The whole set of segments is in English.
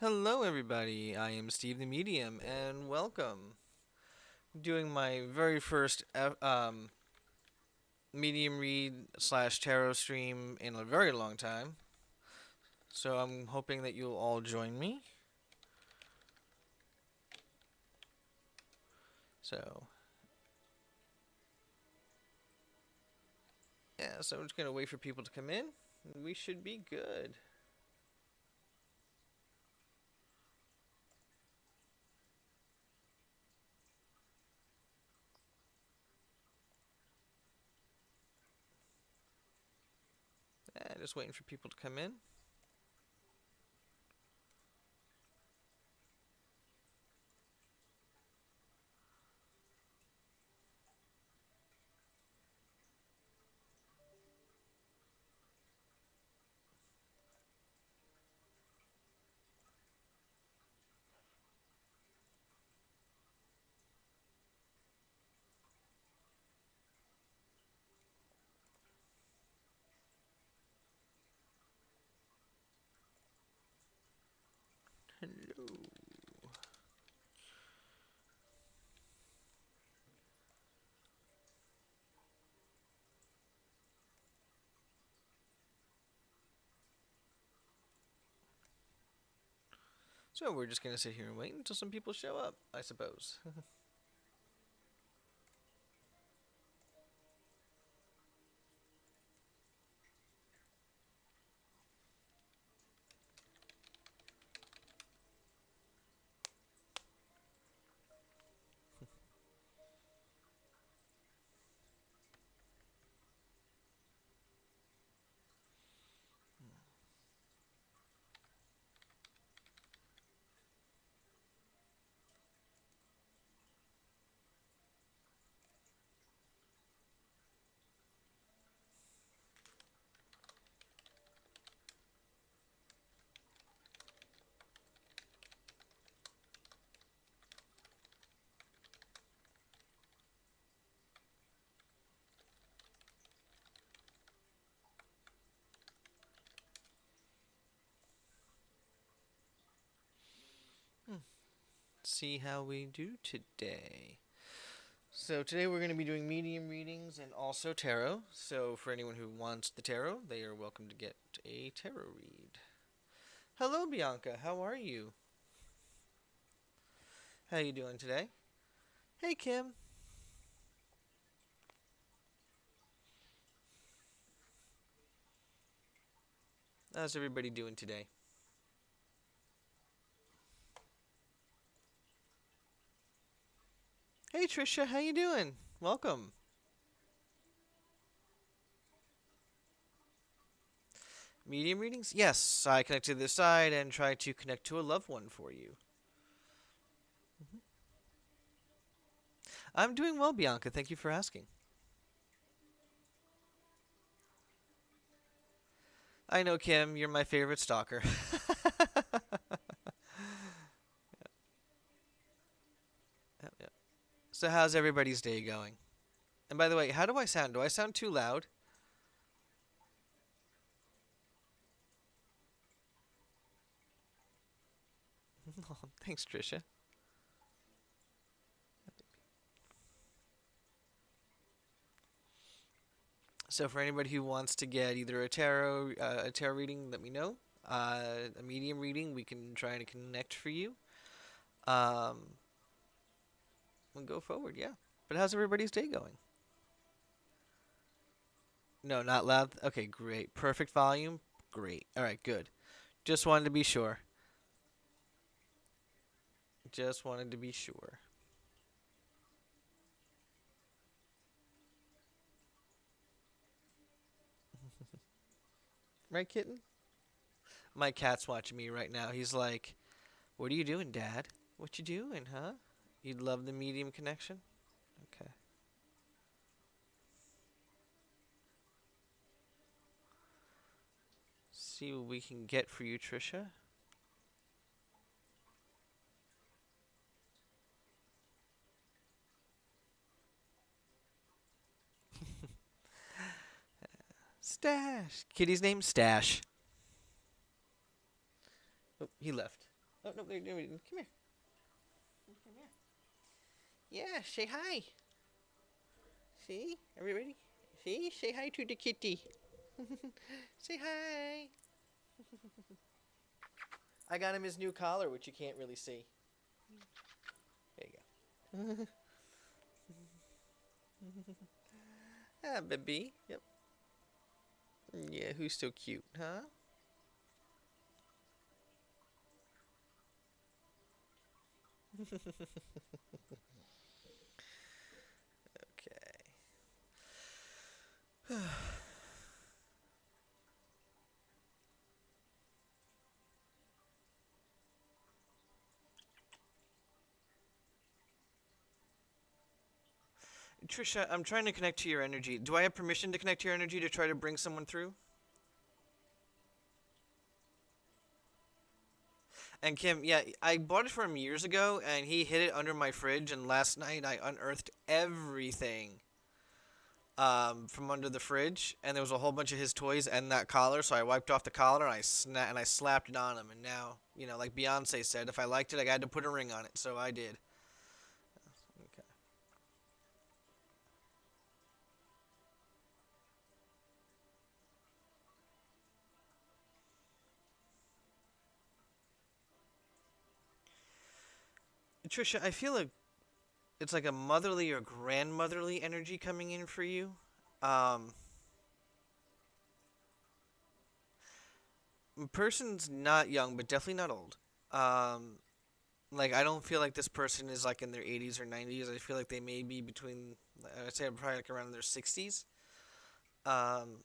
Hello, everybody. I am Steve the Medium, and welcome. Doing my very first medium read slash tarot stream in a very long time. So I'm hoping that you'll all join me. So, yeah, so I'm just going to wait for people to come in. We should be good. Just waiting for people to come in. Hello. So we're just going to sit here and wait until some people show up, I suppose. See how we do today. So today we're going to be doing medium readings and also tarot. So for anyone who wants the tarot, they are welcome to get a tarot read. Hello, Bianca. How are you? How you doing today? Hey, Kim. How's everybody doing today? Hey, Trisha. How you doing? Welcome. Medium readings? Yes, I connect to this side and try to connect to a loved one for you. I'm doing well, Bianca. Thank you for asking. I know, Kim. You're my favorite stalker. Yep, yep. So how's everybody's day going? And by the way, how do I sound? Do I sound too loud? Oh, thanks, Trisha. So for anybody who wants to get either a tarot reading, let me know. A medium reading, we can try to connect for you. Um, we'll go forward, yeah. But how's everybody's day going? No, not loud. Okay, great. Perfect volume. Great. All right, good. Just wanted to be sure. Just wanted to be sure. Right, kitten? My cat's watching me right now. He's like, "What are you doing, Dad? What you doing, huh? You'd love the medium connection?" Okay. See what we can get for you, Trisha. Stash. Kitty's name Stash. Oh, he left. Oh no, no, come here. Come here. Yeah, say hi. See, everybody. See, say hi to the kitty. Say hi. I got him his new collar, which you can't really see. There you go. Ah, baby. Yep. Yeah, who's so cute, huh? Okay. Trisha, I'm trying to connect to your energy. Do I have permission to connect to your energy to try to bring someone through? And Kim, yeah, I bought it from him years ago, and he hid it under my fridge. And last night I unearthed everything from under the fridge, and there was a whole bunch of his toys and that collar. So I wiped off the collar and I slapped it on him. And now, like Beyonce said, if I liked it, I had to put a ring on it. So I did. Okay. Trisha, I feel like it's like a motherly or grandmotherly energy coming in for you. Um, Person's not young, but definitely not old. Um, like I don't feel like this person is like in their 80s or 90s. I feel like they may be between. I'd say probably like around their 60s. Um,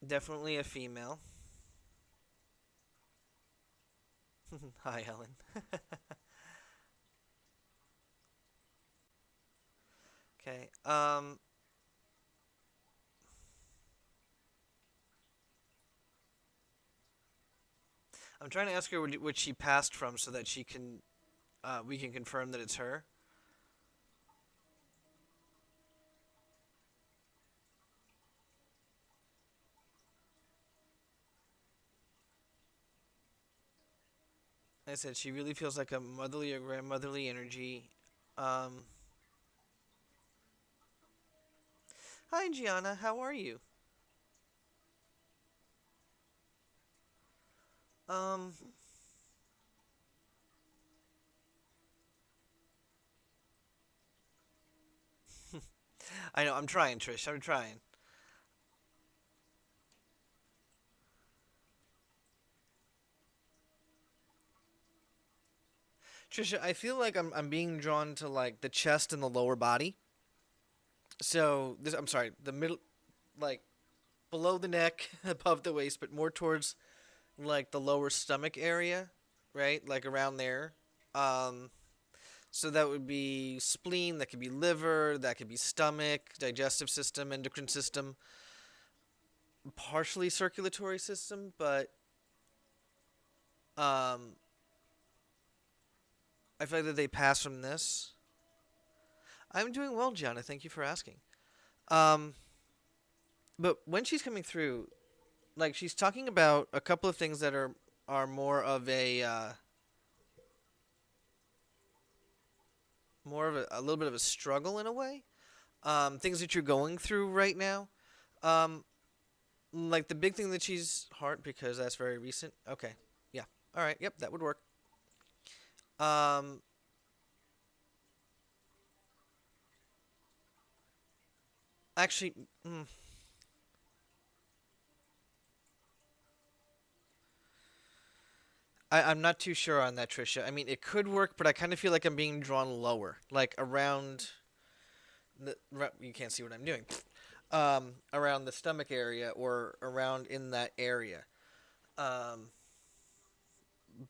Definitely a female. Hi, Helen. Okay. I'm trying to ask her what she passed from so that we can confirm that it's her. Like I said she really feels like a motherly or grandmotherly energy. Um, Hi, Gianna. How are you? Um, I know I'm trying, Trish. I'm trying. Trisha, I feel like I'm being drawn to like the chest and the lower body. So this, I'm sorry, the middle, like below the neck, above the waist, but more towards like the lower stomach area, right? Like around there. Um, so that would be spleen, that could be liver, that could be stomach, digestive system, endocrine system, partially circulatory system, but um, I feel like that they pass from this. I'm doing well, Gianna. Thank you for asking. Um, but when she's coming through, like she's talking about a couple of things that are more of a little bit of a struggle in a way. Things that you're going through right now. Um, like the big thing that she's heart because that's very recent. Okay, yeah, all right, yep, that would work. Um, Actually, I'm not too sure on that, Trisha. I mean, it could work, but I kind of feel like I'm being drawn lower, like around you can't see what I'm doing. Around the stomach area or around in that area. Um,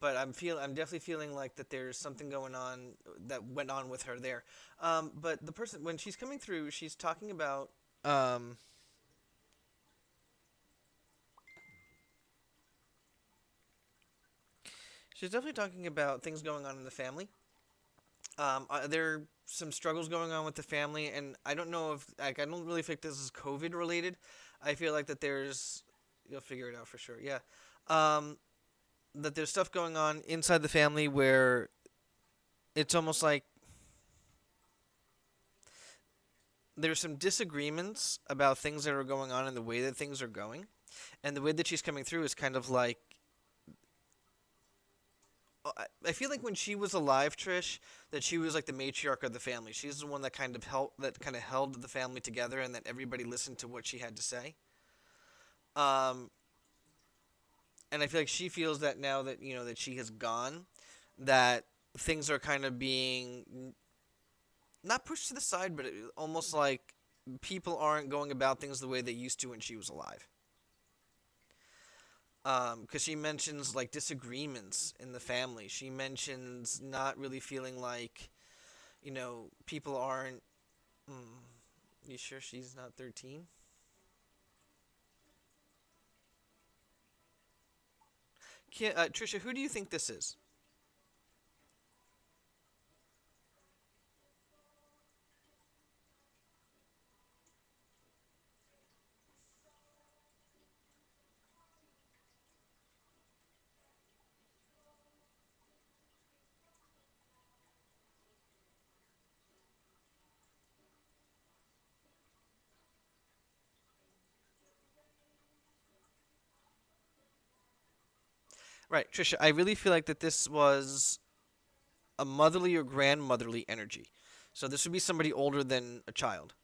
but I'm definitely feeling like that there's something going on that went on with her there. But the person when she's coming through, she's talking about um, she's definitely talking about things going on in the family. There are some struggles going on with the family, and I don't know if like I don't really think this is COVID related. I feel like that there's you'll figure it out for sure. Yeah. Um, that there's stuff going on inside the family where it's almost like there's some disagreements about things that are going on and the way that things are going. And the way that she's coming through is kind of like I feel like when she was alive, Trish, that she was like the matriarch of the family. She's the one that kind of held the family together, and that everybody listened to what she had to say. Um, and I feel like she feels that now that that she has gone, that things are kind of being not pushed to the side, but almost like people aren't going about things the way they used to when she was alive. Because she mentions like disagreements in the family. She mentions not really feeling like, people aren't. Mm, you sure she's not 13? Trisha, who do you think this is? Right, Trisha. I really feel like that this was a motherly or grandmotherly energy. So this would be somebody older than a child.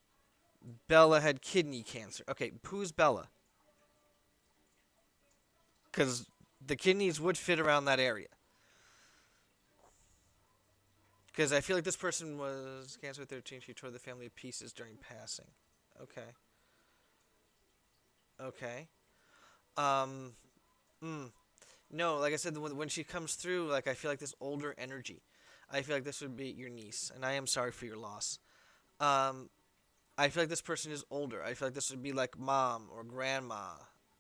Bella had kidney cancer. Okay, who's Bella? Because the kidneys would fit around that area. Because I feel like this person was cancer 13. She tore the family to pieces during passing. Okay. Okay. Um. Mm, no, like I said, when she comes through, like I feel like this older energy. I feel like this would be your niece, and I am sorry for your loss. Um. I feel like this person is older. I feel like this would be like mom or grandma.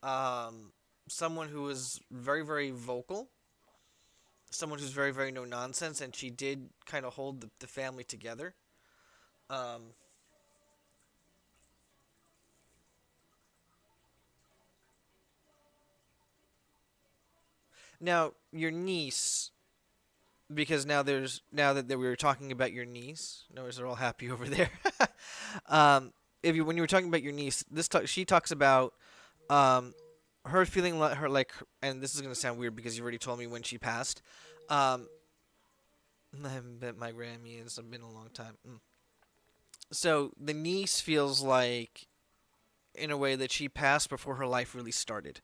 Um. Someone who is very, very vocal. Someone who's very, very no nonsense, and she did kind of hold the family together. Um. Now your niece, because now that we were talking about your niece, notice they're all happy over there. um, if you when you were talking about your niece, she talks about um, her feeling like and this is gonna sound weird because you already told me when she passed. Um, I haven't met my Grammy. It's been a long time. So the niece feels like, in a way, that she passed before her life really started,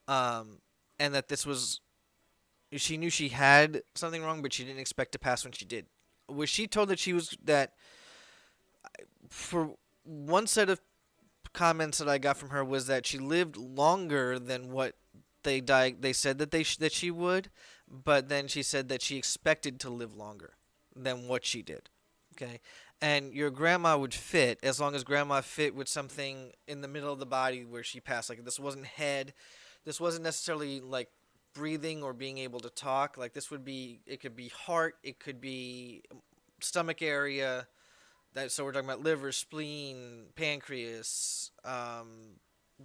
um, and that this was she knew she had something wrong, but she didn't expect to pass when she did. Was she told that she was that for one set of comments that I got from her was that she lived longer than what they said that that she would, but then she said that she expected to live longer than what she did. Okay, and your grandma would fit as long as grandma fit with something in the middle of the body where she passed. Like this wasn't head, this wasn't necessarily like breathing or being able to talk. Like this would be, it could be heart, it could be stomach area. So we're talking about liver, spleen, pancreas,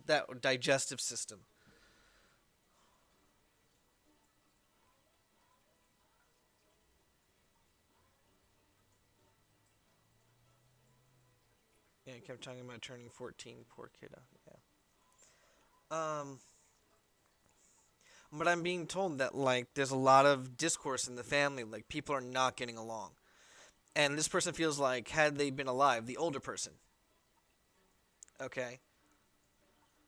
that digestive system. Yeah, I kept talking about turning 14, poor kiddo. Yeah. But I'm being told that like there's a lot of discourse in the family, like people are not getting along, and this person feels like had they been alive, the older person. Okay.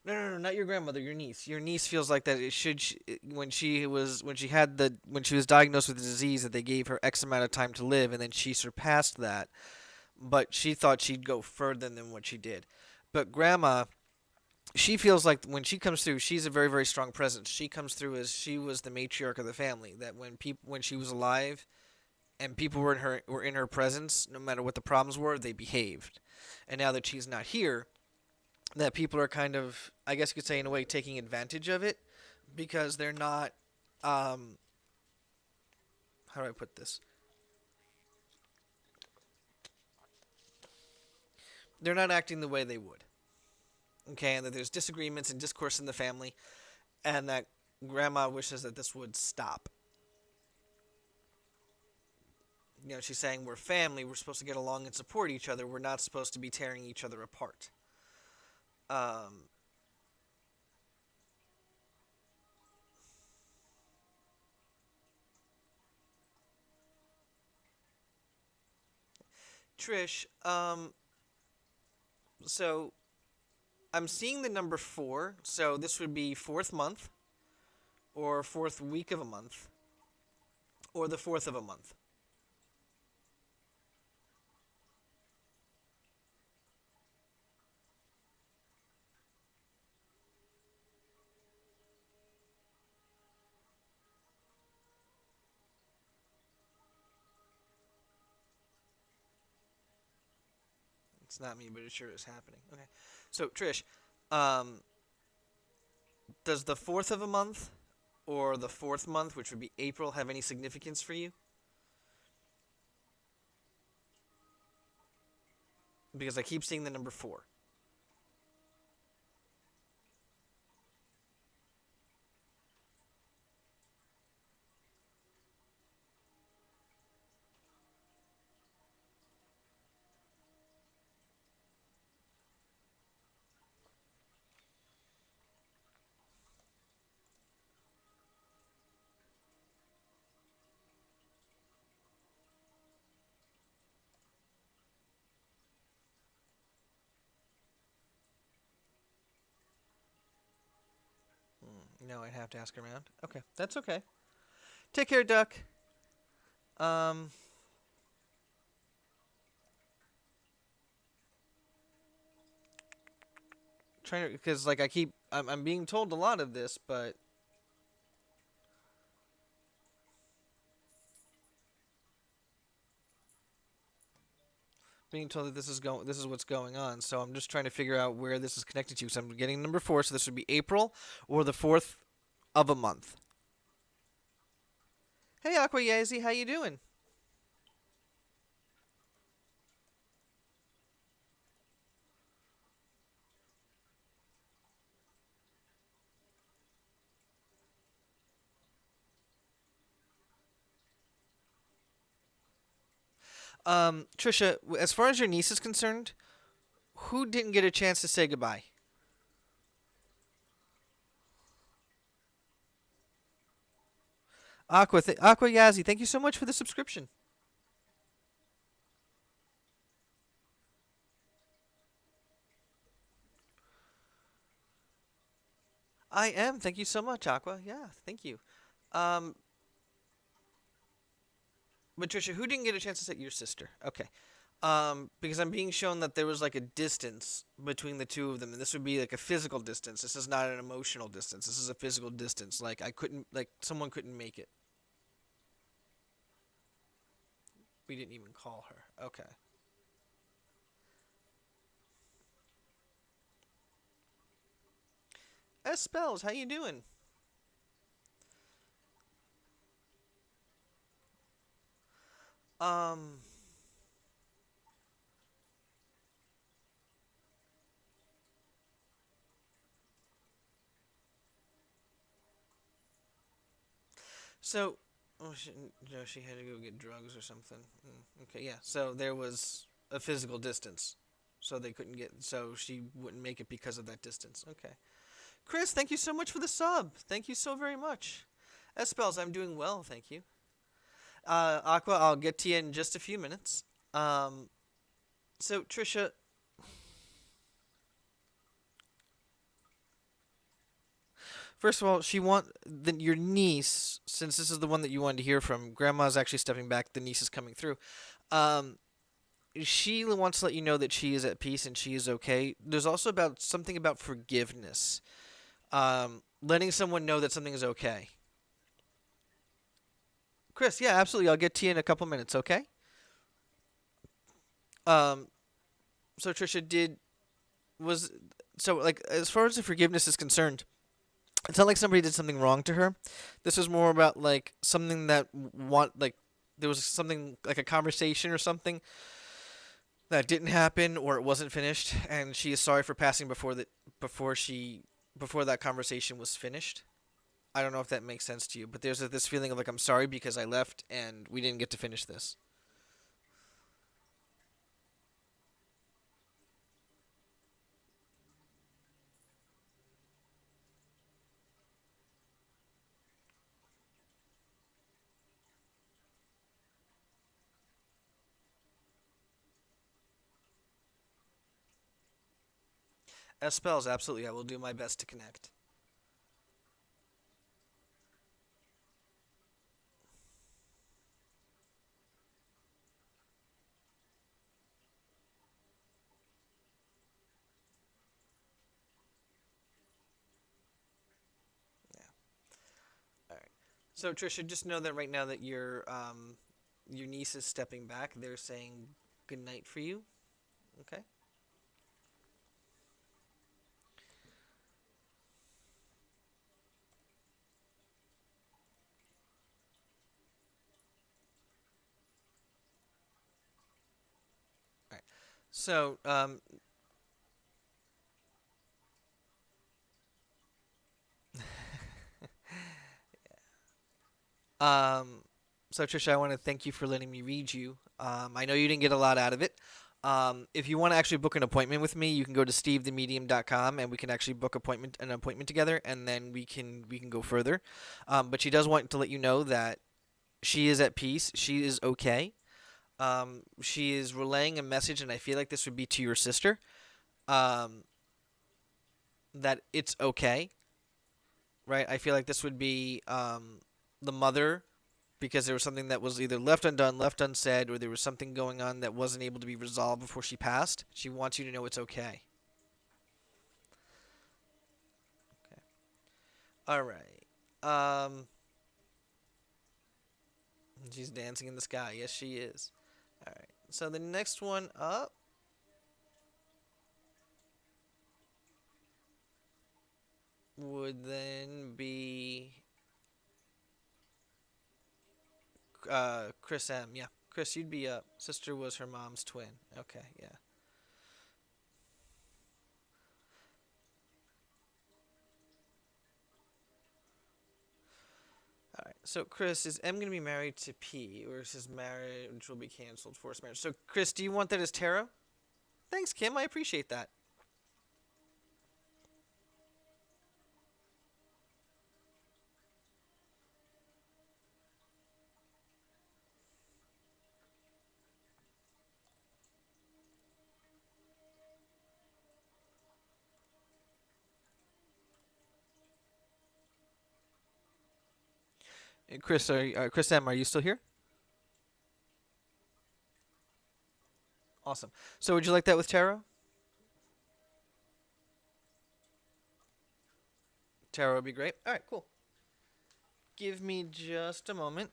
No, no, no, not your grandmother. Your niece. Your niece feels like that. It should when she was diagnosed with the disease that they gave her X amount of time to live, and then she surpassed that. But she thought she'd go further than what she did. But grandma, she feels like when she comes through, she's a very, very strong presence. She comes through as she was the matriarch of the family. That when she was alive and people were in her presence, no matter what the problems were, they behaved. And now that she's not here, that people are kind of, I guess you could say in a way, taking advantage of it because they're not. Um, how do I put this? They're not acting the way they would. Okay, and that there's disagreements and discourse in the family, and that Grandma wishes that this would stop. She's saying we're family. We're supposed to get along and support each other. We're not supposed to be tearing each other apart. Um, Trish, so I'm seeing the number 4. So this would be fourth month, or fourth week of a month, or the fourth of a month. It's not me, but it sure is happening. Okay. So Trish, um, does the fourth of a month or the fourth month, which would be April, have any significance for you? Because I keep seeing the number 4. No, I'd have to ask around. Okay, that's okay. Take care, Duck. Um, trying to, because like I'm being told a lot of this, but being told that this is what's going on. So I'm just trying to figure out where this is connected to. So I'm getting number 4. So this would be April or the fourth of a month. Hey, Aqua Yazi, how you doing? Trisha, as far as your niece is concerned, who didn't get a chance to say goodbye? Aqua Yazi, thank you so much for the subscription. I am. Thank you so much, Aqua. Yeah, thank you. Um, but Trisha, who didn't get a chance to say your sister? Okay. Because I'm being shown that there was like a distance between the two of them, and this would be like a physical distance. This is not an emotional distance. This is a physical distance. Like I couldn't, like someone couldn't make it. We didn't even call her. Okay. S Spells, how you doing? Um, so, oh, no, she had to go get drugs or something. Okay, yeah. So there was a physical distance, so they couldn't get. So she wouldn't make it because of that distance. Okay. Chris, thank you so much for the sub. Thank you so very much. S Spells, I'm doing well, thank you. Aqua, I'll get to you in just a few minutes. Um, so Trisha, first of all, your niece, since this is the one that you wanted to hear from. Grandma's actually stepping back. The niece is coming through. Um, she wants to let you know that she is at peace and she is okay. There's also about something about forgiveness. Letting someone know that something is okay. Chris, yeah, absolutely. I'll get to you in a couple minutes. Okay. Um, so Trisha was so like as far as the forgiveness is concerned, it's not like somebody did something wrong to her. This was more about like something that want like there was something like a conversation or something that didn't happen or it wasn't finished, and she is sorry for passing before that conversation was finished. I don't know if that makes sense to you, but there's this feeling of like I'm sorry because I left and we didn't get to finish this. S spells, absolutely. I will do my best to connect. Yeah. All right. So Trisha, just know that right now that your niece is stepping back. They're saying good night for you. Okay. All right. So Um, so Trisha, I want to thank you for letting me read you. I know you didn't get a lot out of it. If you want to actually book an appointment with me, you can go to stevethemedium.com and we can actually book an appointment together, and then we can go further. But she does want to let you know that she is at peace. She is okay. She is relaying a message, and I feel like this would be to your sister. Um, that it's okay, right? I feel like this would be the mother because there was something that was either left undone, left unsaid, or there was something going on that wasn't able to be resolved before she passed. She wants you to know it's okay. Okay. All right. Um, she's dancing in the sky. Yes, she is. All right. So the next one up would then be Chris M. Yeah, Chris, you'd be up. Sister was her mom's twin. Okay, yeah. All right. So Chris, is M gonna be married to P, or is his marriage will be canceled? Forced marriage. So Chris, do you want that as tarot? Thanks, Kim. I appreciate that. Chris, Chris M, are you still here? Awesome. So would you like that with tarot? Tarot would be great. All right, cool. Give me just a moment.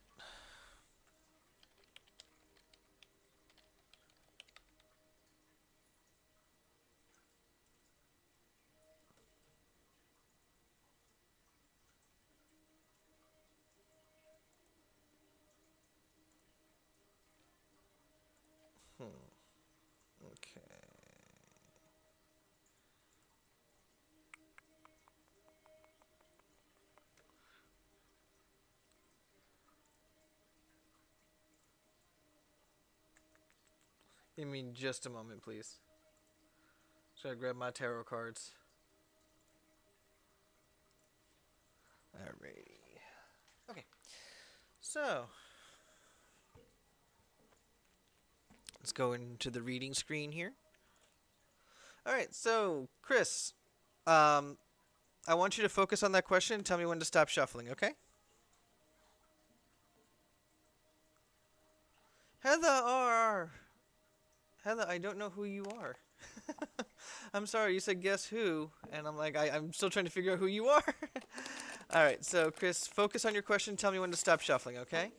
Hmm. Okay. Give me just a moment, please. So I grab my tarot cards. Alrighty. Okay. So let's go into the reading screen here. All right. So Chris, um, I want you to focus on that question and tell me when to stop shuffling. Okay? Heather R. Heather, I don't know who you are. I'm sorry, you said guess who, and I'm like, I'm still trying to figure out who you are. All right, so Chris, focus on your question. Tell me when to stop shuffling, okay?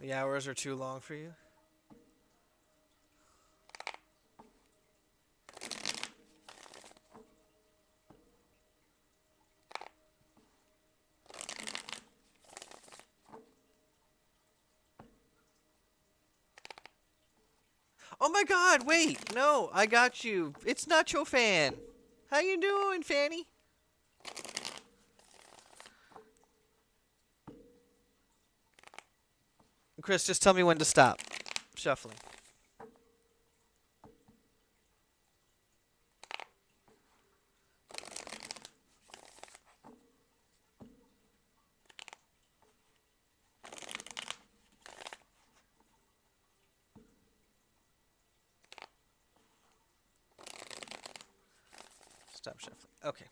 The hours are too long for you? Oh my God! Wait, no, I got you. It's Nacho Fan. How you doing, Fanny? Chris, just tell me when to stop shuffling. Stop shuffling. Okay.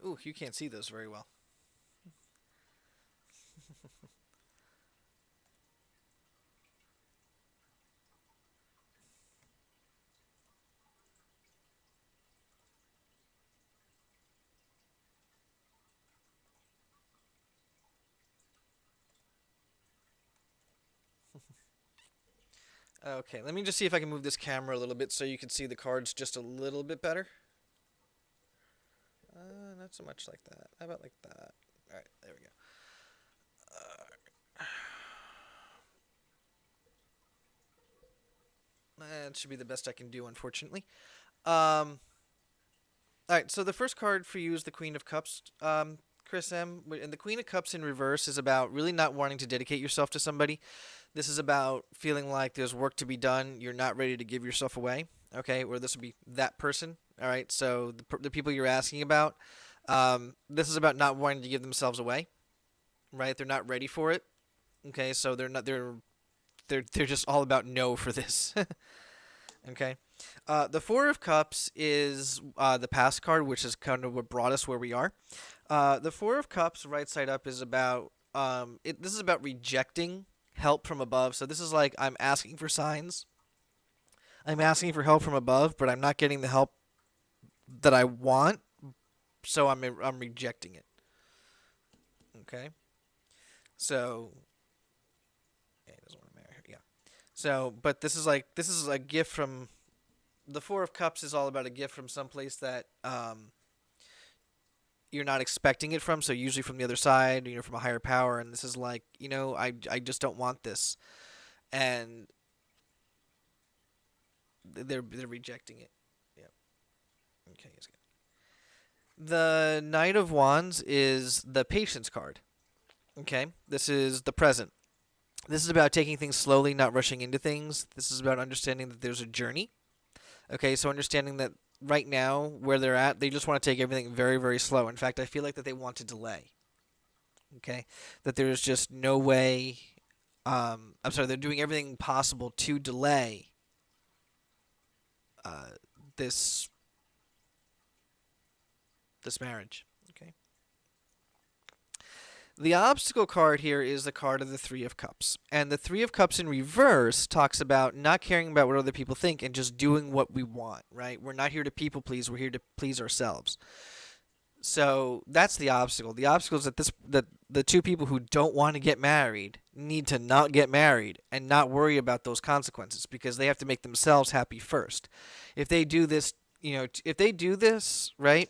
Ooh, you can't see those very well. Okay, let me just see if I can move this camera a little bit so you can see the cards just a little bit better. Not so much like that. How about like that? Alright, there we go. That should be the best I can do, unfortunately. Alright, so the first card for you is the Queen of Cups, Chris M. And the Queen of Cups in reverse is about really not wanting to dedicate yourself to somebody. This is about feeling like there's work to be done. You're not ready to give yourself away. Okay, or this would be that person. All right, so the people you're asking about, this is about not wanting to give themselves away. Right, they're not ready for it. Okay, so they're just all about no for this. Okay. The Four of Cups is the past card, which is kind of what brought us where we are. The Four of Cups, right side up, is about this is about rejecting help from above. So this is like I'm asking for signs. I'm asking for help from above, but I'm not getting the help that I want, so I'm rejecting it. Okay. So yeah, he doesn't want to marry her. Yeah. So, but this is a gift from the Four of Cups is all about a gift from someplace that you're not expecting it from. So usually from the other side, from a higher power. And this is like, I just don't want this, and they're rejecting it. Yeah. Okay. That's good. The Knight of Wands is the Patience card. Okay. This is the present. This is about taking things slowly, not rushing into things. This is about understanding that there's a journey. Okay, so understanding that right now, where they're at, they just want to take everything very, very slow. In fact, I feel like that they want to delay. Okay, that there's just no way. I'm sorry, they're doing everything possible to delay this marriage. Okay. The obstacle card here is the card of the Three of Cups. And the Three of Cups in reverse talks about not caring about what other people think and just doing what we want, right? We're not here to people please, we're here to please ourselves. So that's the obstacle. The obstacle is that the two people who don't want to get married need to not get married and not worry about those consequences because they have to make themselves happy first. If they do this, right?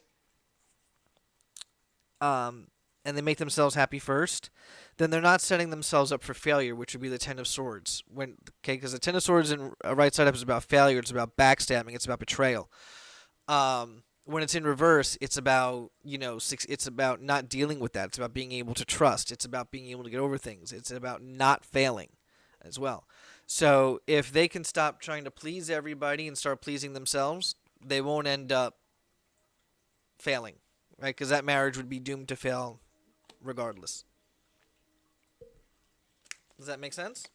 And they make themselves happy first, then they're not setting themselves up for failure, which would be the Ten of Swords. Because the Ten of Swords in right side up is about failure, it's about backstabbing, it's about betrayal. When it's in reverse, it's about it's about not dealing with that. It's about being able to trust. It's about being able to get over things. It's about not failing, as well. So if they can stop trying to please everybody and start pleasing themselves, they won't end up failing, right? Because that marriage would be doomed to fail regardless. Does that make sense?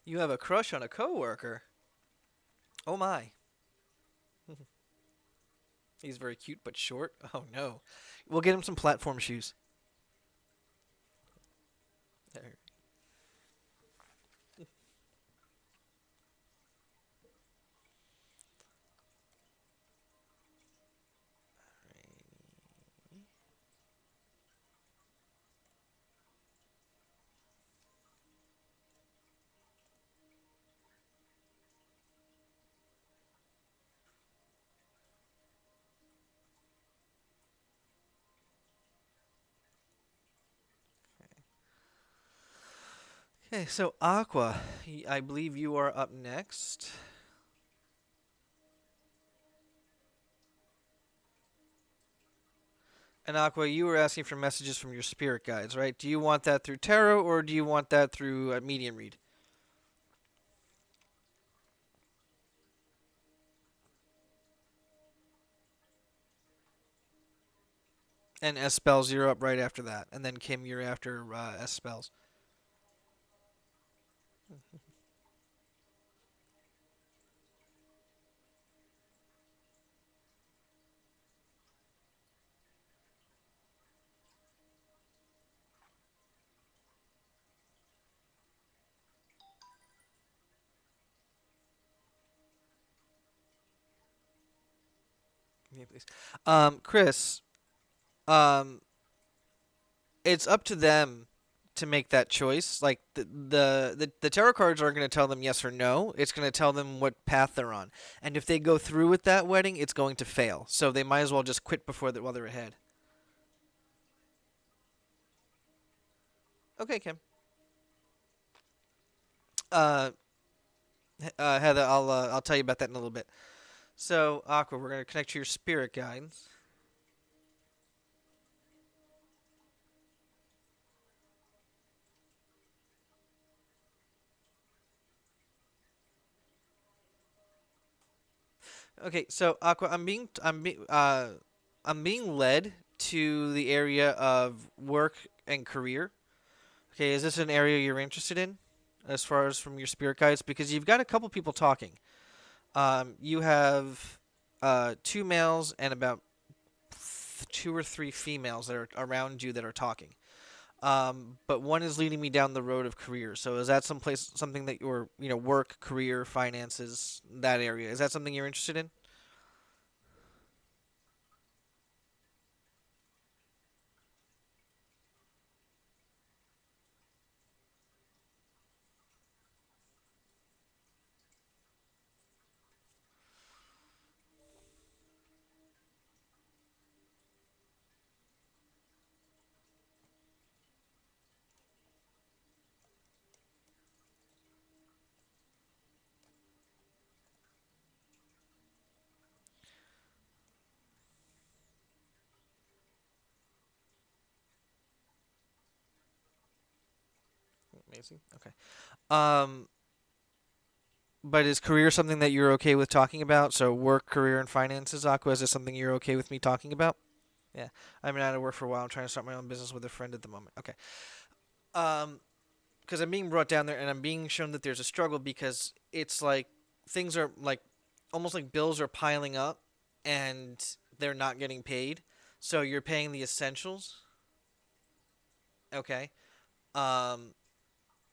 You have a crush on a coworker? Oh my. He's very cute but short. Oh no. We'll get him some platform shoes. There. Okay, so Aqua, I believe you are up next. And Aqua, you were asking for messages from your spirit guides, right? Do you want that through tarot or do you want that through a medium read? And S spells, you're up right after that. And then Kim, you're after S spells. Yeah, please. Chris, um, it's up to them to make that choice. Like the tarot cards aren't going to tell them yes or no. It's going to tell them what path they're on. And if they go through with that wedding, it's going to fail. So they might as well just quit before while they're ahead. Okay, Kim. Uh, Heather, I'll tell you about that in a little bit. So Aqua, we're going to connect to your spirit guides. Okay, so Aqua, I'm being led to the area of work and career. Okay, is this an area you're interested in, as far as from your spirit guides? Because you've got a couple people talking. You have two males and about two or three females that are around you that are talking. But one is leading me down the road of career. So is that something that you're, work, career, finances, that area? Is that something you're interested in? Amazing. Okay. Um, but is career something that you're okay with talking about? So work, career, and finances, Aqua, is this something you're okay with me talking about? Yeah. I've been out of work for a while. I'm trying to start my own business with a friend at the moment. Okay. Um, because I'm being brought down there and I'm being shown that there's a struggle because it's like things are like almost like bills are piling up and they're not getting paid. So you're paying the essentials. Okay. Um,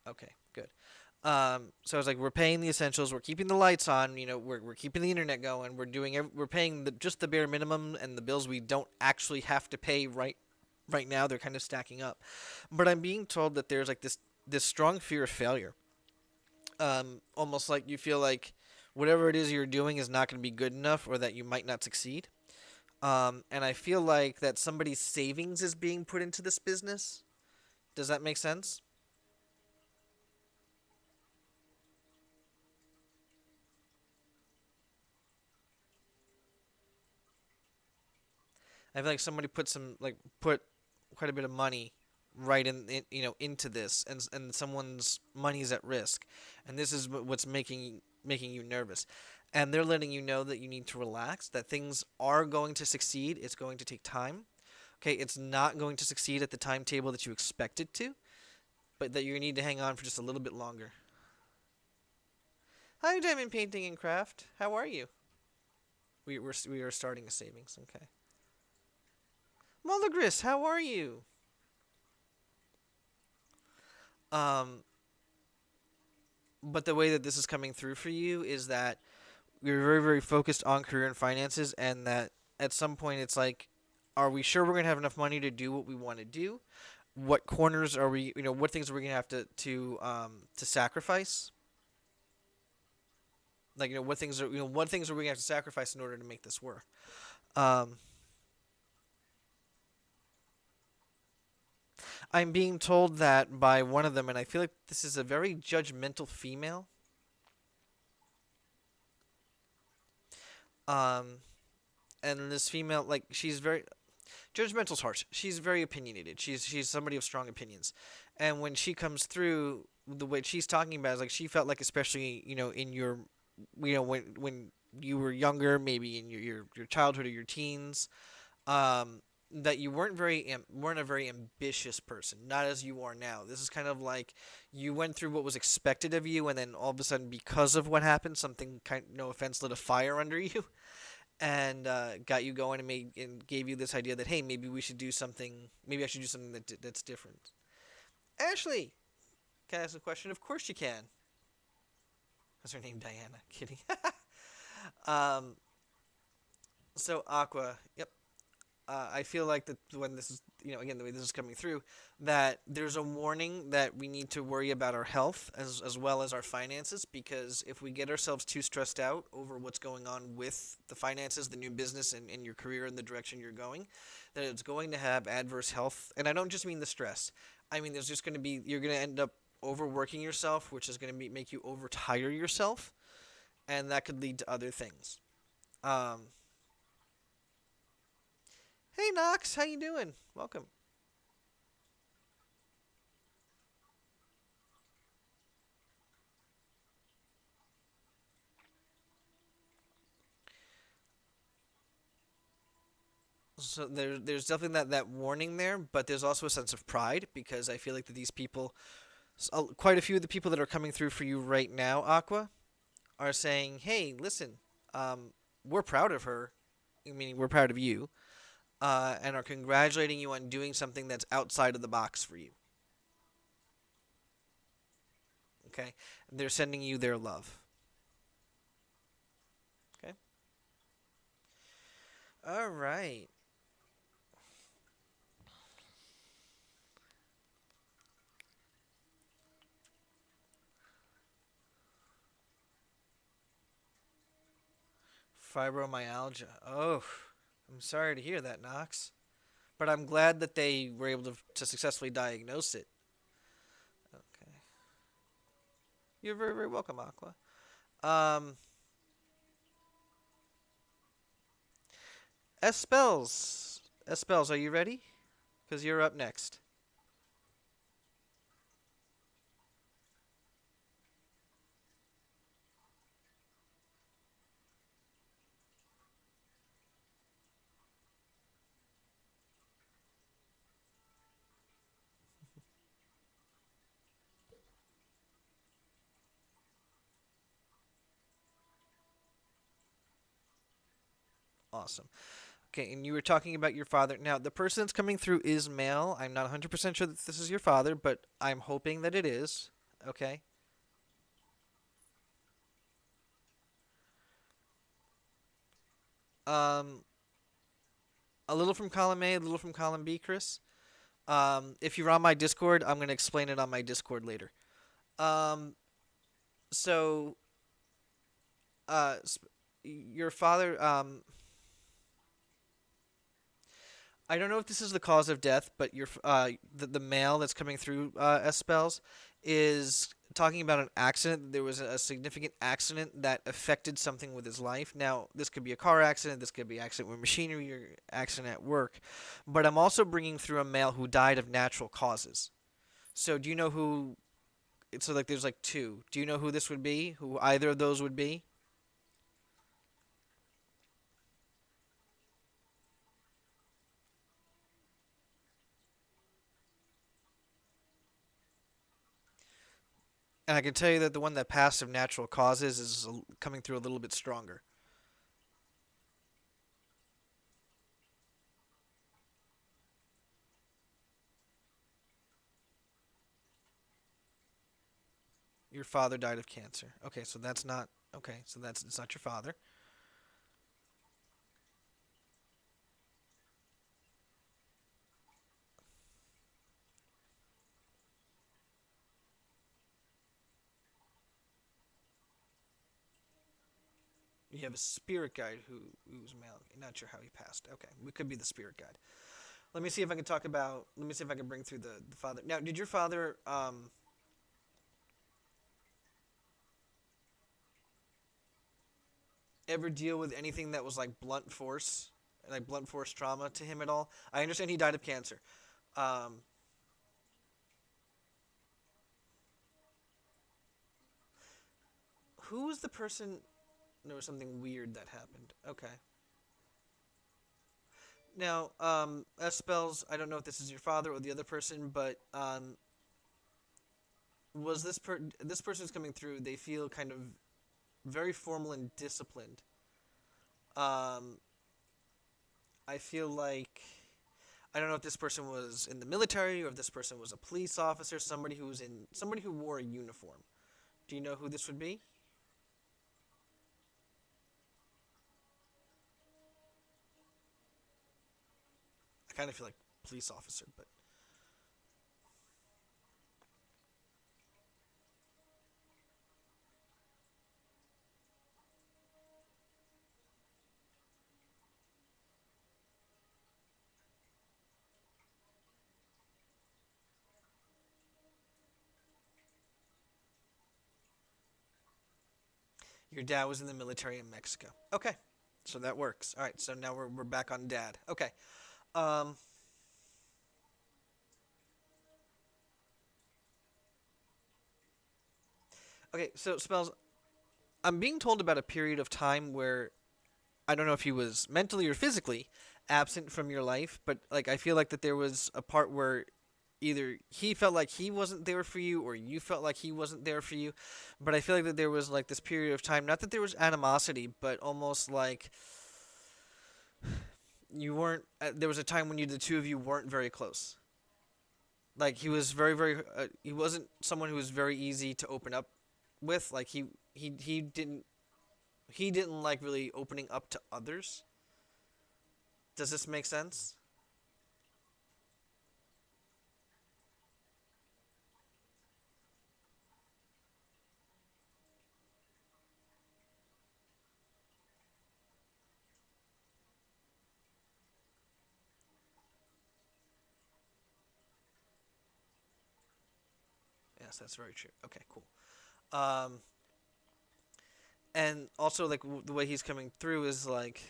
okay, good. So it's like we're paying the essentials, we're keeping the lights on, we're keeping the internet going, we're paying just the bare minimum, and the bills we don't actually have to pay right now. They're kind of stacking up, but I'm being told that there's like this strong fear of failure. Almost like you feel like whatever it is you're doing is not going to be good enough, or that you might not succeed. And I feel like that somebody's savings is being put into this business. Does that make sense? I feel like somebody put quite a bit of money right into this, and someone's money is at risk, and this is what's making you nervous, and they're letting you know that you need to relax, that things are going to succeed. It's going to take time. Okay, it's not going to succeed at the timetable that you expect it to, but that you need to hang on for just a little bit longer. Hi, Diamond Painting and Craft. How are you? We are starting a savings. Okay. Mulligris, how are you? Um, but the way that this is coming through for you is that you're very, very focused on career and finances, and that at some point it's like, are we sure we're gonna have enough money to do what we want to do? What corners are we? What things are we gonna have to sacrifice? Like, what things are we gonna have to sacrifice in order to make this work? Um, I'm being told that by one of them, and I feel like this is a very judgmental female. Um, and this female, like, she's very judgmental's harsh. She's very opinionated. She's somebody of strong opinions, and when she comes through, the way she's talking about is like she felt like, especially in your, when you were younger, maybe in your childhood or your teens, um, that you weren't a very ambitious person, not as you are now. This is kind of like you went through what was expected of you, and then all of a sudden, because of what happened, something no offense, lit a fire under you, and got you going, and gave you this idea that, hey, maybe we should do something. Maybe I should do something that's different. Ashley, can I ask a question? Of course you can. Is her name Diana? Kidding. um, so Aqua, yep. I feel like that when this is, again, the way this is coming through, that there's a warning that we need to worry about our health as well as our finances, because if we get ourselves too stressed out over what's going on with the finances, the new business, and your career and the direction you're going, that it's going to have adverse health. And I don't just mean the stress. I mean, there's just going to be, you're going to end up overworking yourself, which is going to make you overtire yourself, and that could lead to other things. Um, Hey Knox, how you doing? Welcome. So there's definitely that warning there, but there's also a sense of pride, because I feel like that these people, quite a few of the people that are coming through for you right now, Aqua, are saying, "Hey, listen, we're proud of her, meaning we're proud of you, and are congratulating you on doing something that's outside of the box for you." Okay, they're sending you their love. Okay, all right. Fibromyalgia. Oh, I'm sorry to hear that, Knox. But I'm glad that they were able to successfully diagnose it. Okay. You're very, very welcome, Aqua. Um, S Spells. S Spells, are you ready? Because you're up next. Awesome. Okay, and you were talking about your father. Now, the person that's coming through is male. I'm not 100% sure that this is your father, but I'm hoping that it is. Okay. Um, a little from column A, a little from column B, Chris. If you're on my Discord, I'm going to explain it on my Discord later. Um, so, your father, I don't know if this is the cause of death, but the male that's coming through S spells is talking about an accident. There was a significant accident that affected something with his life. Now, this could be a car accident, this could be accident with machinery, or accident at work. But I'm also bringing through a male who died of natural causes. So, do you know who? So, like, there's like two. Do you know who this would be? Who either of those would be? And I can tell you that the one that passed of natural causes is coming through a little bit stronger. Your father died of cancer. Okay, so that's not okay. So that's it's not your father. You have a spirit guide who's male. Not sure how he passed. Okay, we could be the spirit guide. Let me see if I can talk about. Let me see if I can bring through the father. Now, did your father ever deal with anything that was like blunt force trauma to him at all? I understand he died of cancer. Um, who was the person? There was something weird that happened. Okay. Now, that spells. I don't know if this is your father or the other person, but was this person who's coming through? They feel kind of very formal and disciplined. Um, I feel like I don't know if this person was in the military or if this person was a police officer, somebody who wore a uniform. Do you know who this would be? I kind of feel like police officer, but your dad was in the military in Mexico. Okay, so that works. All right, so now we're back on dad. Okay. Um, okay, so spells. I'm being told about a period of time where I don't know if he was mentally or physically absent from your life, but like I feel like that there was a part where either he felt like he wasn't there for you or you felt like he wasn't there for you. But I feel like that there was like this period of time, not that there was animosity, but almost like you weren't there was a time when the two of you weren't very close. Like he was he wasn't someone who was very easy to open up with. Like he he didn't like really opening up to others. Does this make sense? Yes, that's very true. Okay, cool. Um, and also like the way he's coming through is like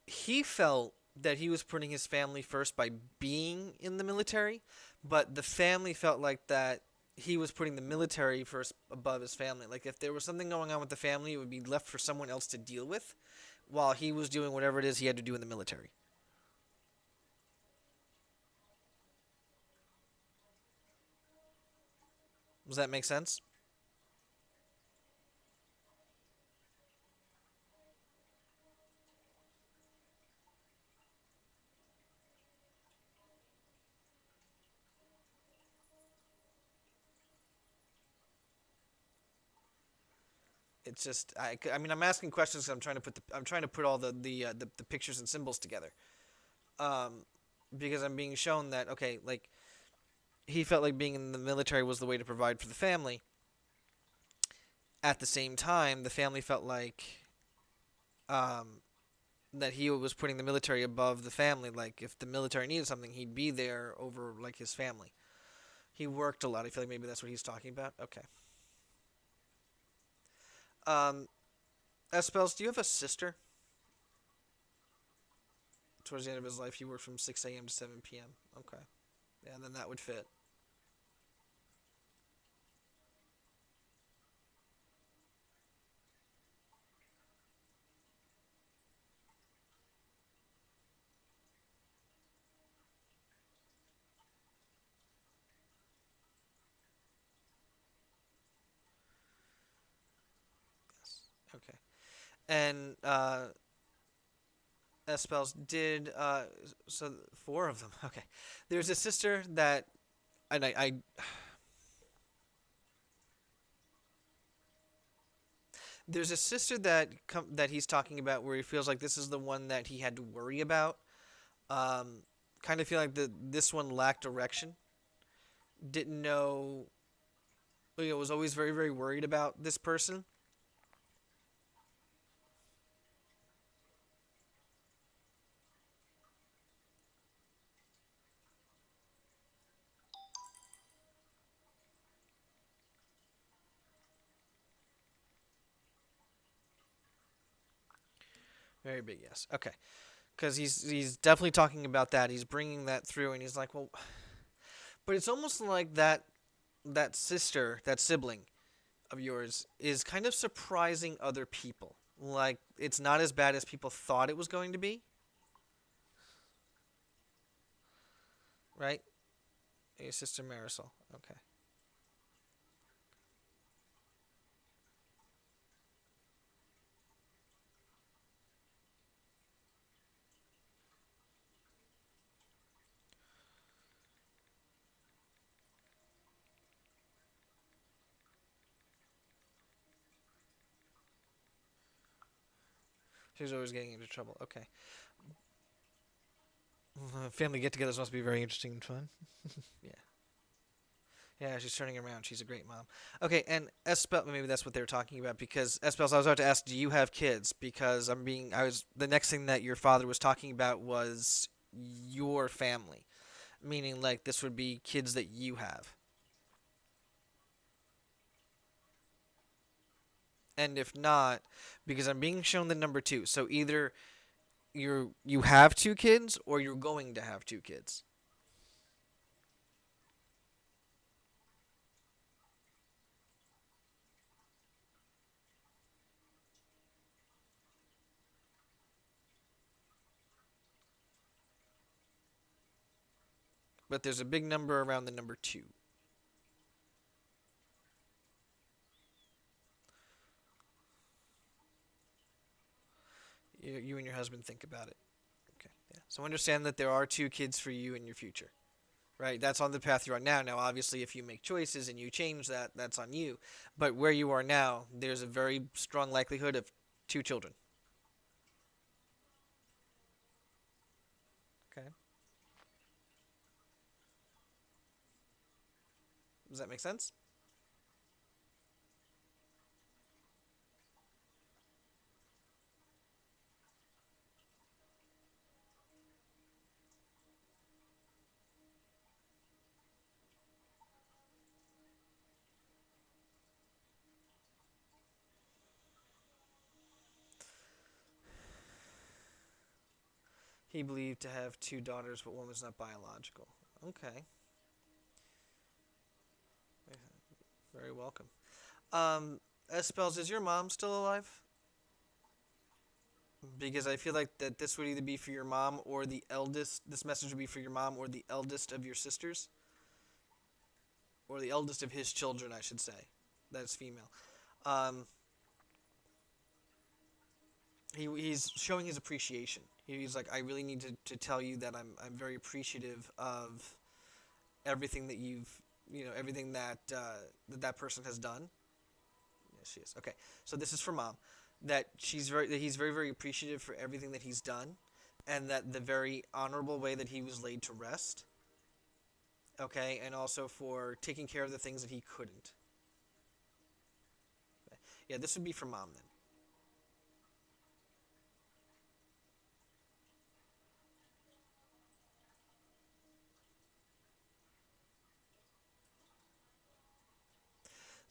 he felt that he was putting his family first by being in the military, but the family felt like that he was putting the military first above his family. Like if there was something going on with the family, it would be left for someone else to deal with, while he was doing whatever it is he had to do in the military. Does that make sense? It's just I mean I'm asking questions 'cause I'm trying to put all the pictures and symbols together. Um, because I'm being shown that okay, like he felt like being in the military was the way to provide for the family. At the same time, the family felt like um, that he was putting the military above the family. Like if the military needed something, he'd be there over like his family. He worked a lot. I feel like maybe that's what he's talking about. Okay. Um, Espels, do you have a sister? Towards the end of his life, he worked from 6 a.m. to 7 p.m. Okay. Yeah, then that would fit. Yes. Okay. And Espels did so four of them. Okay. There's a sister that and I there's a sister that he's talking about where he feels like this is the one that he had to worry about. Um, Kind of feel like this one lacked direction. Didn't know. Was always very worried about this person. Very big yes. Okay. Because he's definitely talking about that. He's bringing that through, and he's like, well, but it's almost like that sister, that sibling of yours, is kind of surprising other people. Like it's not as bad as people thought it was going to be, right? Your sister Marisol. Okay. She's always getting into trouble. Okay. Family get-togethers must be very interesting and fun. Yeah. Yeah, she's turning around. She's a great mom. Okay, and Espel, maybe that's what they were talking about because Espel, I was about to ask, do you have kids? Because the next thing that your father was talking about was your family, meaning like this would be kids that you have. And if not, because I'm being shown the number two, so either you have two kids or you're going to have two kids. But there's a big number around the number two. You and your husband think about it. Okay. Yeah. So understand that there are two kids for you in your future. Right? That's on the path you're on now. Now, obviously, if you make choices and you change that, that's on you. But where you are now, there's a very strong likelihood of two children. Okay. Does that make sense? He believed to have two daughters, but one was not biological. Okay. Very welcome. Espels, is your mom still alive? Because I feel like that this would either be for your mom or the eldest. This message would be for your mom or the eldest of your sisters, or the eldest of his children, I should say. That's female. Um, he's showing his appreciation. He's like, I really need to tell you that I'm very appreciative of everything that everything that that person has done. Yes, she is. Okay, so this is for mom. That he's very very appreciative for everything that he's done, and that the very honorable way that he was laid to rest. Okay, and also for taking care of the things that he couldn't. Okay. Yeah, this would be for mom then.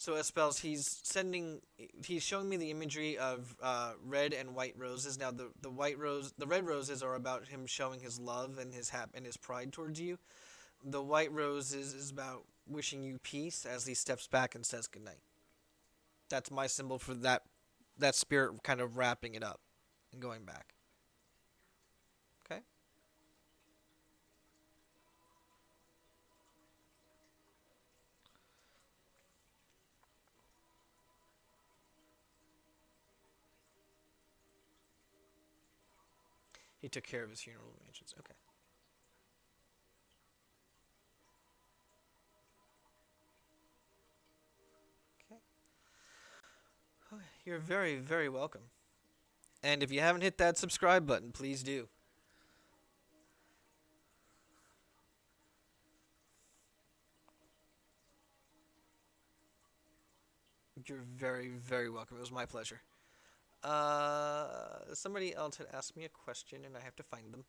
So as spells, he's showing me the imagery of red and white roses. Now the red roses are about him showing his love and and his pride towards you. The white roses is about wishing you peace as he steps back and says goodnight. That's my symbol for that spirit kind of wrapping it up and going back. Okay. He took care of his funeral arrangements. Okay. Okay. Okay. You're very very welcome. And if you haven't hit that subscribe button, please do. You're very, very welcome. It was my pleasure. Somebody else had asked me a question, and I have to find them.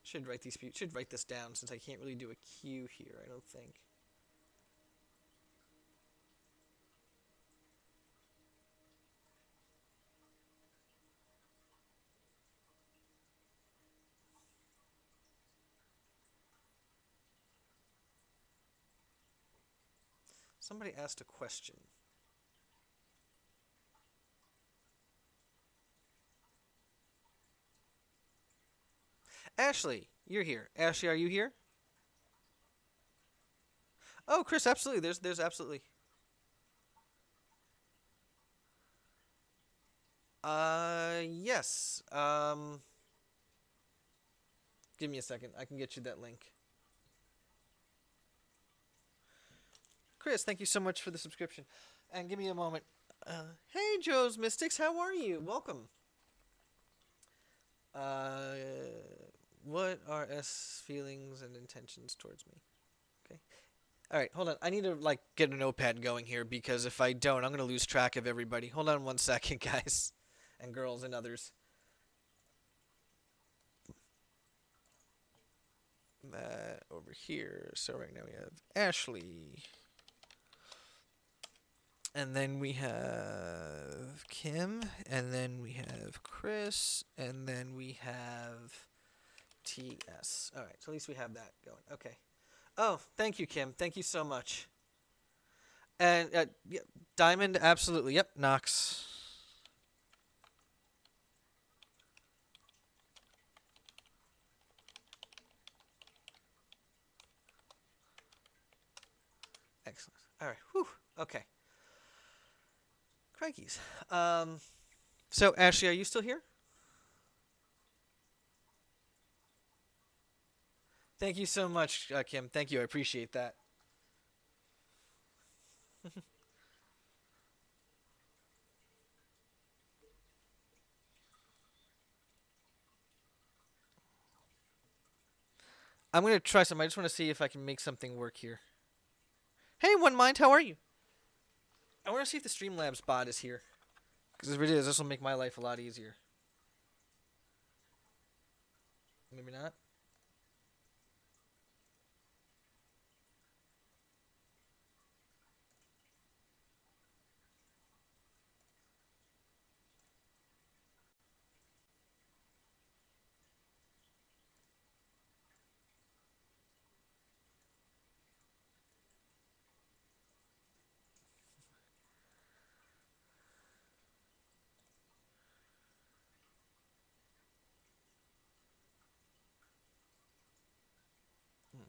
Should write this down since I can't really do a queue here. I don't think. Somebody asked a question. Ashley, you're here. Ashley, are you here? Oh, Chris, absolutely. There's absolutely. Yes. Give me a second. I can get you that link. Chris, thank you so much for the subscription. And give me a moment. Hey, Joe's Mystics, how are you? Welcome. Uh, what are S feelings and intentions towards me? Okay. All right, hold on. I need to like get a notepad going here because if I don't, I'm gonna lose track of everybody. Hold on one second, guys, and girls and others. That over here. So right now we have Ashley. And then we have Kim, and then we have Chris, and then we have TS. All right, so at least we have that going. Okay. Oh, thank you, Kim. Thank you so much. And yeah, Diamond, absolutely. Yep, Knox. Excellent. All right. Whew. Okay. Crikeys. So Ashley, are you still here? Thank you so much, Kim. Thank you. I appreciate that. I'm gonna try something. I just want to see if I can make something work here. Hey, One Mind, how are you? I want to see if the Streamlabs bot is here. Because if it is, this will make my life a lot easier. Maybe not. Hmm.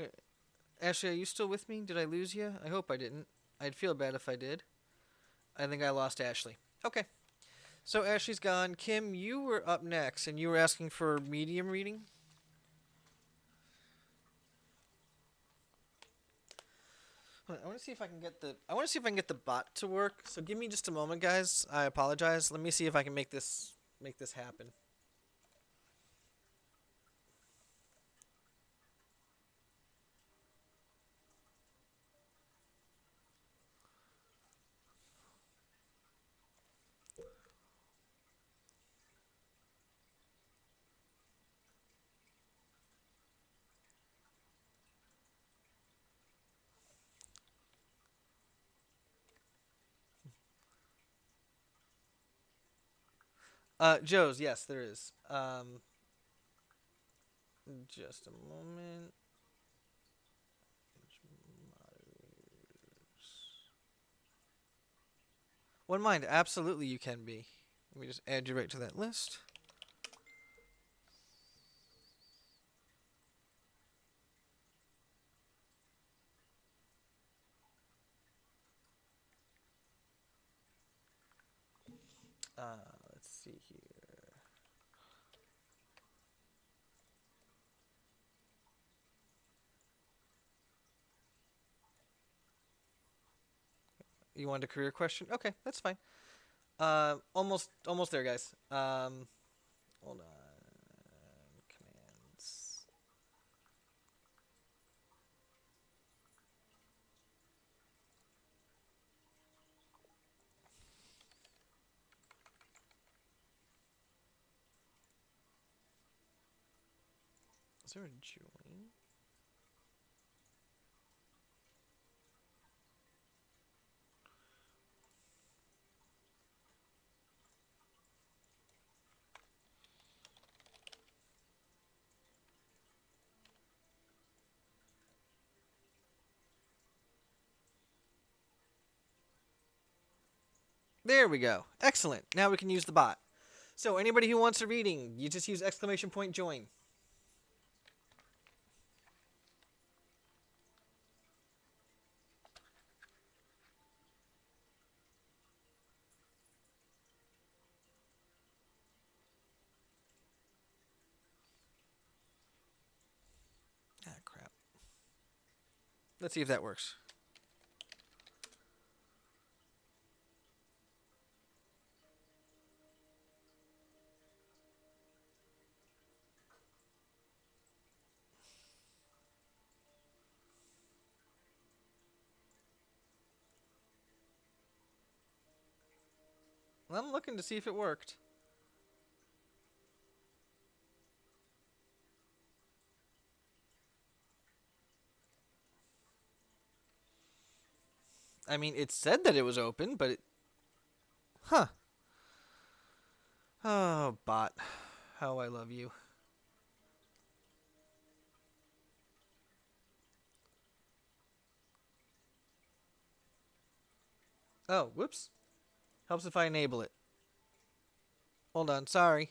Okay. Ashley, are you still with me? Did I lose you? I hope I didn't. I'd feel bad if I did. I think I lost Ashley. Okay. So Ashley's gone. Kim, you were up next, and you were asking for medium reading. I want to see if I can get the. I want to see if I can get the bot to work. So give me just a moment, guys. I apologize. Let me see if I can make this happen. Joe's, yes, there is. Just a moment. One mind, absolutely you can be. Let me just add you right to that list. Let's see here. You wanted a career question? Okay, that's fine. Almost there, guys. Hold on. Commands. Is there a join? There we go. Excellent. Now we can use the bot. So anybody who wants a reading, you just use !join. Ah, crap. Let's see if that works. I'm looking to see if it worked. I mean, it said that it was open, but it... Huh. Oh, bot. How I love you. Oh, whoops. Helps if I enable it. Hold on, sorry.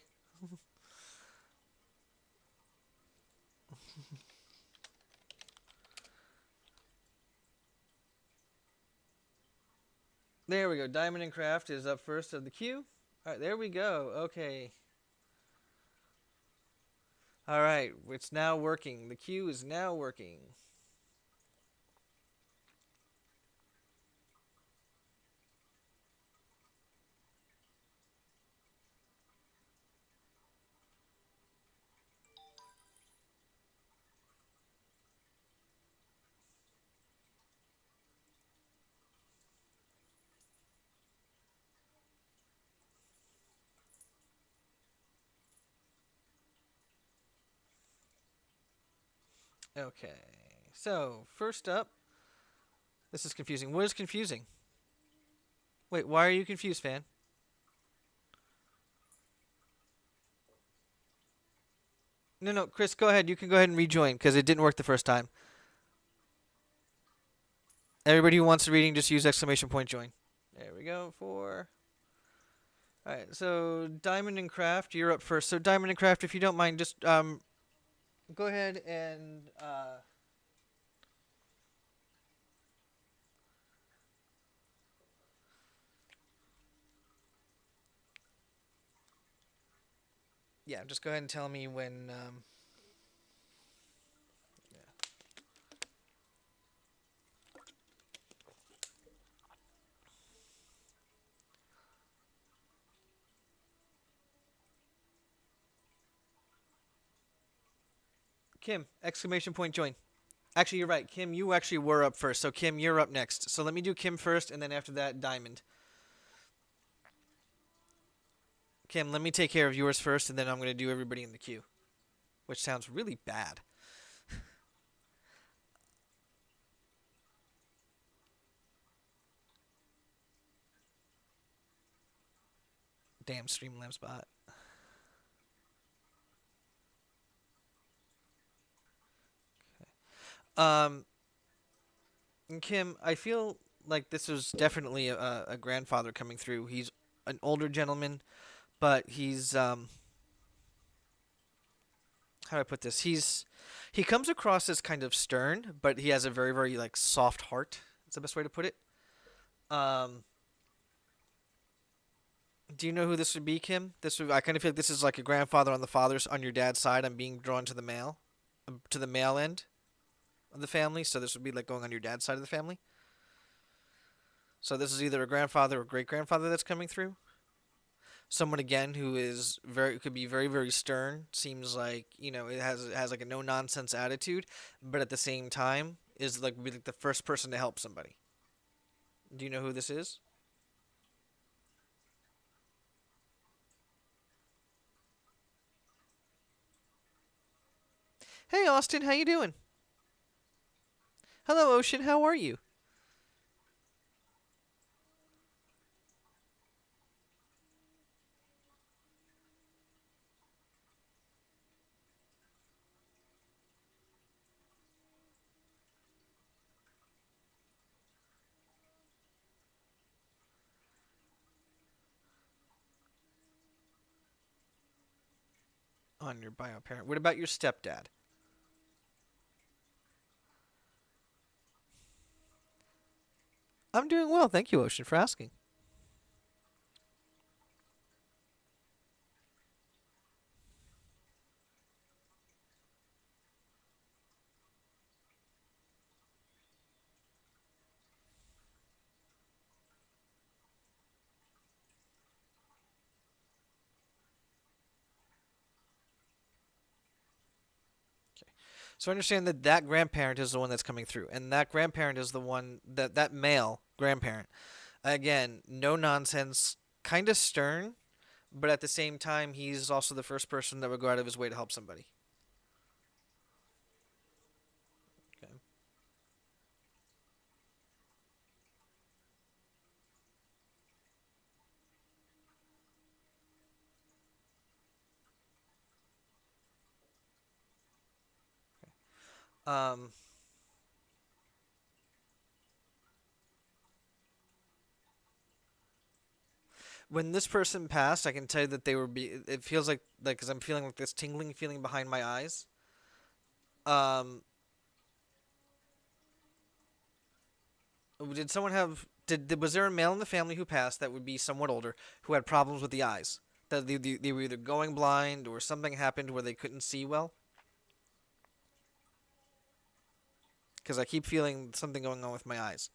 There we go. Diamond and Craft is up first of the queue. Alright, there we go. Okay. Alright, it's now working. The queue is now working. Okay. So, first up, this is confusing. What is confusing? Wait, why are you confused, fan? No, Chris, go ahead. You can go ahead and rejoin because it didn't work the first time. Everybody who wants the reading, just use ! join. There we go. 4. Alright, so Diamond and Craft, you're up first. So Diamond and Craft, if you don't mind, just go ahead and yeah, just go ahead and tell me when Kim, ! join. Actually, you're right. Kim, you actually were up first. So Kim, you're up next. So let me do Kim first, and then after that, Diamond. Kim, let me take care of yours first, and then I'm going to do everybody in the queue. Which sounds really bad. Damn Streamlabs bot. Okay. Kim, I feel like this was definitely a grandfather coming through. He's an older gentleman, but he's how do I put this? He comes across as kind of stern, but he has a very, very like soft heart. That's the best way to put it. Um, do you know who this would be, Kim? I kind of feel like this is like a grandfather on the father's on your dad's side. I'm being drawn to the male end of the family. So this would be like going on your dad's side of the family. So this is either a grandfather or great grandfather that's coming through. Someone again who is could be very, very stern. Seems like it has like a no nonsense attitude, but at the same time is like be like the first person to help somebody. Do you know who this is? Hey, Austin, how you doing? Hello, Ocean. How are you? On your bio parent. What about your stepdad? I'm doing well, thank you, Ocean, for asking. So I understand that that grandparent is the one that's coming through, and that grandparent is the one that male grandparent. Again, no nonsense, kind of stern, but at the same time, he's also the first person that would go out of his way to help somebody. Okay. Um, when this person passed, I can tell you that they were be. It feels like because I'm feeling like this tingling feeling behind my eyes. Um, did someone have was there a male in the family who passed that would be somewhat older who had problems with the eyes? That they were either going blind or something happened where they couldn't see well? Because I keep feeling something going on with my eyes.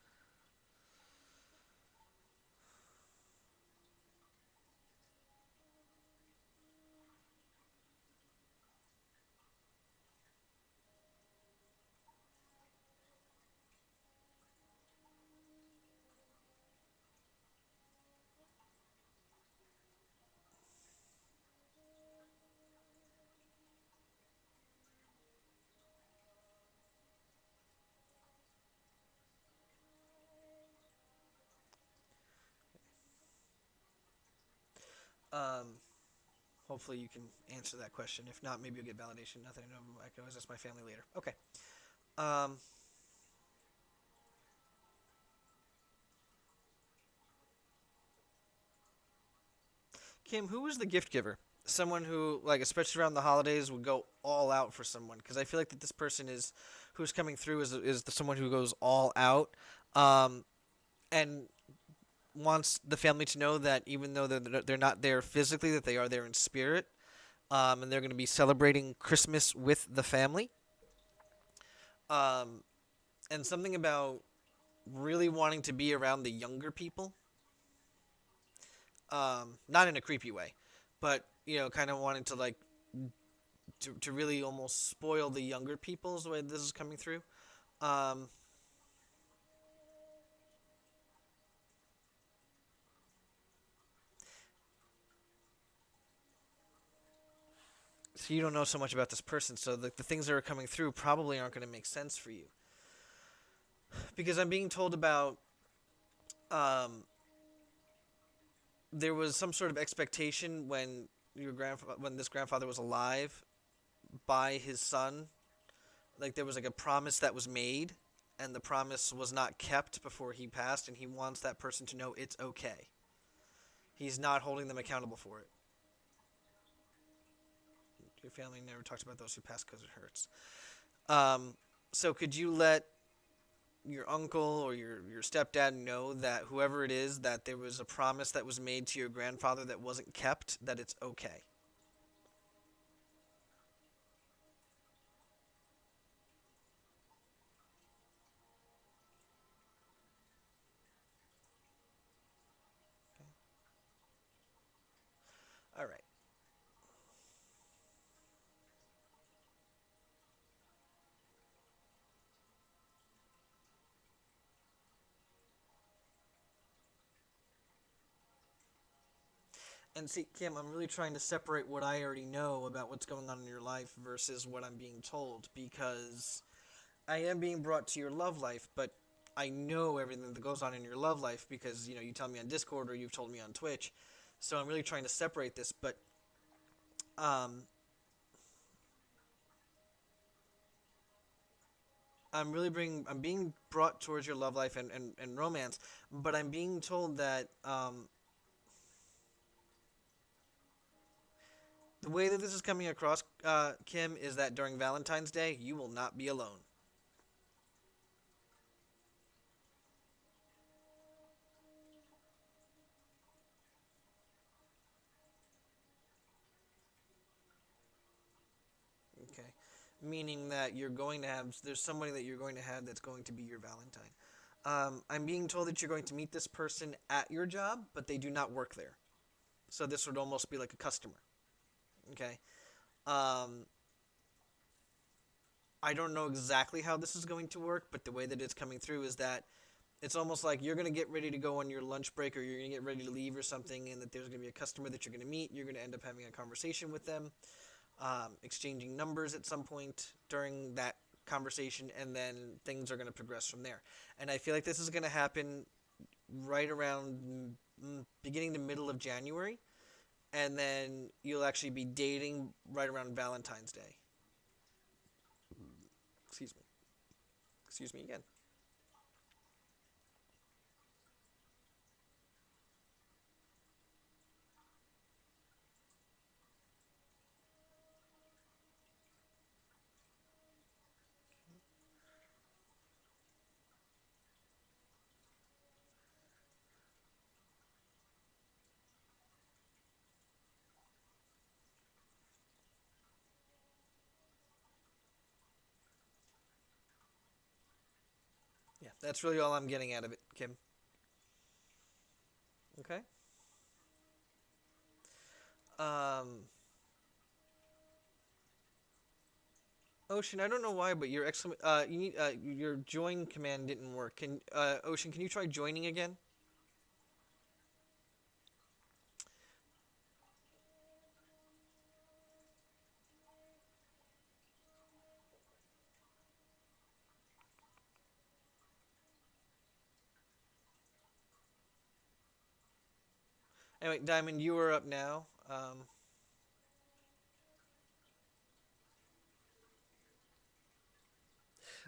Um, hopefully you can answer that question. If not, maybe you'll get validation. Nothing. No, I can always ask my family later. Okay. Um, Kim, who was the gift giver? Someone who, like, especially around the holidays, would go all out for someone. Because I feel like that this person is, who's coming through, someone who goes all out, um, and wants the family to know that even though they're not there physically, that they are there in spirit, and they're going to be celebrating Christmas with the family. Um, and something about really wanting to be around the younger people, not in a creepy way, but kind of wanting to like to really almost spoil the younger people is the way this is coming through. Um, so you don't know so much about this person, so the things that are coming through probably aren't going to make sense for you because I'm being told about um, there was some sort of expectation when when this grandfather was alive by his son, like there was like a promise that was made and the promise was not kept before he passed, and he wants that person to know it's okay. He's not holding them accountable for it. Your family never talks about those who pass because it hurts. Um, so could you let your uncle or your stepdad know that whoever it is, that there was a promise that was made to your grandfather that wasn't kept, that it's okay? All right. And see, Kim, I'm really trying to separate what I already know about what's going on in your life versus what I'm being told, because I am being brought to your love life, but I know everything that goes on in your love life because, you tell me on Discord or you've told me on Twitch. So I'm really trying to separate this, but um, I'm being brought towards your love life and romance, but I'm being told that the way that this is coming across, Kim, is that during Valentine's Day, you will not be alone. Okay. Meaning that there's somebody that you're going to have that's going to be your Valentine. I'm being told that you're going to meet this person at your job, but they do not work there. So this would almost be like a customer. Okay. Um, I don't know exactly how this is going to work, but the way that it's coming through is that it's almost like you're going to get ready to go on your lunch break or you're going to get ready to leave or something, and that there's going to be a customer that you're going to meet. You're going to end up having a conversation with them, exchanging numbers at some point during that conversation, and then things are going to progress from there. And I feel like this is going to happen right around beginning to middle of January, and then you'll actually be dating right around Valentine's Day. Excuse me. Excuse me again. Yeah, that's really all I'm getting out of it, Kim. Okay. Um, Ocean, I don't know why, but your join command didn't work. Ocean, can you try joining again? Anyway, Diamond, you are up now.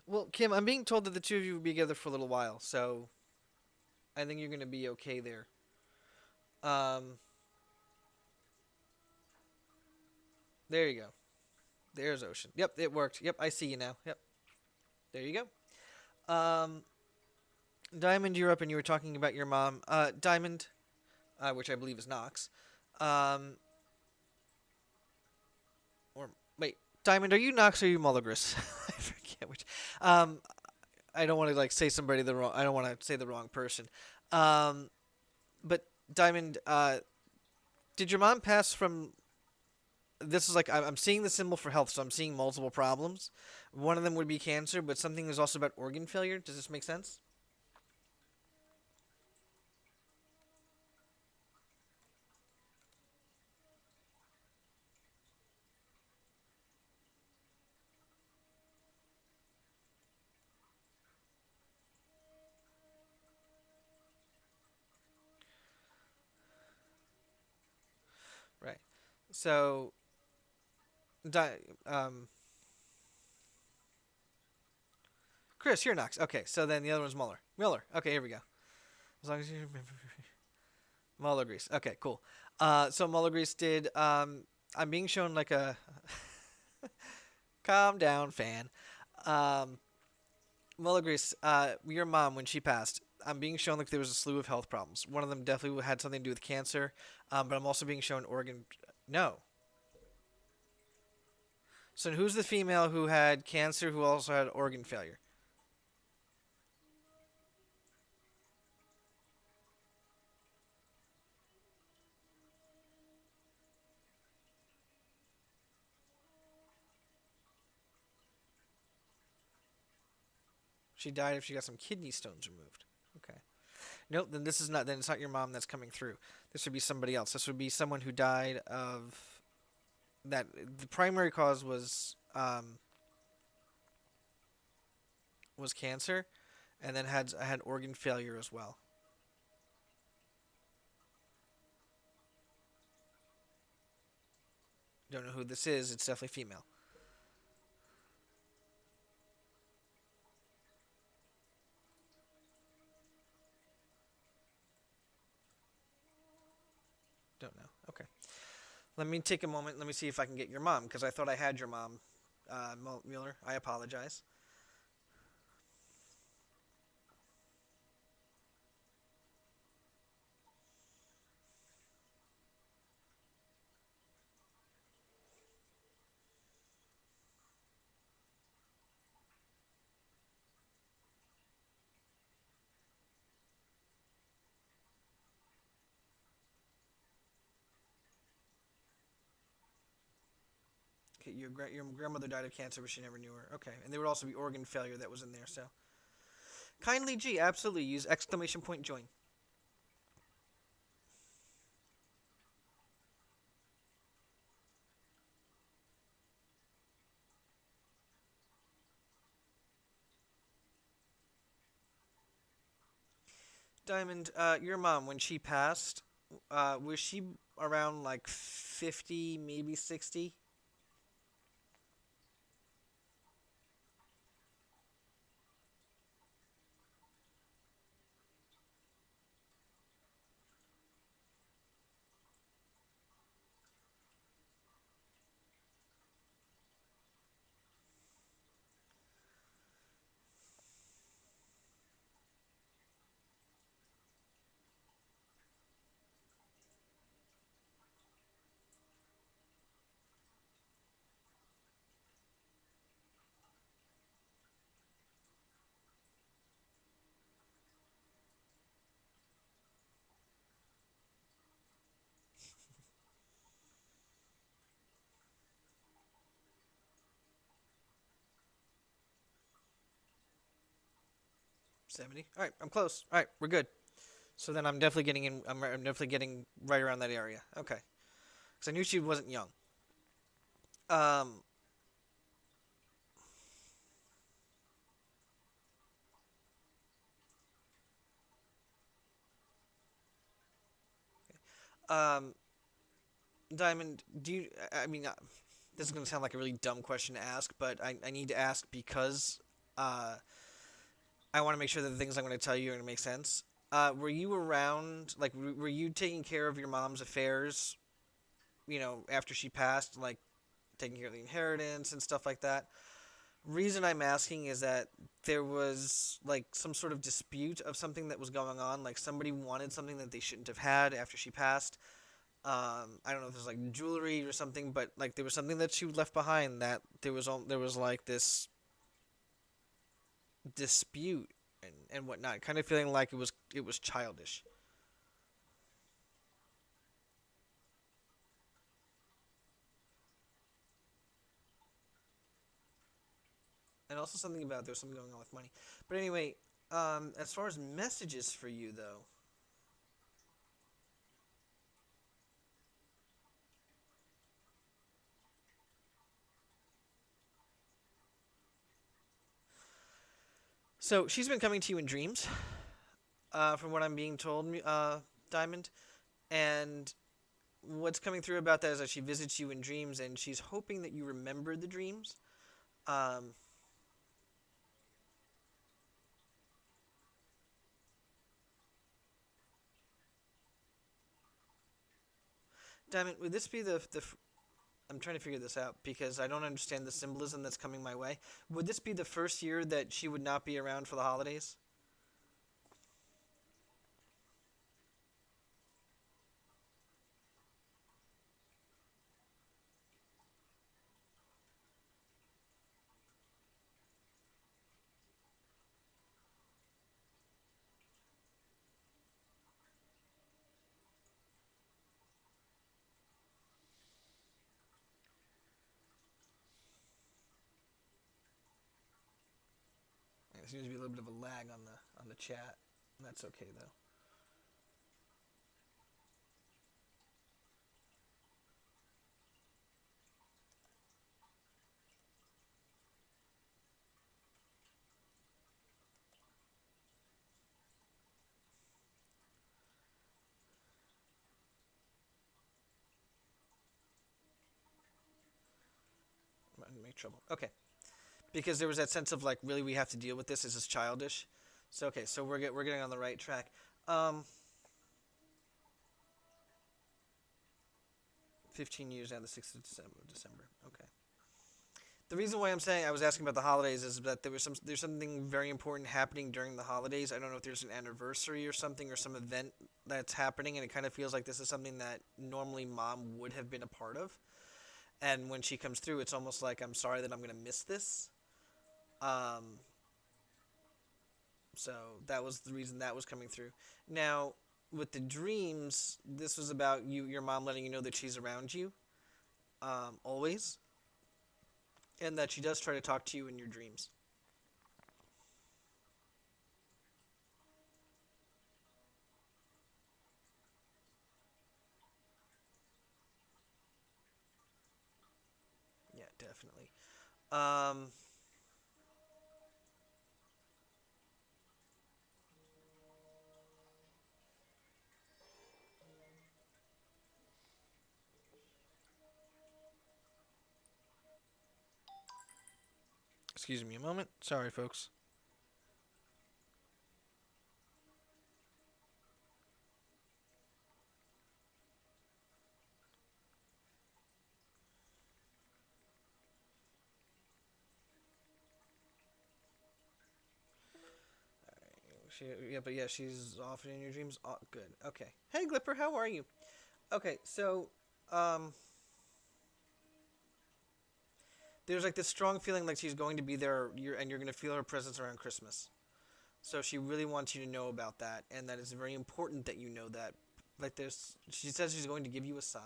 Well, Kim, I'm being told that the two of you will be together for a little while, so I think you're going to be okay there. Um, there you go. There's Ocean. Yep, it worked. Yep, I see you now. Yep, there you go. Diamond, you're up, and you were talking about your mom. Diamond, which I believe is Nox. Um, or wait, Diamond, are you Nox or are you Mulligris? I forget which. Um, I don't want to like say somebody the wrong. I don't want to say the wrong person. Um, but Diamond, did your mom pass from? This is like I'm seeing the symbol for health, so I'm seeing multiple problems. One of them would be cancer, but something is also about organ failure. Does this make sense? Right. So, Di- um, Chris, you're Knox. Okay, so then the other one's Muller. Miller. Okay, here we go. As long as you remember. Muller Grease. Okay, cool. So Muller Grease did. I'm being shown like a calm down fan. Um, Muller Grease, your mom when she passed. I'm being shown like there was a slew of health problems. One of them definitely had something to do with cancer, but I'm also being shown organ. No. So who's the female who had cancer who also had organ failure? She died if she got some kidney stones removed. Okay. Nope, then this is not. Then it's not your mom that's coming through. This would be somebody else. This would be someone who died of that. The primary cause was cancer, and then had organ failure as well. Don't know who this is. It's definitely female. Don't know. Okay. Let me take a moment. Let me see if I can get your mom because I thought I had your mom, Mueller. I apologize. Okay, your grandmother died of cancer, but she never knew her. Okay, and there would also be organ failure that was in there. So kindly G, absolutely use exclamation point join. Diamond, your mom when she passed, was she around like 50, maybe 60? 70? All right, I'm close. All right, we're good. So then I'm definitely getting in. I'm definitely getting right around that area. Okay, because I knew she wasn't young. Um, um, Diamond, do you? I mean, this is gonna sound like a really dumb question to ask, but I need to ask because uh, I want to make sure that the things I'm going to tell you are going to make sense. Were you around? Like, were you taking care of your mom's affairs? You know, after she passed, like taking care of the inheritance and stuff like that. Reason I'm asking is that there was like some sort of dispute of something that was going on. Like somebody wanted something that they shouldn't have had after she passed. I don't know if it was like jewelry or something, but like there was something that she left behind that there was like this dispute and whatnot. Kind of feeling like it was childish. And also something about there's something going on with money. But anyway, as far as messages for you though, so she's been coming to you in dreams, from what I'm being told, Diamond. And what's coming through about that is that she visits you in dreams, and she's hoping that you remember the dreams. Um, Diamond, would this be I'm trying to figure this out because I don't understand the symbolism that's coming my way. Would this be the first year that she would not be around for the holidays? There seems to be a little bit of a lag on the chat. That's okay though. trouble. Okay, because there was that sense of like, really, we have to deal with this. This is childish. So okay, so we're getting on the right track. Um, 15 years now, the 6th of December. Okay. The reason why I'm saying I was asking about the holidays is that there's something very important happening during the holidays. I don't know if there's an anniversary or something or some event that's happening, and it kind of feels like this is something that normally mom would have been a part of. And when she comes through, it's almost like, I'm sorry that I'm gonna miss this. Um, so that was the reason that was coming through. Now, with the dreams, this was about your mom letting you know that she's around you, always, and that she does try to talk to you in your dreams. Yeah, definitely. Um, Excuse me a moment. Sorry, folks. Yeah, but yeah, she's often in your dreams. Oh, good. Okay. Hey, Glipper, how are you? Okay, so um, there's like this strong feeling like she's going to be there, and you're going to feel her presence around Christmas. So she really wants you to know about that, and that it's very important that you know that. Like this, she says she's going to give you a sign.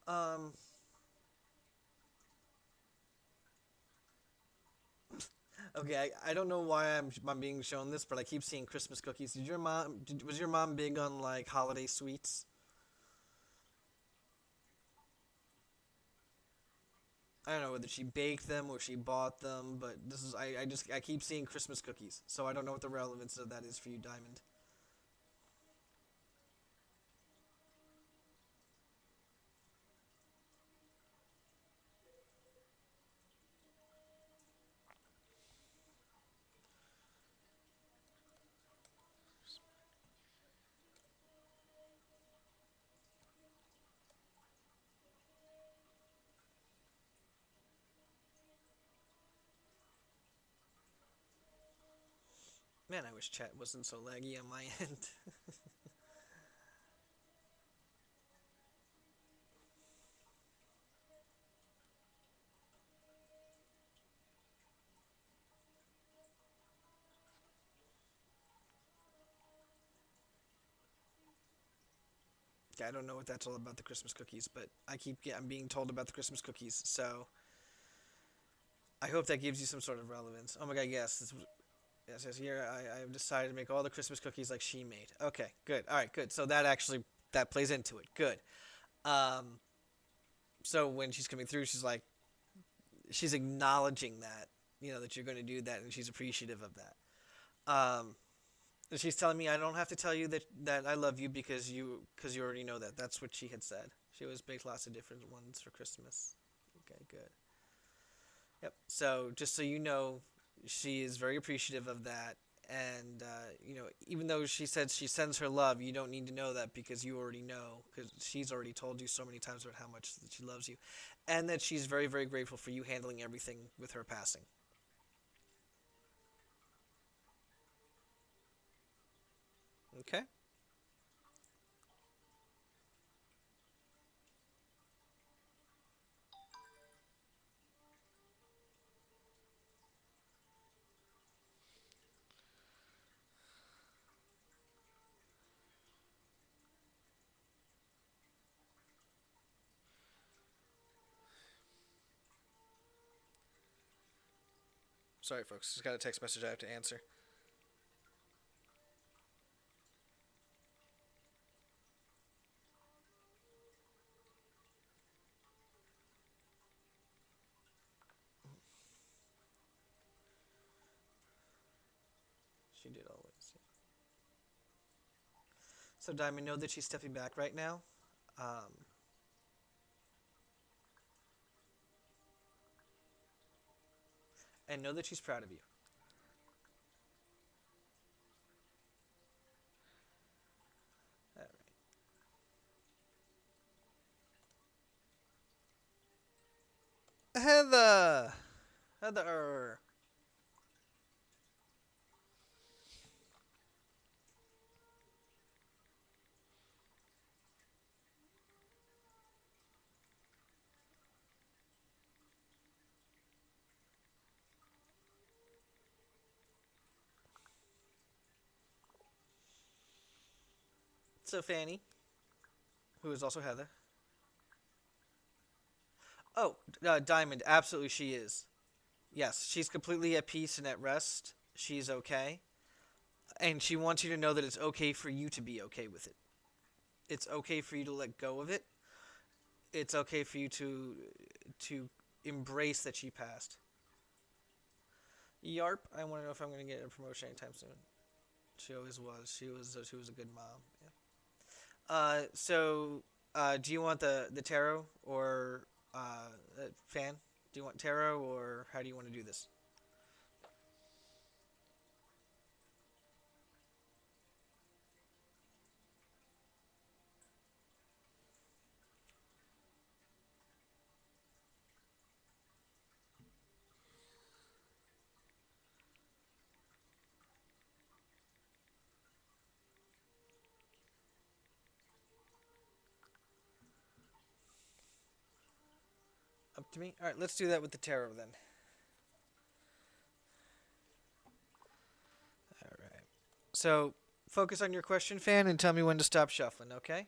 Um, okay, I don't know why I'm being shown this, but I keep seeing Christmas cookies. Was your mom big on like holiday sweets? I don't know whether she baked them or she bought them, but I keep seeing Christmas cookies, so I don't know what the relevance of that is for you, Diamond. Man, I wish chat wasn't so laggy on my end. I don't know what that's all about, the Christmas cookies, but I'm being told about the Christmas cookies, so I hope that gives you some sort of relevance. Oh my god, yes. It says here, I've decided to make all the Christmas cookies like she made. Okay, good. All right, good. So that plays into it. Good. Um, so when she's coming through, she's acknowledging that, that you're going to do that, and she's appreciative of that. She's telling me I don't have to tell you that I love you because you already know that. That's what she had said. She always baked lots of different ones for Christmas. Okay, good. Yep. So just so you know, she is very appreciative of that, and even though she said she sends her love, you don't need to know that because you already know, because she's already told you so many times about how much that she loves you, and that she's very, very grateful for you handling everything with her passing. Okay. Sorry, folks. Just got a text message I have to answer. She did always. Yeah. So Diamond, know that she's stepping back right now. Um, and know that she's proud of you. All right. Heather! Heather! So Fanny, who is also Heather. Oh, Diamond, absolutely she is. Yes, she's completely at peace and at rest. She's okay. And she wants you to know that it's okay for you to be okay with it. It's okay for you to let go of it. It's okay for you to embrace that she passed. Yarp, I want to know if I'm going to get a promotion anytime soon. She always was. She was a good mom. Yeah. Do you want the tarot or fan? Do you want tarot or how do you want to do this? Up to me. All right, let's do that with the tarot then. All right. So focus on your question, fan, and tell me when to stop shuffling. Okay?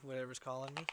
Whatever's calling me.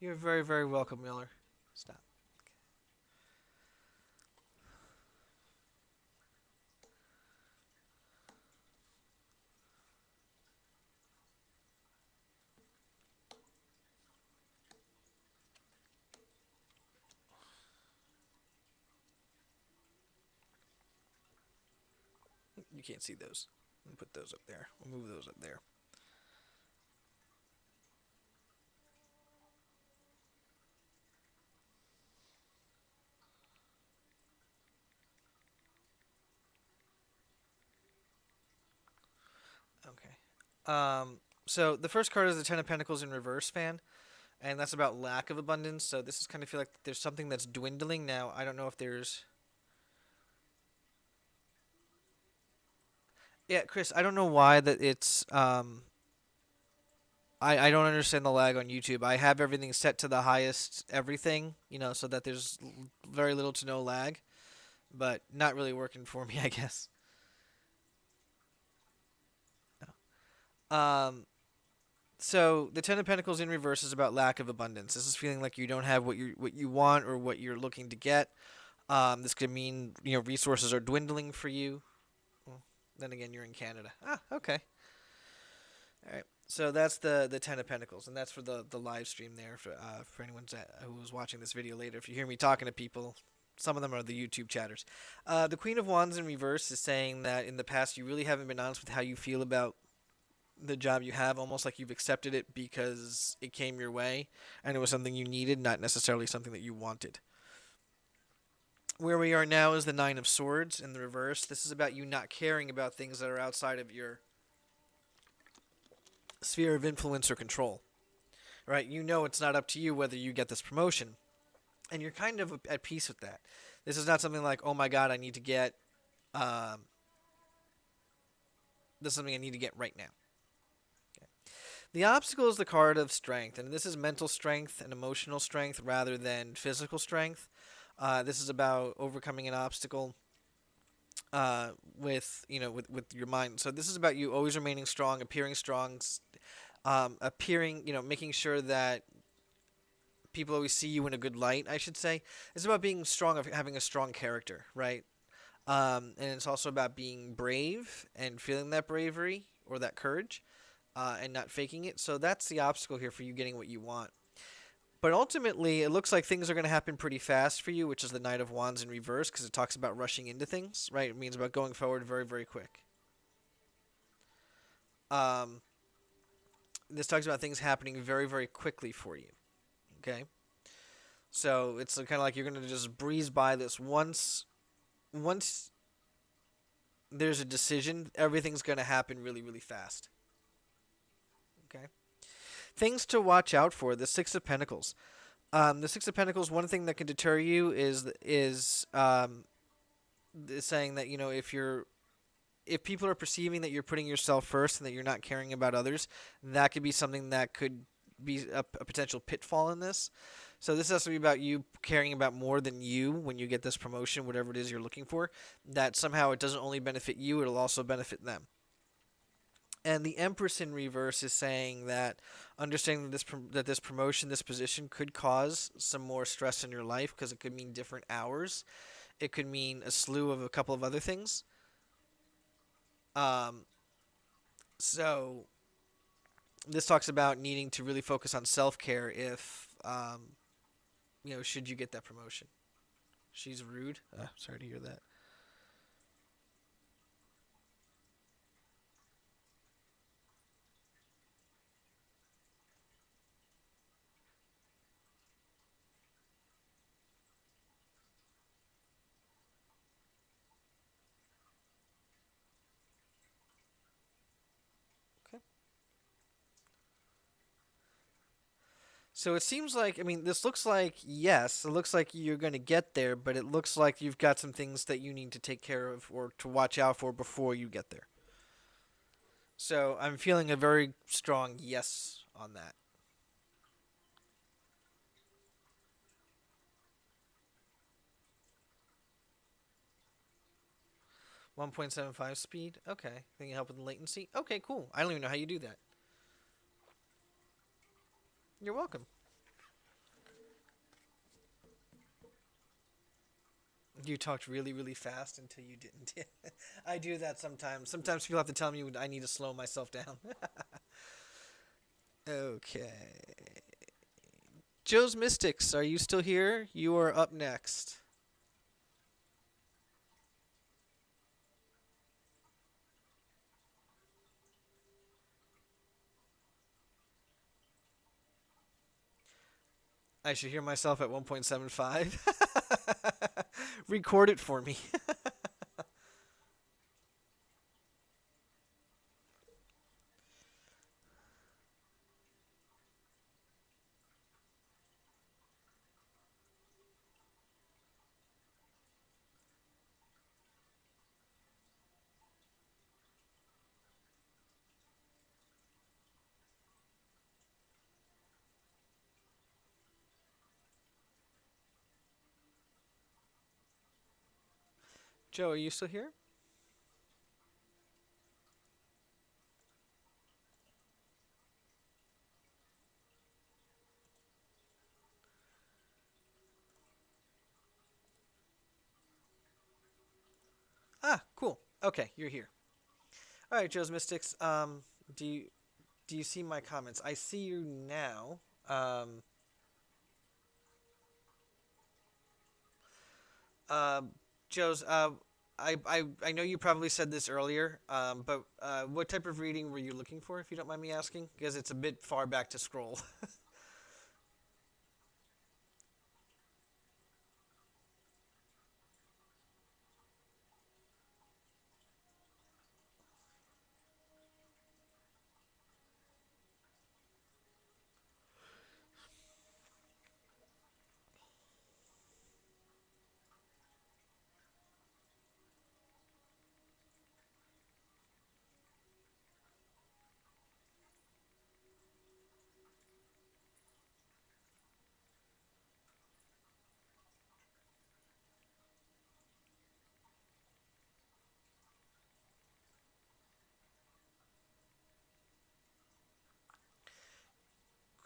You're very, very welcome, Miller. Stop. You can't see those. We'll put those up there. We'll move those up there. Okay. So the first card is the Ten of Pentacles in reverse, fan, and that's about lack of abundance. So this is kind of feel like there's something that's dwindling now. I don't know if there's. Yeah, Chris. I don't know why that it's. I don't understand the lag on YouTube. I have everything set to the highest everything, so that there's very little to no lag, but not really working for me, I guess. Um, so the Ten of Pentacles in reverse is about lack of abundance. This is feeling like you don't have what you want or what you're looking to get. This could mean resources are dwindling for you. Well, then again, you're in Canada. Ah, okay. All right. So that's the Ten of Pentacles, and that's for the live stream there for anyone who was watching this video later. If you hear me talking to people, some of them are the YouTube chatters. The Queen of Wands in reverse is saying that in the past you really haven't been honest with how you feel about the job you have, almost like you've accepted it because it came your way and it was something you needed, not necessarily something that you wanted. Where we are now is the Nine of Swords in the reverse. This is about you not caring about things that are outside of your sphere of influence or control. Right? You know it's not up to you whether you get this promotion. And you're kind of at peace with that. This is not something like, oh my god, I need to get this is something I need to get right now. Okay. The obstacle is the card of strength, and this is mental strength and emotional strength rather than physical strength. This is about overcoming an obstacle with with your mind. So this is about you always remaining strong, appearing, making sure that people always see you in a good light. I should say it's about being strong, of having a strong character, right? And it's also about being brave and feeling that bravery or that courage, and not faking it. So that's the obstacle here for you getting what you want. But ultimately, it looks like things are going to happen pretty fast for you, which is the Knight of Wands in reverse, because it talks about rushing into things, right? It means about going forward very, very quick. Um, this talks about things happening very, very quickly for you. Okay, so it's kind of like you're going to just breeze by this once there's a decision, everything's going to happen really, really fast. Okay, things to watch out for: the Six of Pentacles. The Six of Pentacles. One thing that can deter you is saying that if people are perceiving that you're putting yourself first and that you're not caring about others, that could be something that could be a potential pitfall in this. So this has to be about you caring about more than you when you get this promotion, whatever it is you're looking for, that somehow it doesn't only benefit you, it'll also benefit them. And the Empress in reverse is saying that understanding that this promotion, this position could cause some more stress in your life because it could mean different hours. It could mean a slew of a couple of other things. Um, so this talks about needing to really focus on self-care if should you get that promotion. She's rude. Sorry to hear that. Okay. So it seems like, this looks like, yes, it looks like you're going to get there, but it looks like you've got some things that you need to take care of or to watch out for before you get there. So I'm feeling a very strong yes on that. 1.75 speed. Okay. Can you help with the latency? Okay, cool. I don't even know how you do that. You're welcome. You talked really, really fast until you didn't. I do that sometimes. Sometimes people have to tell me I need to slow myself down. Okay. Joe's Mystics, are you still here? You are up next. I should hear myself at 1.75. Record it for me. Joe, are you still here? Ah, cool. Okay, you're here. All right, Joe's Mystics. Do you do you see my comments? I see you now. Um, uh, Joe's. I know you probably said this earlier. But what type of reading were you looking for, if you don't mind me asking? Because it's a bit far back to scroll.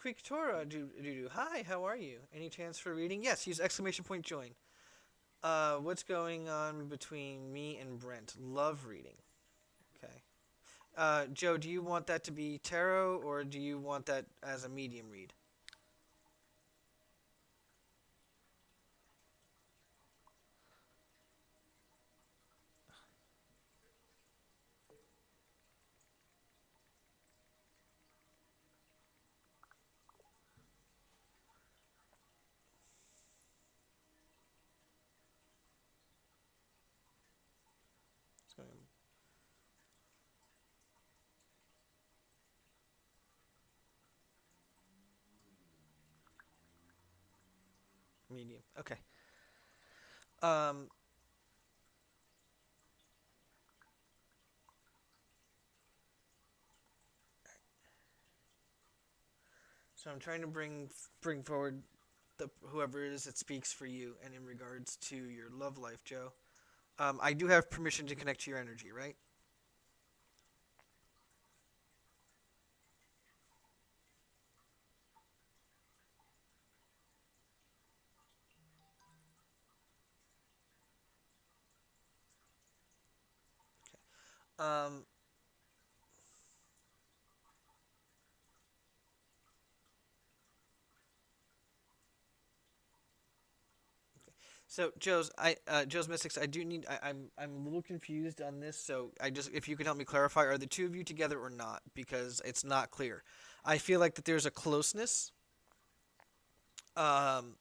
Quicktora, do. Hi, how are you? Any chance for reading? Yes, use exclamation point join. What's going on between me and Brent? Love reading. Okay. Joe, do you want that to be tarot or do you want that as a medium read? It's going medium. Okay. Um, so I'm trying to bring forward the whoever it is that speaks for you, and in regards to your love life, Joe. I do have permission to connect to your energy, right? Um, So Joe's Mystics, I do need I'm a little confused on this, so I just if you could help me clarify, are the two of you together or not? Because it's not clear. I feel like that there's a closeness. Um,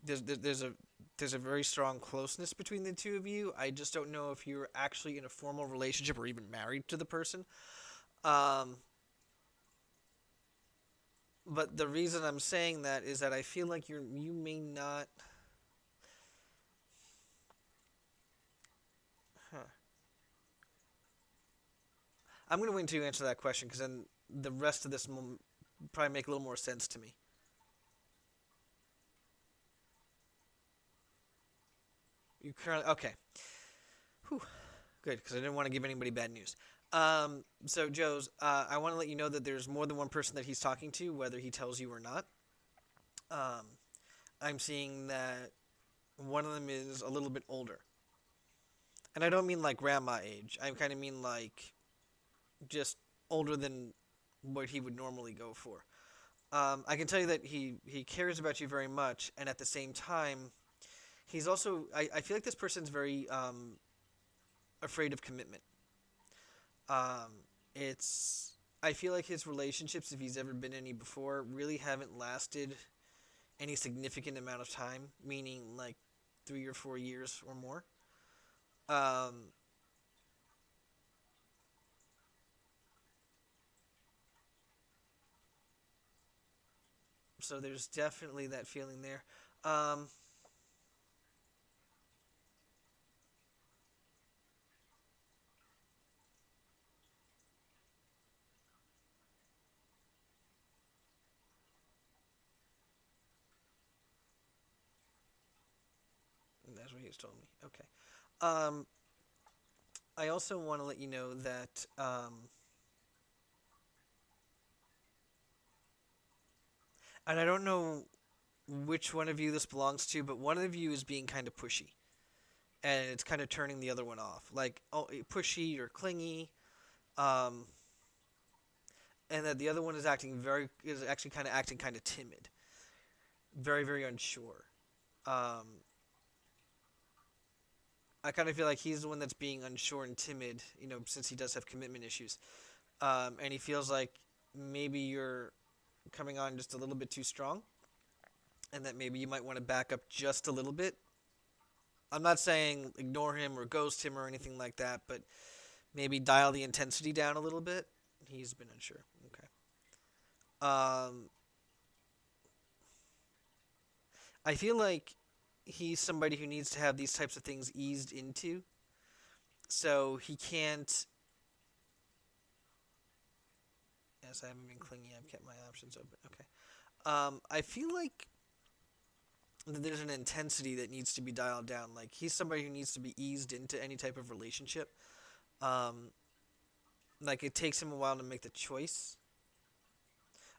there's a very strong closeness between the two of you. I just don't know if you're actually in a formal relationship or even married to the person. Um, but the reason I'm saying that is that I feel like you may not. Huh. I'm gonna wait until you answer that question because then the rest of this will probably make a little more sense to me. You currently okay? Whew, good because I didn't want to give anybody bad news. So Joe's, I want to let you know that there's more than one person that he's talking to, whether he tells you or not. Um, I'm seeing that one of them is a little bit older, and I don't mean like grandma age. I kind of mean like just older than what he would normally go for. I can tell you that he cares about you very much, and at the same time, he's also. I feel like this person's very afraid of commitment. It's. I feel like his relationships, if he's ever been any before, really haven't lasted any significant amount of time, meaning like 3 or 4 years or more. Um, so there's definitely that feeling there. Um, that's what he's told me. Okay. Um, I also want to let you know that, and I don't know which one of you this belongs to, but one of you is being kind of pushy, and it's kind of turning the other one off, like oh, pushy or clingy, um, and that the other one is actually kind of acting kind of timid, very unsure. Um, I kind of feel like he's the one that's being unsure and timid, since he does have commitment issues, and he feels like maybe you're coming on just a little bit too strong, and that maybe you might want to back up just a little bit. I'm not saying ignore him or ghost him or anything like that, but maybe dial the intensity down a little bit. He's been unsure. Okay. Um, I feel like he's somebody who needs to have these types of things eased into, so he can't. Yes, I haven't been clingy. I've kept my options open. Okay. I feel like there's an intensity that needs to be dialed down. Like he's somebody who needs to be eased into any type of relationship. Um, like it takes him a while to make the choice.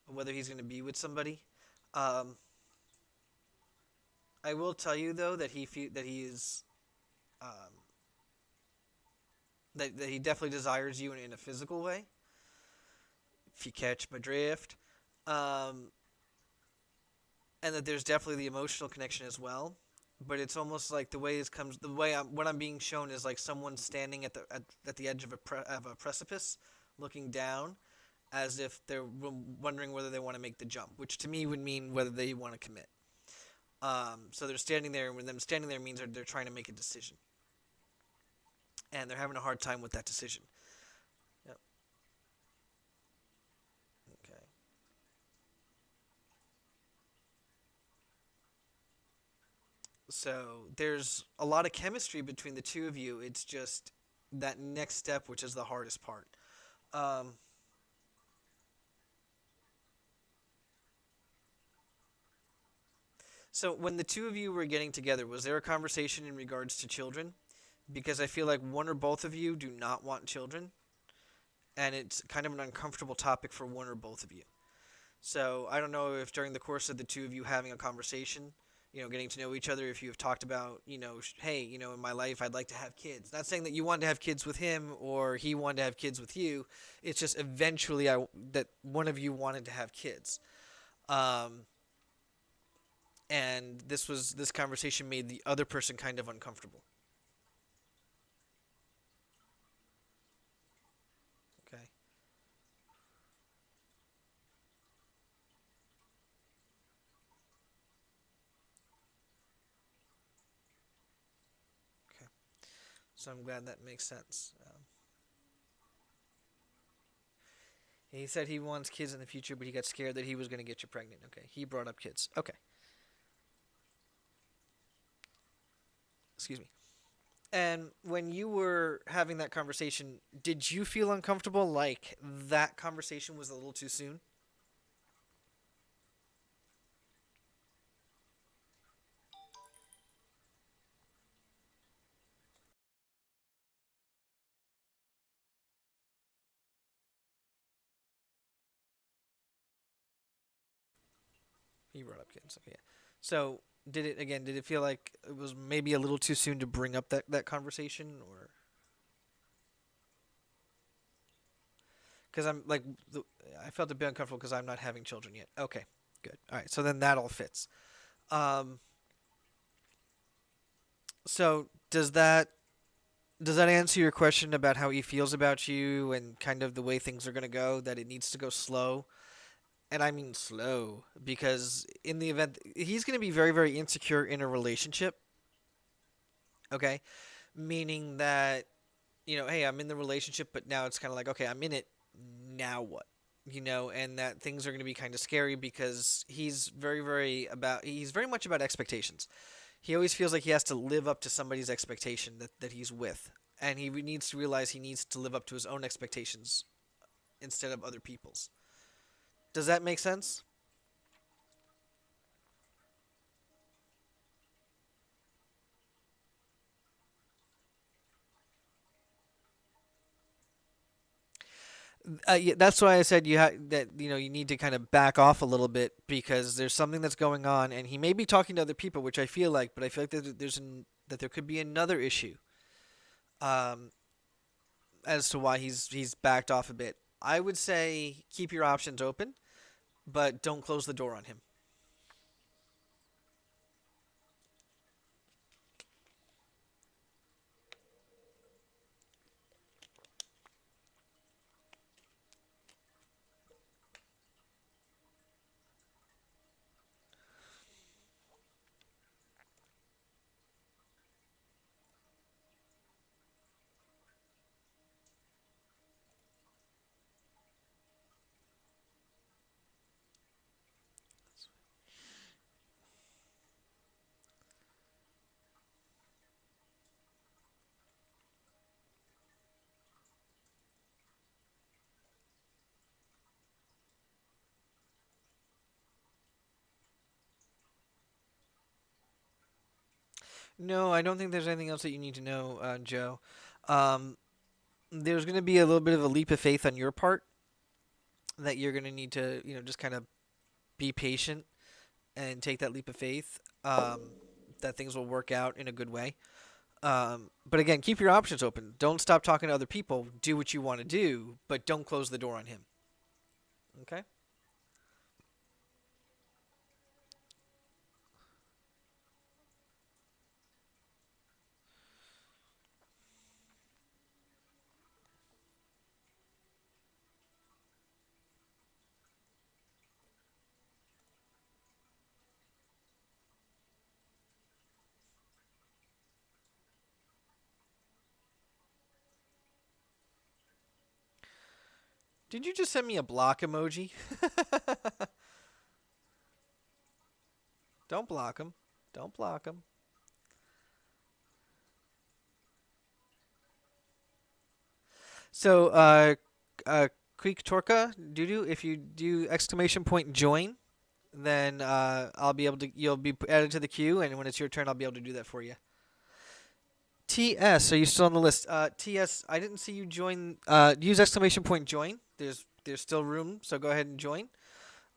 whether he's going to be with somebody. Um, I will tell you though that that he is um, that he definitely desires you in a physical way. If you catch my drift, um, and that there's definitely the emotional connection as well. But it's almost like the way what I'm being shown is like someone standing at the edge of of a precipice, looking down, as if they're wondering whether they want to make the jump, which to me would mean whether they want to commit. So they're standing there, and when them standing there means they're trying to make a decision, and they're having a hard time with that decision. Yep. Okay. So there's a lot of chemistry between the two of you. It's just that next step, which is the hardest part. Um, so when the two of you were getting together, was there a conversation in regards to children? Because I feel like one or both of you do not want children, and it's kind of an uncomfortable topic for one or both of you. So I don't know if during the course of the two of you having a conversation, getting to know each other, if you have talked about, hey, in my life I'd like to have kids. Not saying that you want to have kids with him or he wanted to have kids with you. It's just eventually that one of you wanted to have kids. Um, and this conversation made the other person kind of uncomfortable. Okay. Okay. So I'm glad that makes sense. He said he wants kids in the future, but he got scared that he was going to get you pregnant. Okay. He brought up kids. Okay. Excuse me. And when you were having that conversation, did you feel uncomfortable? Like that conversation was a little too soon? He brought up kids. Okay. Yeah. So did it feel like it was maybe a little too soon to bring up that conversation, or because I felt a bit uncomfortable because I'm not having children yet. Okay. Good. All right. So then that all fits. Um. So does that answer your question about how he feels about you and kind of the way things are going to go? That it needs to go slow, and I mean slow, because in the event he's going to be very, very insecure in a relationship. Okay, meaning that hey, I'm in the relationship, but now it's kind of like, okay, I'm in it. Now what? And that things are going to be kind of scary because he's very much about expectations. He always feels like he has to live up to somebody's expectation that he's with, and he needs to realize he needs to live up to his own expectations instead of other people's. Does that make sense? Yeah, that's why I said that you need to kind of back off a little bit because there's something that's going on, and he may be talking to other people, which I feel like, but I feel like that there could be another issue, um, as to why he's backed off a bit. I would say keep your options open, but don't close the door on him. No, I don't think there's anything else that you need to know, Joe. Um, there's going to be a little bit of a leap of faith on your part, that you're going to need to, just kind of be patient and take that leap of faith. That things will work out in a good way. But again, keep your options open. Don't stop talking to other people. Do what you want to do, but don't close the door on him. Okay? Did you just send me a block emoji? Don't block him. Don't block him. So, Creek Torka, Doodoo, if you do exclamation point join, then I'll be able to. You'll be added to the queue, and when it's your turn, I'll be able to do that for you. TS, are you still on the list? TS, I didn't see you join. Use exclamation point join. There's still room, so go ahead and join.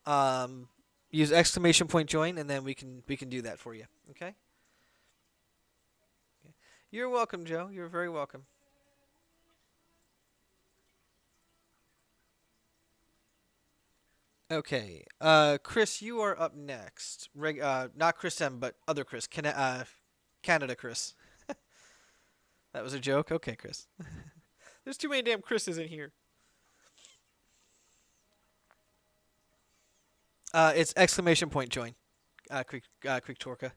Um, use exclamation point join, and then we can do that for you. Okay. You're welcome, Joe. You're very welcome. Okay. Chris, you are up next. Not Chris M, but other Chris. Canada Chris. That was a joke. Okay, Chris. There's too many damn Chris's in here. It's exclamation point join. Creek Torka.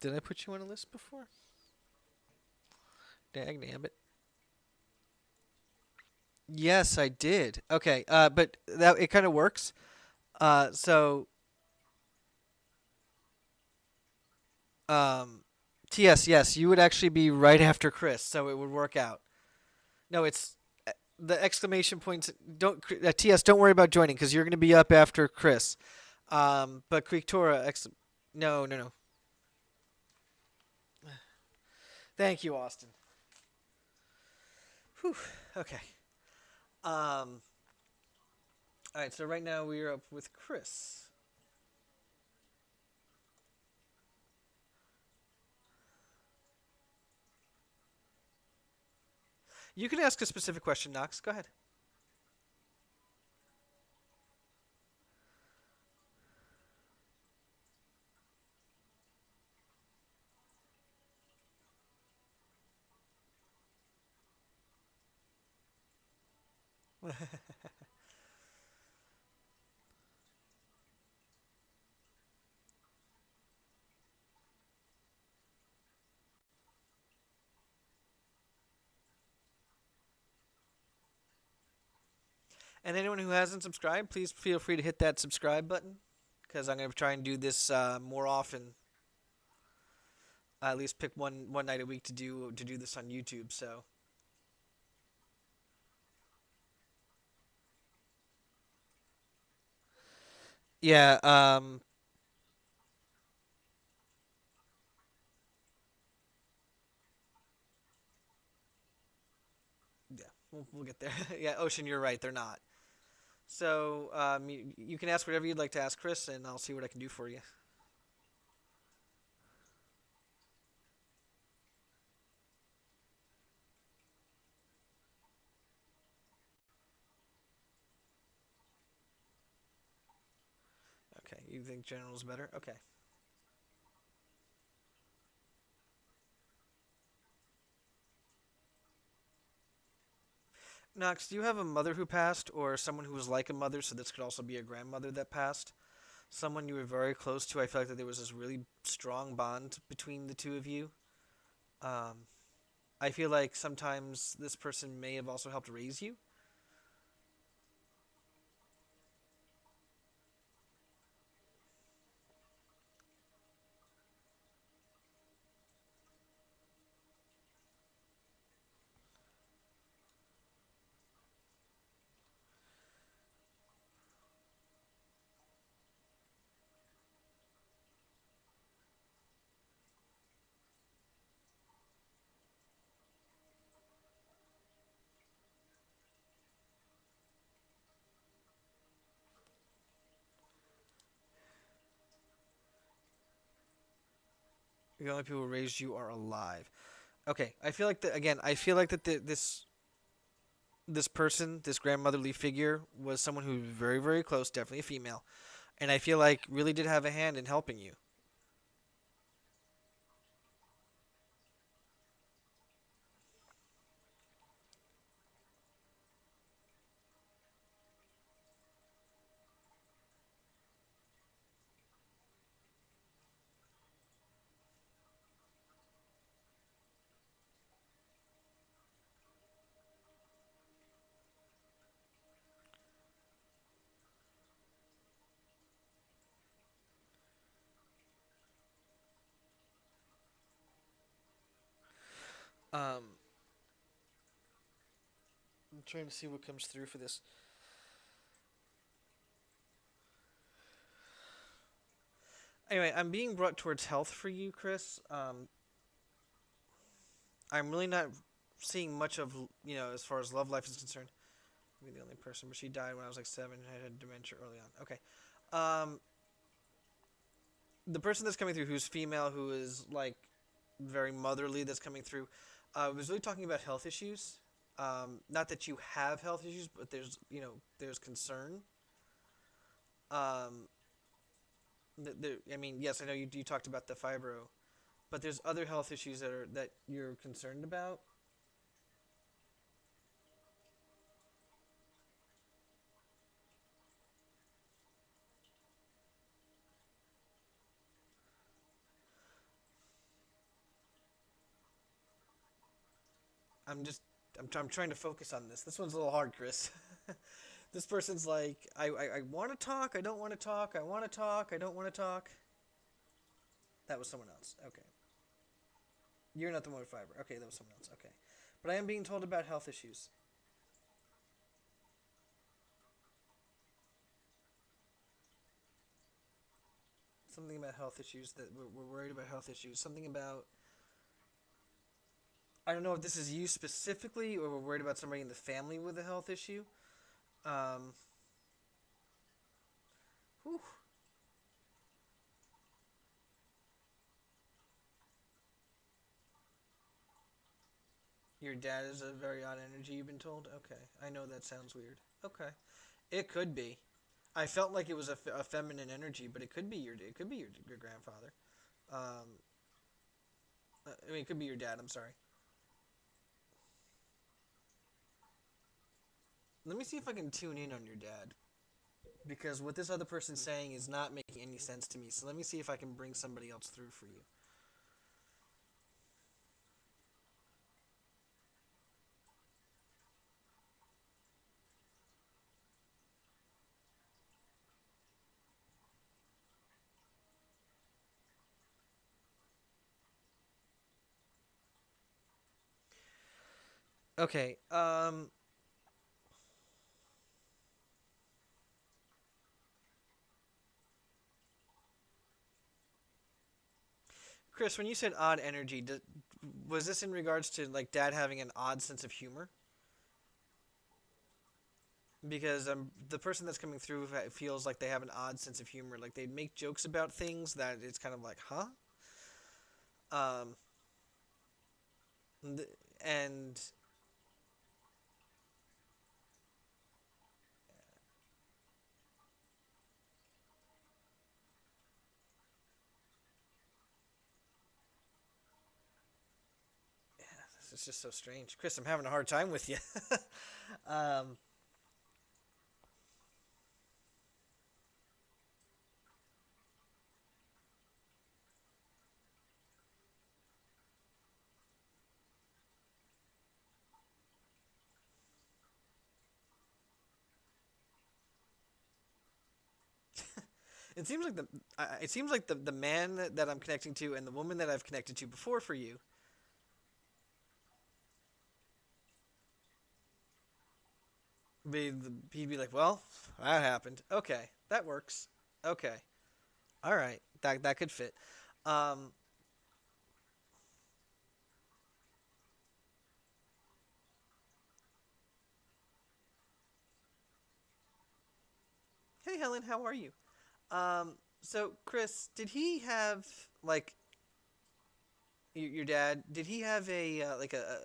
Did I put you on a list before? Dag nabbit. Yes, I did. Okay. But that it kind of works. So um, TS, yes, you would actually be right after Chris, so it would work out. No, it's the exclamation points. Don't TS. Don't worry about joining because you're going to be up after Chris. But Creek Torah. No, no, no. Thank you, Austin. Whew. Okay. Um. All right. So right now we are up with Chris. You can ask a specific question, Knox. Go ahead. And anyone who hasn't subscribed, please feel free to hit that subscribe button because I'm going to try and do this more often. I at least pick one night a week to do this on YouTube. So yeah, yeah, we'll get there. Yeah, Ocean, you're right. They're not. So you can ask whatever you'd like to ask Chris, and I'll see what I can do for you. Okay, you think general's better? Okay. Knox, do you have a mother who passed, or someone who was like a mother? So this could also be a grandmother that passed. Someone you were very close to. I felt like that there was this really strong bond between the two of you. Um, I feel like sometimes this person may have also helped raise you. The only people who raised you are alive. Okay, I feel like that again. I feel like that this person, this grandmotherly figure, was someone who was very, very close, definitely a female, and I feel like really did have a hand in helping you. Um, I'm trying to see what comes through for this. Anyway, I'm being brought towards health for you, Chris. I'm really not seeing much of as far as love life is concerned. I'm the only person, but she died when I was like 7 and I had dementia early on. Okay. Um, the person that's coming through, who's female, who is like very motherly, that's coming through, was really talking about health issues. Not that you have health issues, but there's concern. Um, I mean, yes, I know you talked about the fibro, but there's other health issues that you're concerned about. I'm trying to focus on this. This one's a little hard, Chris. This person's like, I want to talk, I don't want to talk, I want to talk, I don't want to talk. That was someone else. Okay. You're not the one with fiber. Okay, that was someone else. Okay. But I am being told about health issues. Something about health issues that we're worried about health issues. Something about, I don't know if this is you specifically or we're worried about somebody in the family with a health issue. Um, whew. Your dad is a very odd energy, you've been told? Okay. I know that sounds weird. Okay. It could be. I felt like it was a feminine energy, but it could be your grandfather. Um, I mean, it could be your dad. I'm sorry. Let me see if I can tune in on your dad because what this other person's saying is not making any sense to me. So let me see if I can bring somebody else through for you. Okay. Chris, when you said odd energy, was this in regards to like dad having an odd sense of humor? Because the person that's coming through feels like they have an odd sense of humor. Like they make jokes about things that it's kind of like, huh? Um, and yeah, this is just so strange. Chris, I'm having a hard time with you. um, it seems like the man that I'm connecting to and the woman that I've connected to before for you. He'd be like, well, that happened. Okay, that works. Okay, all right, that could fit. Um, hey Helen, how are you? So Chris, did he have like your dad, did he have a like a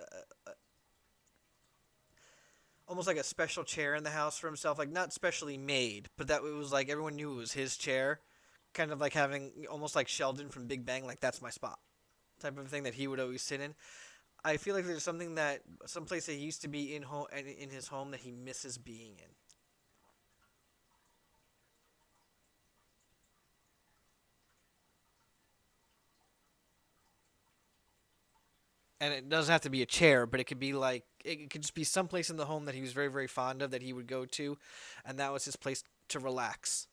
almost like a special chair in the house for himself, like not specially made, but that it was like everyone knew it was his chair, kind of like having almost like Sheldon from Big Bang, like that's my spot type of thing that he would always sit in. I feel like there's something that some place that he used to be in home in his home that he misses being in. And it doesn't have to be a chair, but it could be like it could just be some place in the home that he was very very fond of that he would go to, and that was his place to relax.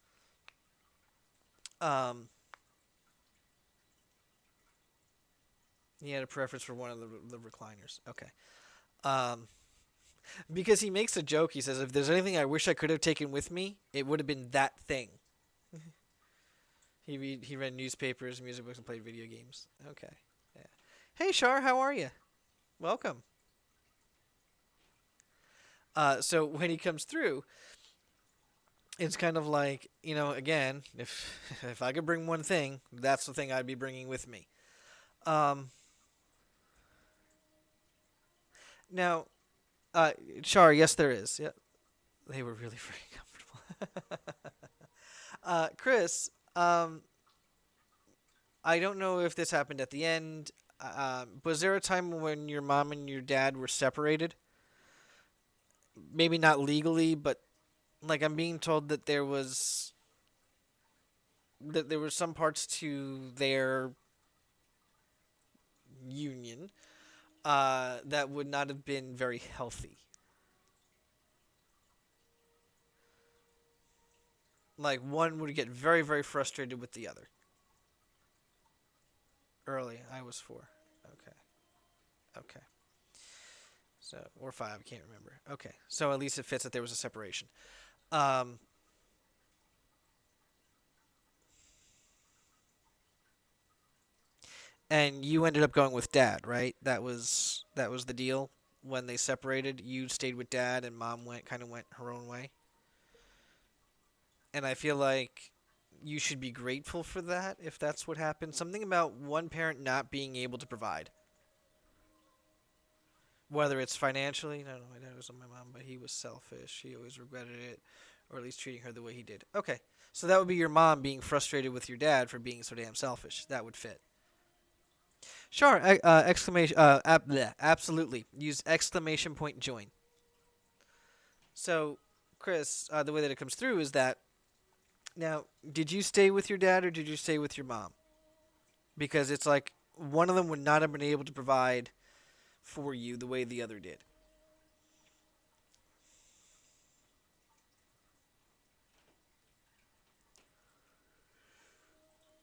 Um, he had a preference for one of the recliners. Okay. Um, because he makes a joke. He says, "If there's anything I wish I could have taken with me, it would have been that thing." He read newspapers, music books, and played video games. Okay. Yeah. Hey, Char, how are you? Welcome. So when he comes through, it's kind of like, again, if if I could bring one thing, that's the thing I'd be bringing with me. Um, now, Char, yes, there is. Yeah, they were really very comfortable. Chris, I don't know if this happened at the end. Was there a time when your mom and your dad were separated? Maybe not legally, but like I'm being told that there were some parts to their union that would not have been very healthy. Like one would get very very frustrated with the other. Early, I was 4. Okay, okay. So or 5, I can't remember. Okay, so at least it fits that there was a separation. Um, and you ended up going with dad, right? That was the deal when they separated. You stayed with dad, and mom went her own way. And I feel like you should be grateful for that if that's what happened. Something about one parent not being able to provide, whether it's financially. No, no, my dad was on my mom, but he was selfish. He always regretted it, or at least treating her the way he did. Okay, so that would be your mom being frustrated with your dad for being so damn selfish. That would fit. Sure. Exclamation. Bleh, absolutely. Use exclamation point join. So, Chris, the way that it comes through is that now, did you stay with your dad or did you stay with your mom? Because it's like one of them would not have been able to provide for you the way the other did.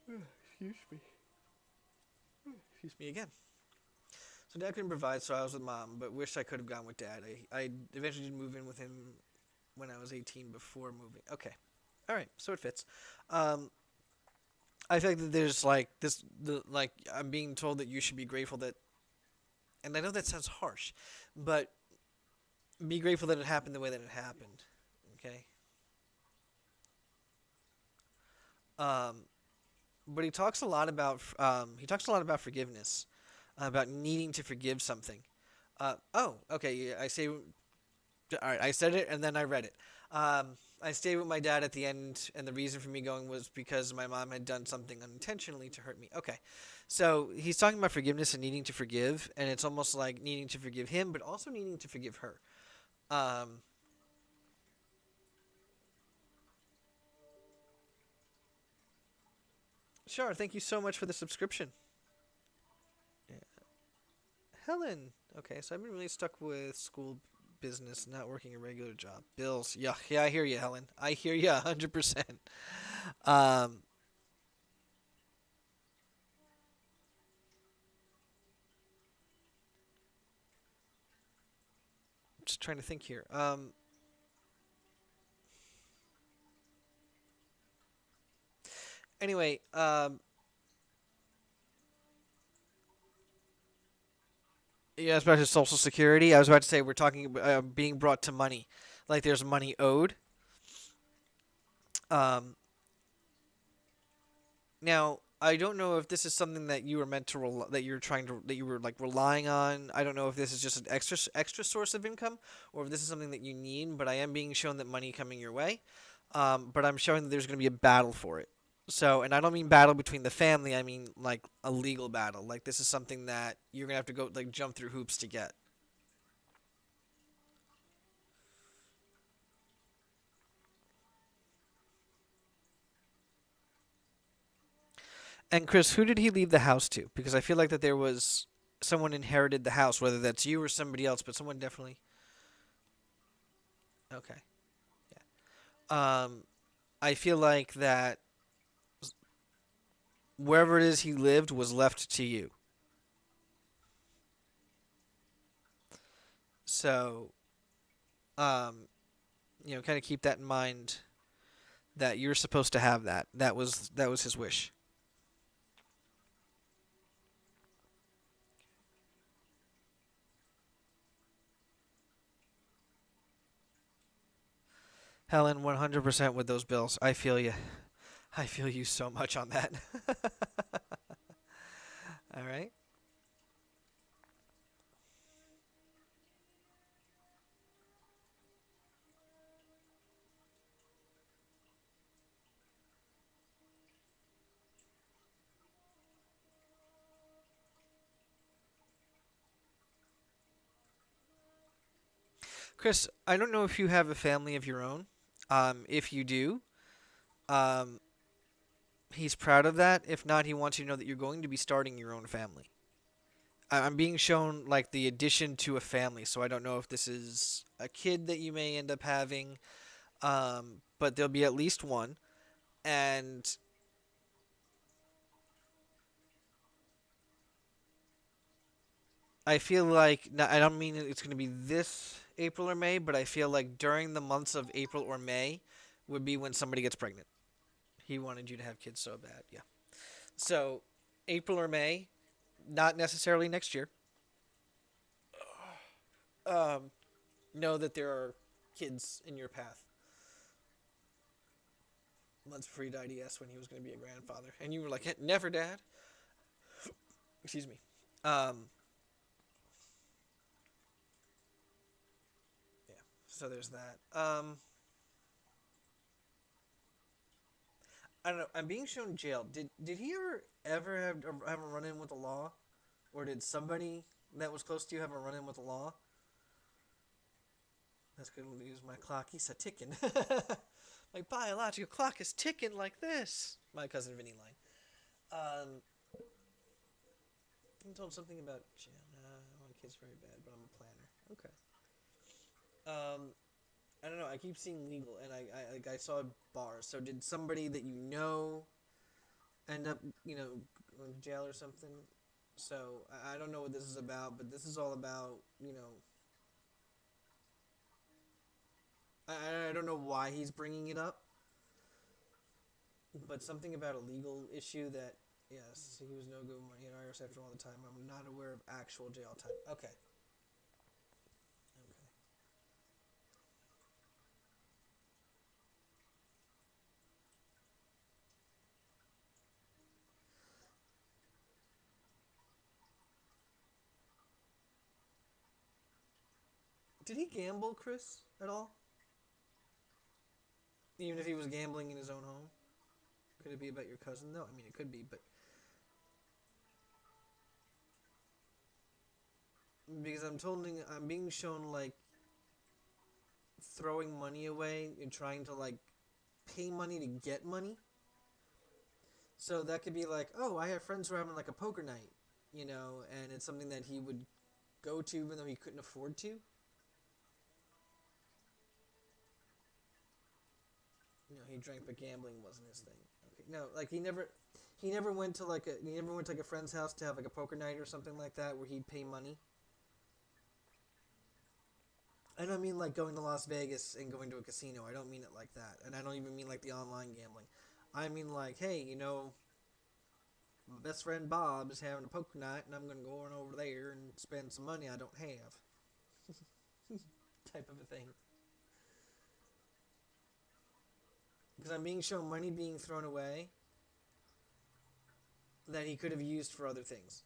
Excuse me. Excuse me again. So dad couldn't provide, so I was with mom, but wished I could have gone with dad. I eventually did move in with him when I was 18 before moving. Okay. All right, so it fits. Um, I think that there's like this, I'm being told that you should be grateful that, and I know that sounds harsh, but be grateful that it happened the way that it happened. Okay. Um, but he talks a lot about forgiveness, about needing to forgive something. Oh, okay. Yeah, I say, all right. I said it and then I read it. I stayed with my dad at the end, and the reason for me going was because my mom had done something unintentionally to hurt me. Okay, so he's talking about forgiveness and needing to forgive, and it's almost like needing to forgive him, but also needing to forgive her. Um, sure. Thank you so much for the subscription. Yeah. Helen. Okay, so I've been really stuck with school business, not working a regular job. Bills. Yeah, yeah, I hear you, Helen. I hear you 100%. Um, just trying to think here. Anyway, yeah, especially Social Security. I was about to say we're talking about being brought to money, like there's money owed. Um, now, I don't know if this is something that you were meant to that you're trying to that you were like relying on. I don't know if this is just an extra source of income or if this is something that you need. But I am being shown that money coming your way. But I'm showing that there's going to be a battle for it. So, and I don't mean battle between the family. I mean like a legal battle. Like this is something that you're gonna have to go like jump through hoops to get. And Chris, who did he leave the house to? Because I feel like that there was someone inherited the house, whether that's you or somebody else, but someone definitely. Okay. Yeah. I feel like that wherever it is he lived was left to you. So, um, kind of keep that in mind that you're supposed to have that. That was his wish. Helen, 100% with those bills. I feel you. I feel you so much on that. All right. Chris, I don't know if you have a family of your own. If you do, um, he's proud of that. If not, he wants you to know that you're going to be starting your own family. I'm being shown like the addition to a family, so I don't know if this is a kid that you may end up having, but there'll be at least one. And I feel like I don't mean it's going to be this April or May, but I feel like during the months of April or May would be when somebody gets pregnant. He wanted you to have kids so bad, yeah. So April or May, not necessarily next year. Um, know that there are kids in your path. Months before he died, he asked when he was going to be a grandfather, and you were like, "Never, Dad." Excuse me. Um, yeah. So there's that. I don't know. I'm being shown jail. Did he ever have a run in with the law, or did somebody that was close to you have a run in with the law? That's good to use my clock. He's a ticking. My biological clock is ticking like this. My cousin Vinny line. Um, I'm told something about jail. My kid's very bad, but I'm a planner. Okay. I don't know. I keep seeing legal, and I saw bars. So did somebody that you know end up going to jail or something? So I don't know what this is about, but this is all about I don't know why he's bringing it up, but something about a legal issue that yes, he was no good money in Irish after all the time. I'm not aware of actual jail time. Okay. Okay. Did he gamble, Chris, at all? Even if he was gambling in his own home? Could it be about your cousin? No, I mean it could be, but because I'm being shown like throwing money away and trying to like pay money to get money. So that could be like, oh, I have friends who are having like a poker night, and it's something that he would go to even though he couldn't afford to. He drank, but gambling wasn't his thing. Okay, no, like he never went to like a friend's house to have like a poker night or something like that where he'd pay money. I don't mean like going to Las Vegas and going to a casino. I don't mean it like that, and I don't even mean like the online gambling. I mean like, hey, my best friend Bob is having a poker night, and I'm gonna go on over there and spend some money I don't have, type of a thing. Because I'm being shown money being thrown away. that he could have used for other things.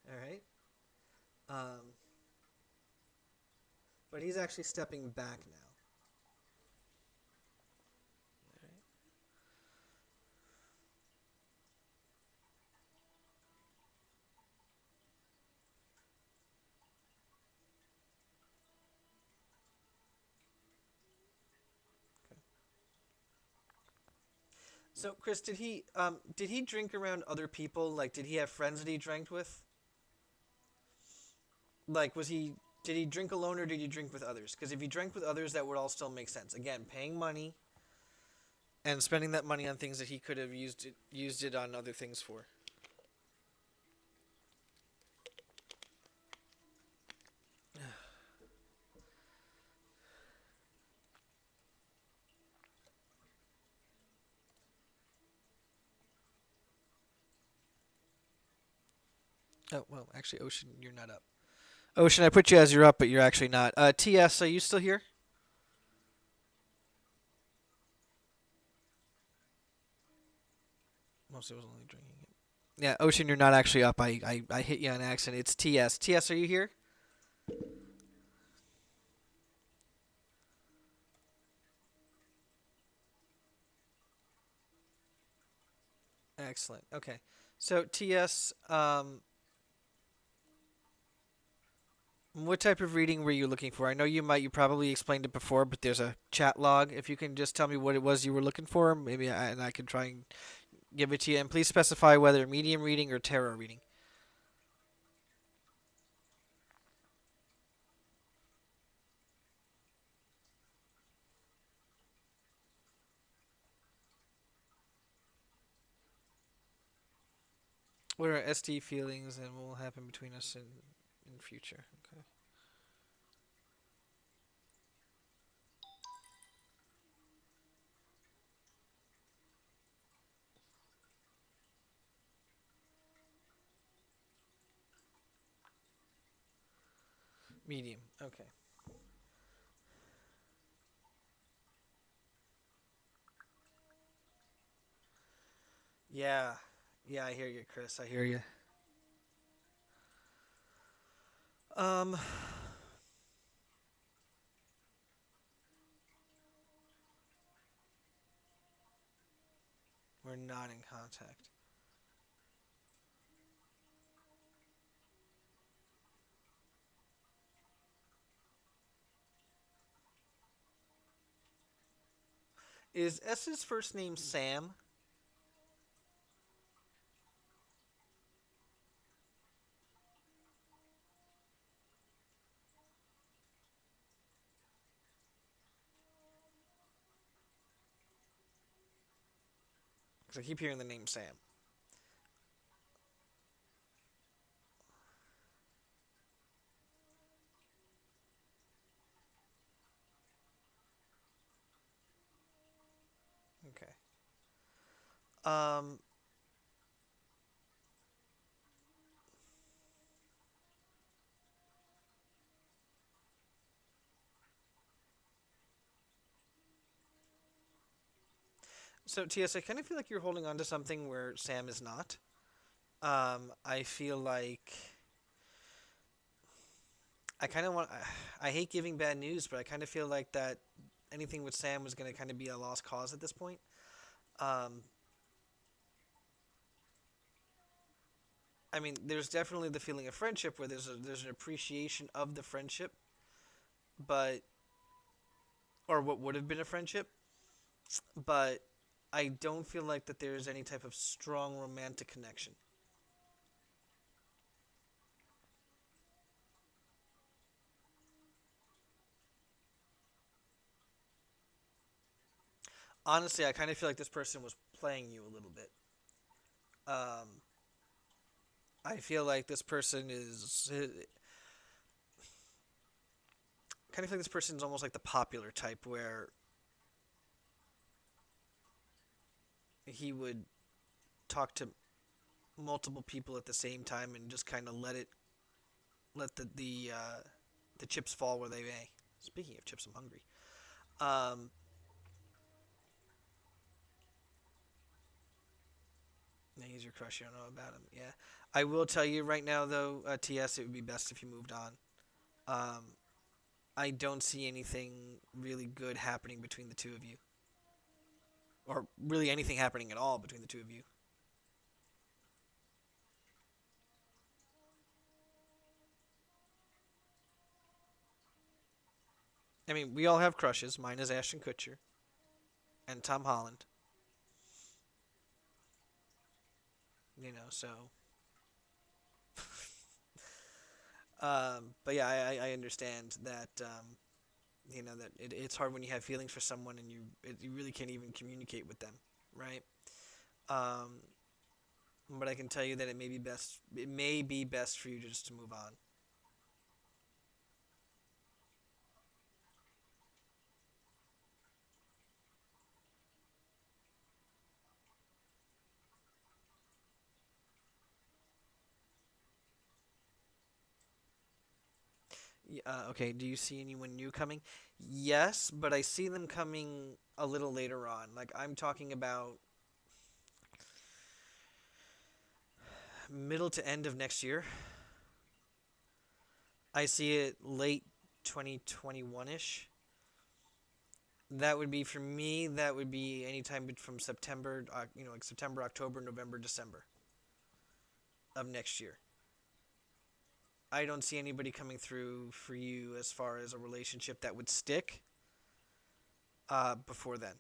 All right. Um, but he's actually stepping back now. All right. Okay. So, Chris, did he drink around other people? Like, did he have friends that he drank with? Like, did he drink alone or did he drink with others? Because if he drank with others, that would all still make sense. Again, paying money and spending that money on things that he could have used it on other things for. Oh well, actually, Ocean, you're not up. Ocean, I put you as you're up, but you're actually not. TS, are you still here? Most of was only drinking it. Yeah, Ocean, you're not actually up. I hit you on accident. It's TS. TS, are you here? Excellent. Okay. So TS, what type of reading were you looking for? I know you probably explained it before, but there's a chat log. If you can just tell me what it was you were looking for, maybe and I can try and give it to you. And please specify whether medium reading or tarot reading. What are ST feelings and what will happen between us in future? Okay. Medium. Okay. Yeah. Yeah, I hear you, Chris. I hear you. Um, we're not in contact. Is S's first name Sam? Because I keep hearing the name Sam. Okay. Um, so TS, I kind of feel like you're holding on to something where Sam is not. I feel like I kind of want. I hate giving bad news, but I kind of feel like that anything with Sam was going to kind of be a lost cause at this point. Um, I mean, there's definitely the feeling of friendship where there's an appreciation of the friendship, but or what would have been a friendship, but I don't feel like that there is any type of strong romantic connection. Honestly, I kind of feel like this person was playing you a little bit. Um, I feel like this person is kind of feel like this person is almost like the popular type where he would talk to multiple people at the same time and just kind of let the chips fall where they may. Speaking of chips, I'm hungry. Um, yeah, he's your crush. You don't know about him. Yeah, I will tell you right now though, TS, it would be best if you moved on. Um, I don't see anything really good happening between the two of you, or really anything happening at all between the two of you. I mean, we all have crushes. Mine is Ashton Kutcher and Tom Holland. So. But yeah, I understand that. That it's hard when you have feelings for someone and you really can't even communicate with them, right? Um, but I can tell you that it may be best. It may be best for you just to move on. Okay. Do you see anyone new coming? Yes, but I see them coming a little later on. Like I'm talking about middle to end of next year. I see it late 2021 ish. That would be for me. That would be anytime from September, like September, October, November, December of next year. I don't see anybody coming through for you as far as a relationship that would stick before then.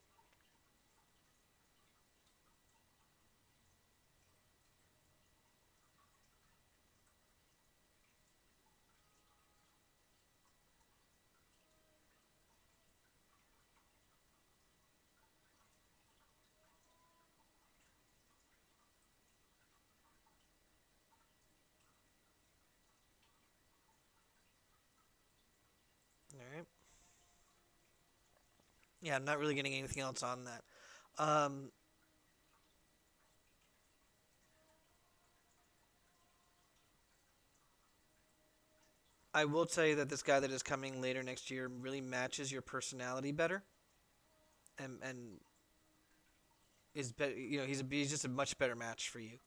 All right. Yeah, I'm not really getting anything else on that. Um, I will tell you that this guy that is coming later next year really matches your personality better, and is better. He's just a much better match for you.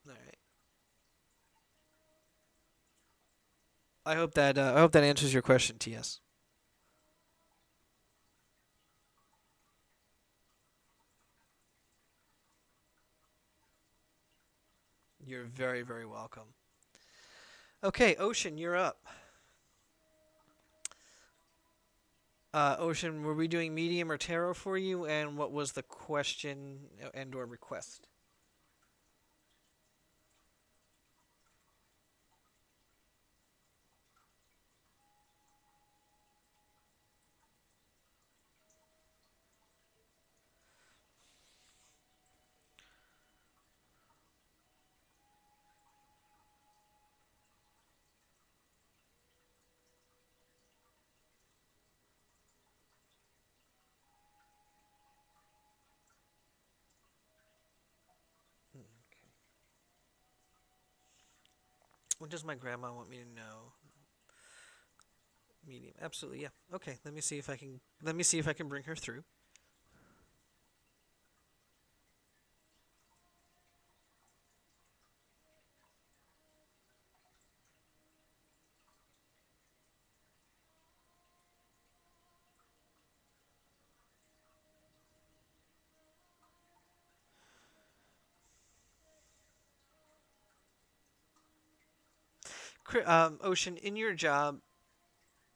All right. I hope that answers your question, TS. You're very very welcome. Okay, Ocean, you're up. Ocean, were we doing medium or tarot for you, and what was the question and/or request? Hmm, okay. What does my grandma want me to know? Medium, absolutely, yeah. Okay, let me see if I can. Let me see if I can bring her through. Ocean, in your job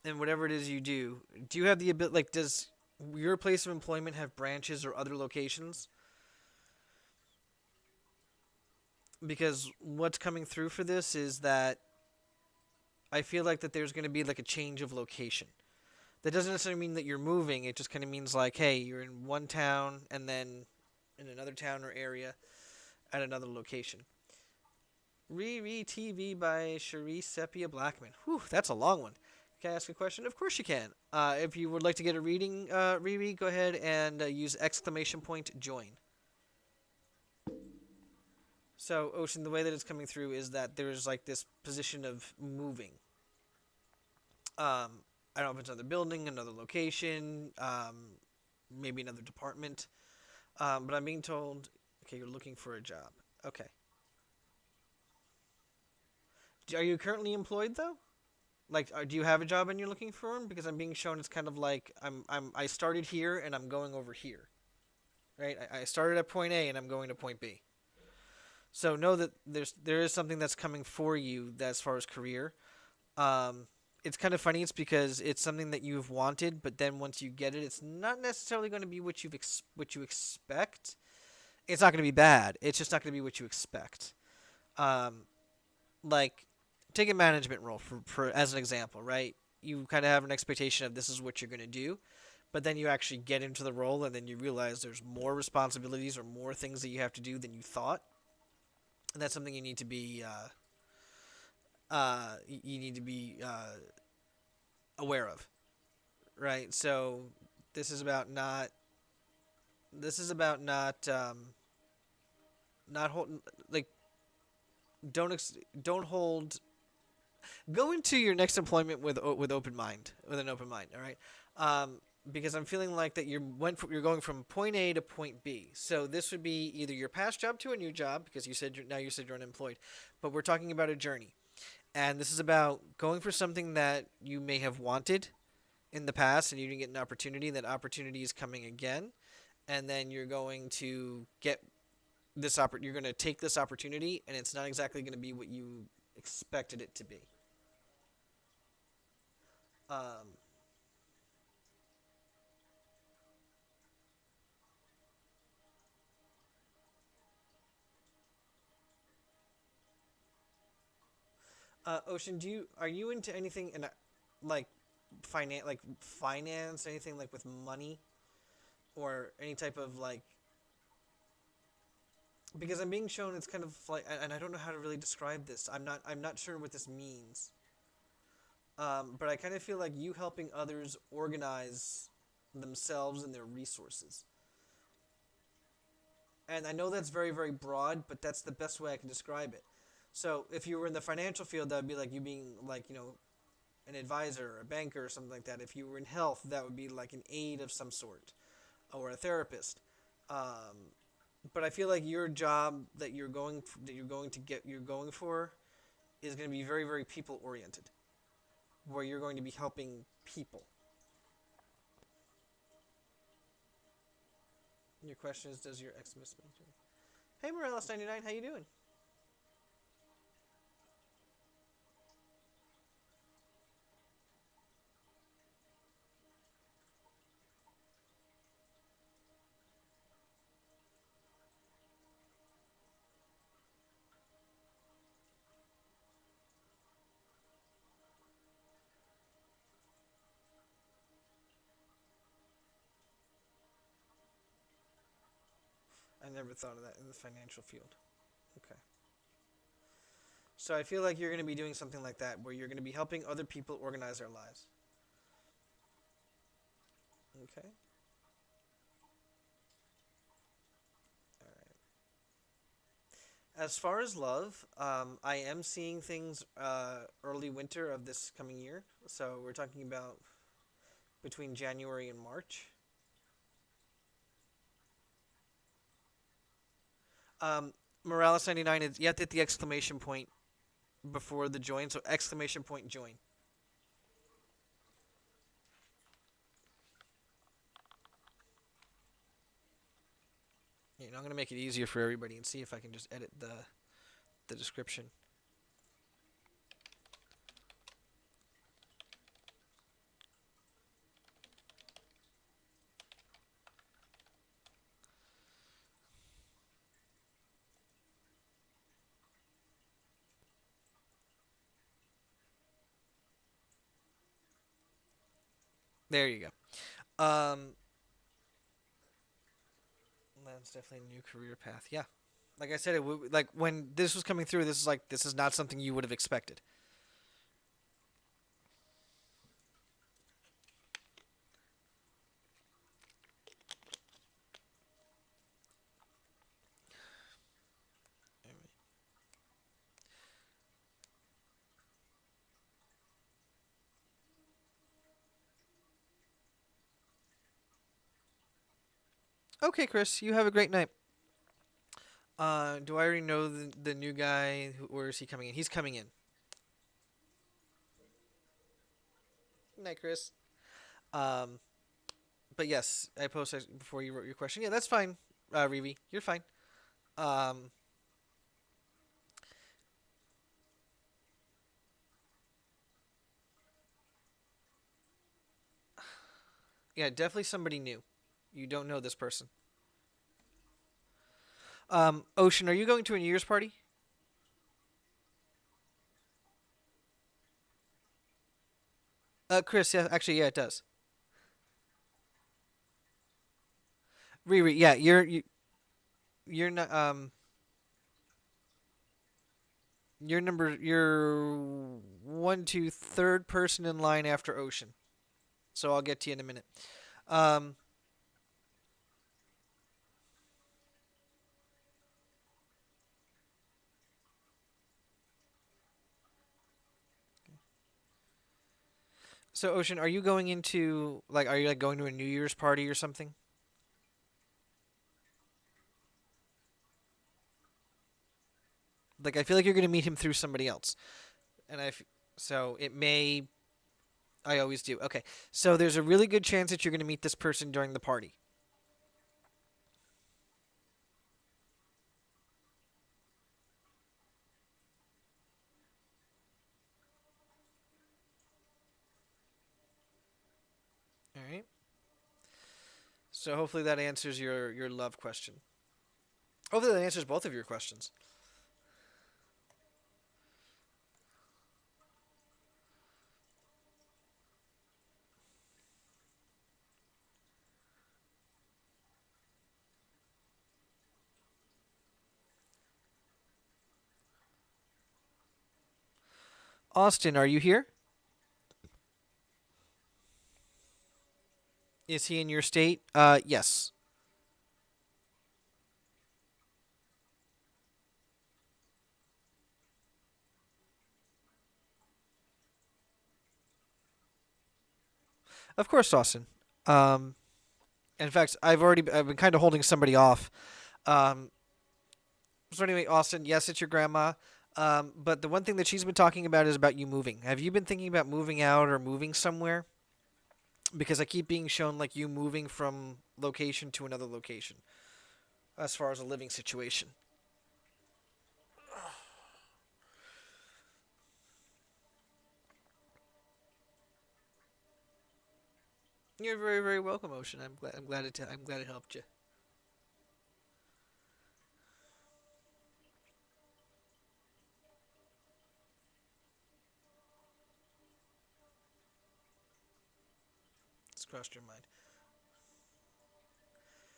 and whatever it is you do you have the ability? Like, does your place of employment have branches or other locations? Because what's coming through for this is that I feel like that there's going to be like a change of location. That doesn't necessarily mean that you're moving. It just kind of means like, hey, you're in one town and then in another town or area at another location. Riri TV by Cherie Sepia Blackman. Whew, that's a long one. Can I ask a question? Of course you can. If you would like to get a reading, Riri, go ahead and use exclamation point join. So, Ocean, the way that it's coming through is that there's like this position of moving. I don't know if it's another building, another location, maybe another department. But I'm being told, okay, you're looking for a job. Okay. Are you currently employed though? Like, do you have a job and you're looking for one? Because I'm being shown it's kind of like I started here and I'm going over here, right? I started at point A and I'm going to point B. So know that there is something that's coming for you that as far as career. Um, it's kind of funny. It's because it's something that you've wanted, but then once you get it, it's not necessarily going to be what you expect. It's not going to be bad. It's just not going to be what you expect. Um, like, take a management role for as an example, right? You kind of have an expectation of this is what you're going to do, but then you actually get into the role and then you realize there's more responsibilities or more things that you have to do than you thought, and that's something you need to be you need to be aware of, right? So this is about not this is about not hold like don't hold go into your next employment with open mind, with an open mind. All right, because I'm feeling like that you're going from point A to point B. So this would be either your past job to a new job because you said you're unemployed, but we're talking about a journey, and this is about going for something that you may have wanted in the past and you didn't get an opportunity. And that opportunity is coming again, and then you're going to get you're going to take this opportunity, and it's not exactly going to be what you expected it to be. Um, Ocean, are you into anything in like finance, anything like with money or any type of like because I'm being shown it's kind of like and I don't know how to really describe this. I'm not sure what this means. But I kind of feel like you helping others organize themselves and their resources. And I know that's very, very broad, but that's the best way I can describe it. So if you were in the financial field, that would be like you being like, an advisor, a banker, or something like that. If you were in health, that would be like an aide of some sort, or a therapist. Um, but I feel like your job that you're going for is going to be very, very people oriented, where you're going to be helping people. Your question is, does your ex miss me? Hey, Morales99, how you doing? I never thought of that in the financial field. Okay. So I feel like you're going to be doing something like that, where you're going to be helping other people organize their lives. Okay. All right. As far as love, I am seeing things early winter of this coming year. So we're talking about between January and March. Morales 99 is you have to hit the exclamation point before the join. So exclamation point join. I'm gonna make it easier for everybody and see if I can just edit the description. There you go. That's definitely a new career path. Yeah, like I said, like when this was coming through, this is not something you would have expected. Okay, Chris, you have a great night. Do I already know the new guy? Or is he coming in? He's coming in. Night, Chris. Um, but yes, I posted before you wrote your question. Yeah, that's fine, Reeve. You're fine. Um, yeah, definitely somebody new. You don't know this person. Ocean, are you going to a New Year's party? Chris, yeah, actually, yeah, it does. Riri, yeah, you're not you're one, two, third person in line after Ocean. So I'll get to you in a minute. Um, so Ocean, are you going into like are you like going to a New Year's party or something? Like I feel like you're gonna meet him through somebody else, and so it may. I always do. Okay, so there's a really good chance that you're gonna meet this person during the party. All right. So hopefully that answers your love question. Hopefully that answers both of your questions. Austin, are you here? Is he in your state? Yes. Of course, Austin. Um, in fact, I've been kind of holding somebody off. Um, so anyway, Austin, yes, it's your grandma. But the one thing that she's been talking about is about you moving. Have you been thinking about moving out or moving somewhere? Because I keep being shown like you moving from location to another location as far as a living situation. You're very, very welcome, Ocean. I'm glad it helped you. It's crossed your mind.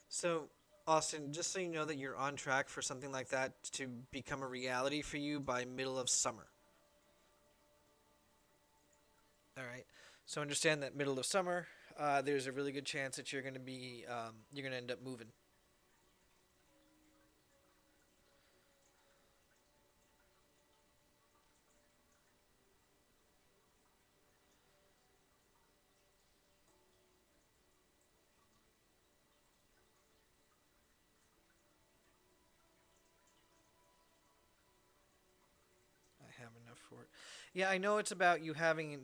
So, Austin, just so you know that you're on track for something like that to become a reality for you by middle of summer. All right. So understand that middle of summer, there's a really good chance that you're going to end up moving. I have enough for it. Yeah, I know it's about you having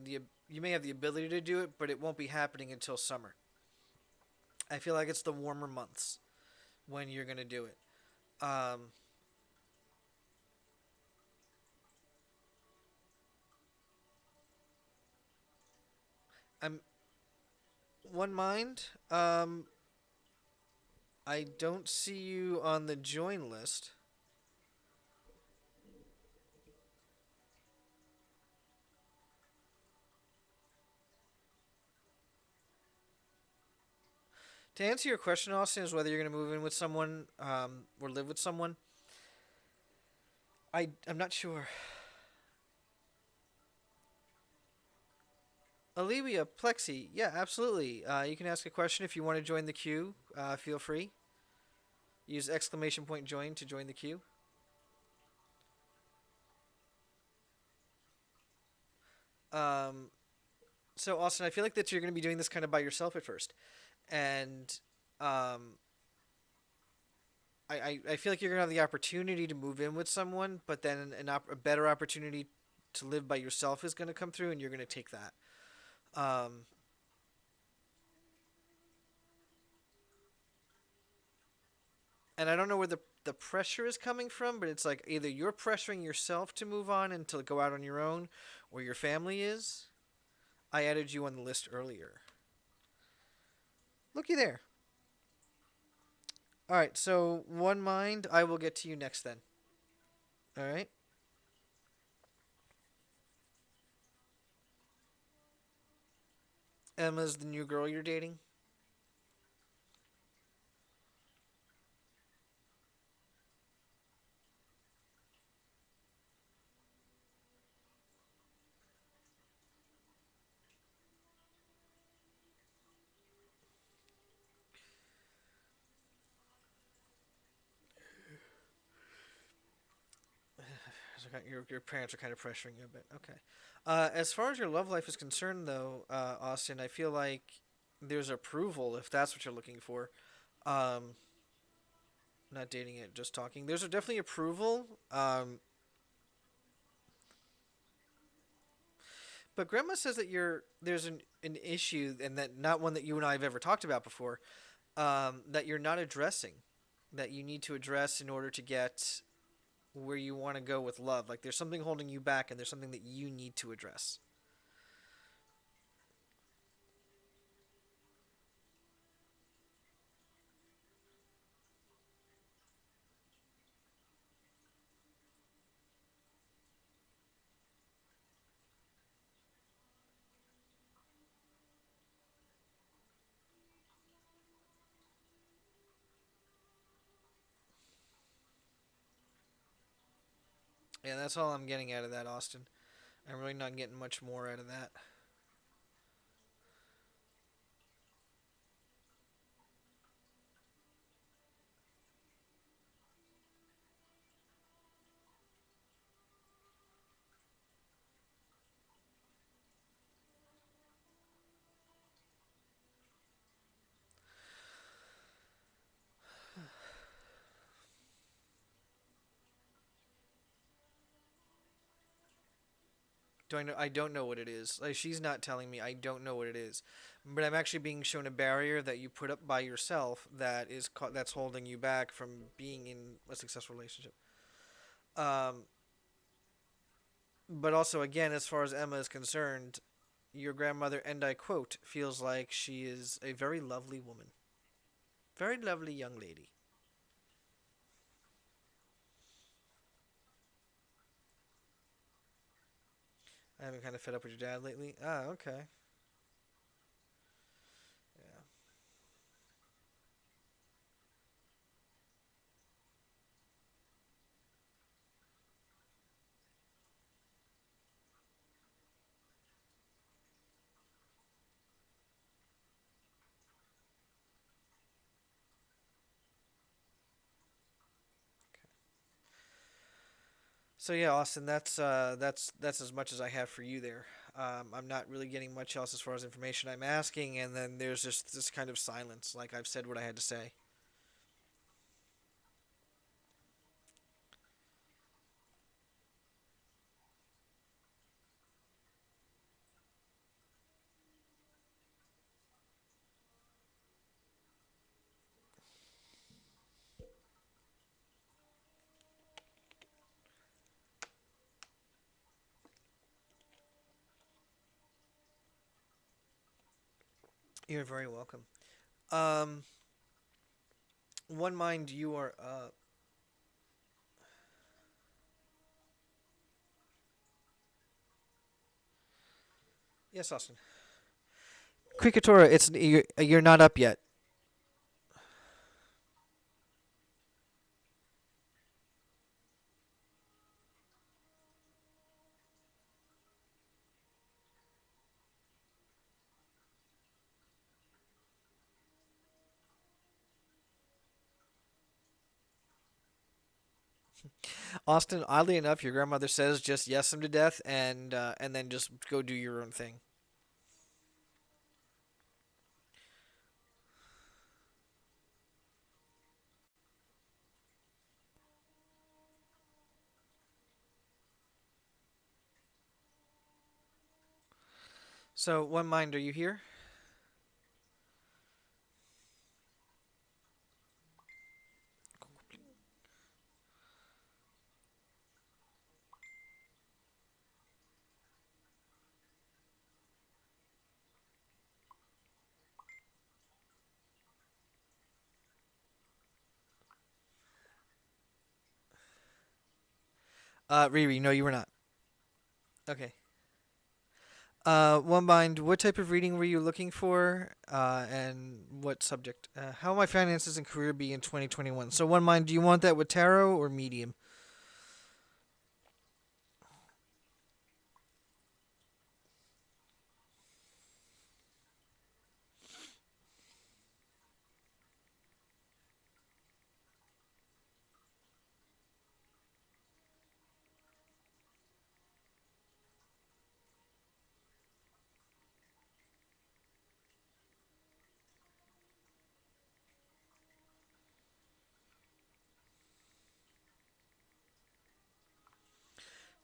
you may have the ability to do it, but it won't be happening until summer. I feel like it's the warmer months when you're going to do it. Um, I'm one mind. I don't see you on the join list. To answer your question, Austin, is whether you're going to move in with someone or live with someone. I'm not sure. Olivia, Plexi, yeah, absolutely. You can ask a question if you want to join the queue. Feel free. Use exclamation point join to join the queue. Um, so Austin, I feel like that you're going to be doing this kind of by yourself at first, and um, I feel like you're gonna have the opportunity to move in with someone, but then a better opportunity to live by yourself is gonna come through, and you're gonna take that. Um, and I don't know where the pressure is coming from, but it's like either you're pressuring yourself to move on and to go out on your own, or your family is. I added you on the list earlier. Looky there. All right, so one mind. I will get to you next then. All right. Emma's the new girl you're dating. So your parents are kind of pressuring you a bit. Okay. As far as your love life is concerned, though, Austin, I feel like there's approval if that's what you're looking for. Um, Not dating it, just talking. There's definitely approval. But Grandma says that there's an issue, and that not one that you and I have ever talked about before. That you're not addressing, that you need to address in order to get where you want to go with love. Like there's something holding you back, and there's something that you need to address. Yeah, that's all I'm getting out of that, Austin. I'm really not getting much more out of that. Do I know? I don't know what it is. Like she's not telling me. I don't know what it is, but I'm actually being shown a barrier that you put up by yourself that's holding you back from being in a successful relationship. Um, but also, again, as far as Emma is concerned, your grandmother, and I quote, feels like she is a very lovely woman, very lovely young lady. I haven't kind of fed up with your dad lately. Ah, okay. Yeah. So yeah, Austin, that's as much as I have for you there. I'm not really getting much else as far as information I'm asking, and then there's just this kind of silence, like I've said what I had to say. You're very welcome. Um, One mind, you are up. Yes, Austin. Krikatora, you're not up yet. Austin, oddly enough, your grandmother says just yes him to death, and then just go do your own thing. So, One Mind, are you here? Riri, no, you were not. Okay. One Mind, what type of reading were you looking for, and what subject? How will my finances and career be in 2021? So, One Mind, do you want that with tarot or medium?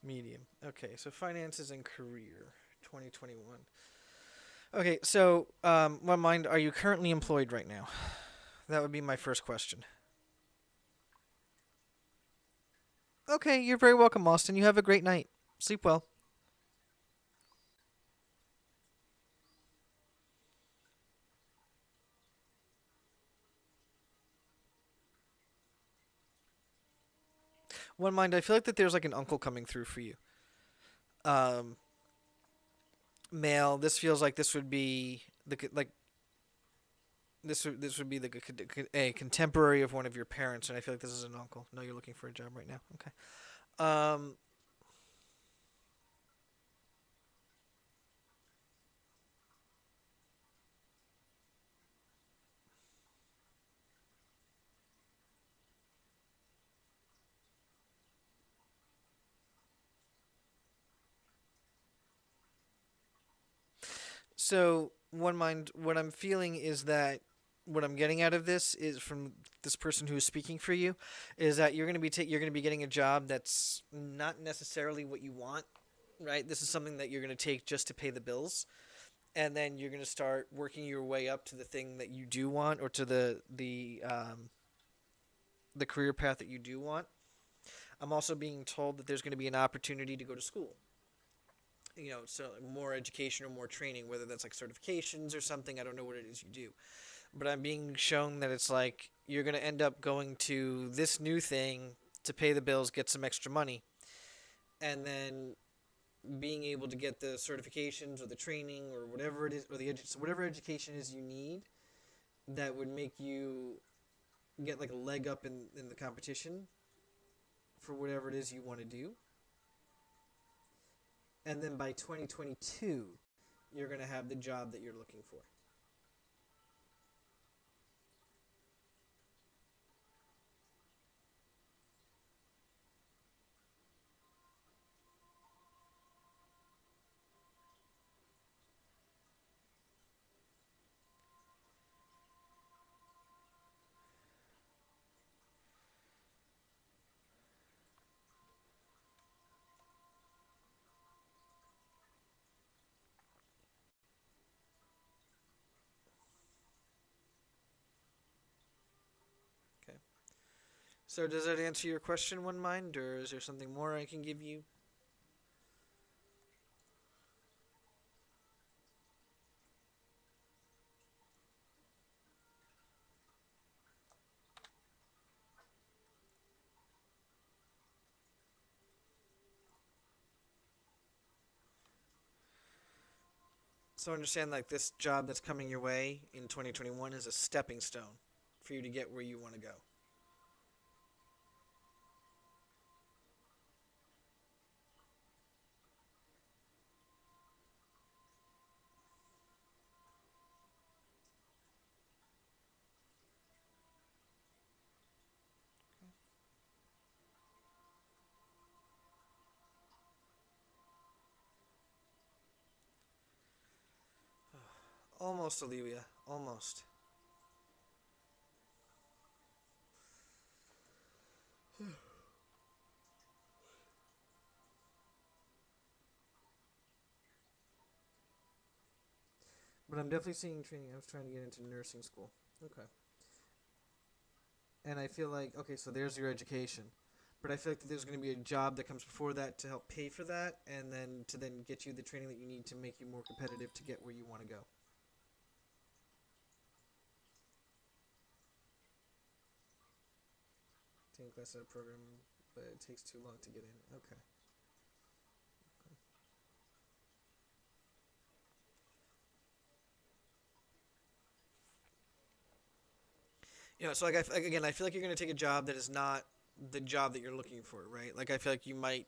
Medium. Okay, so finances and career, 2021. Okay, so One Mind, are you currently employed right now? That would be my first question. Okay, you're very welcome, Austin. You have a great night. Sleep well. One Mind, I feel like that there's like an uncle coming through for you. Um, Male. This feels like this would be like this would be a contemporary of one of your parents, and I feel like this is an uncle. No, you're looking for a job right now. Okay. Um, So, One Mind, what I'm feeling is that what I'm getting out of this is from this person who is speaking for you, is that you're going to be getting a job that's not necessarily what you want, right? This is something that you're going to take just to pay the bills, and then you're going to start working your way up to the thing that you do want, or to the career path that you do want. I'm also being told that there's going to be an opportunity to go to school, so more education or more training, whether that's like certifications or something. I don't know what it is you do, but I'm being shown that it's like you're going to end up going to this new thing to pay the bills, get some extra money, and then being able to get the certifications or the training or whatever it is, or whatever education is you need that would make you get like a leg up in the competition for whatever it is you want to do. And then by 2022, you're going to have the job that you're looking for. Okay. So does that answer your question, One Mind, or is there something more I can give you? So understand, like, this job that's coming your way in 2021 is a stepping stone for you to get where you want to go. Almost, Olivia. Almost. But I'm definitely seeing training. I was trying to get into nursing school. Okay. And I feel like, okay, so there's your education. But I feel like there's going to be a job that comes before that to help pay for that, and then to then get you the training that you need to make you more competitive to get where you want to go. Taking class at a program, but it takes too long to get in. Okay. So like again, I feel like you're going to take a job that is not the job that you're looking for, right? Like I feel like you might.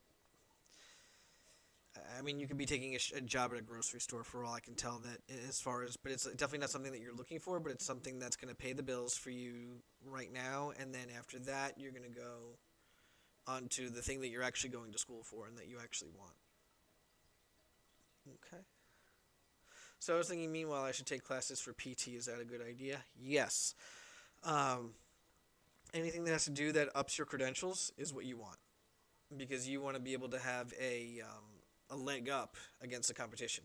I mean, you could be taking a job at a grocery store for all I can tell. That as far as, but it's definitely not something that you're looking for. But it's something that's going to pay the bills for you right now, and then after that, you're going to go onto the thing that you're actually going to school for and that you actually want. Okay. So I was thinking, meanwhile, I should take classes for PT. Is that a good idea? Yes. Um, Anything that has to do that ups your credentials is what you want, because you want to be able to have a leg up against the competition.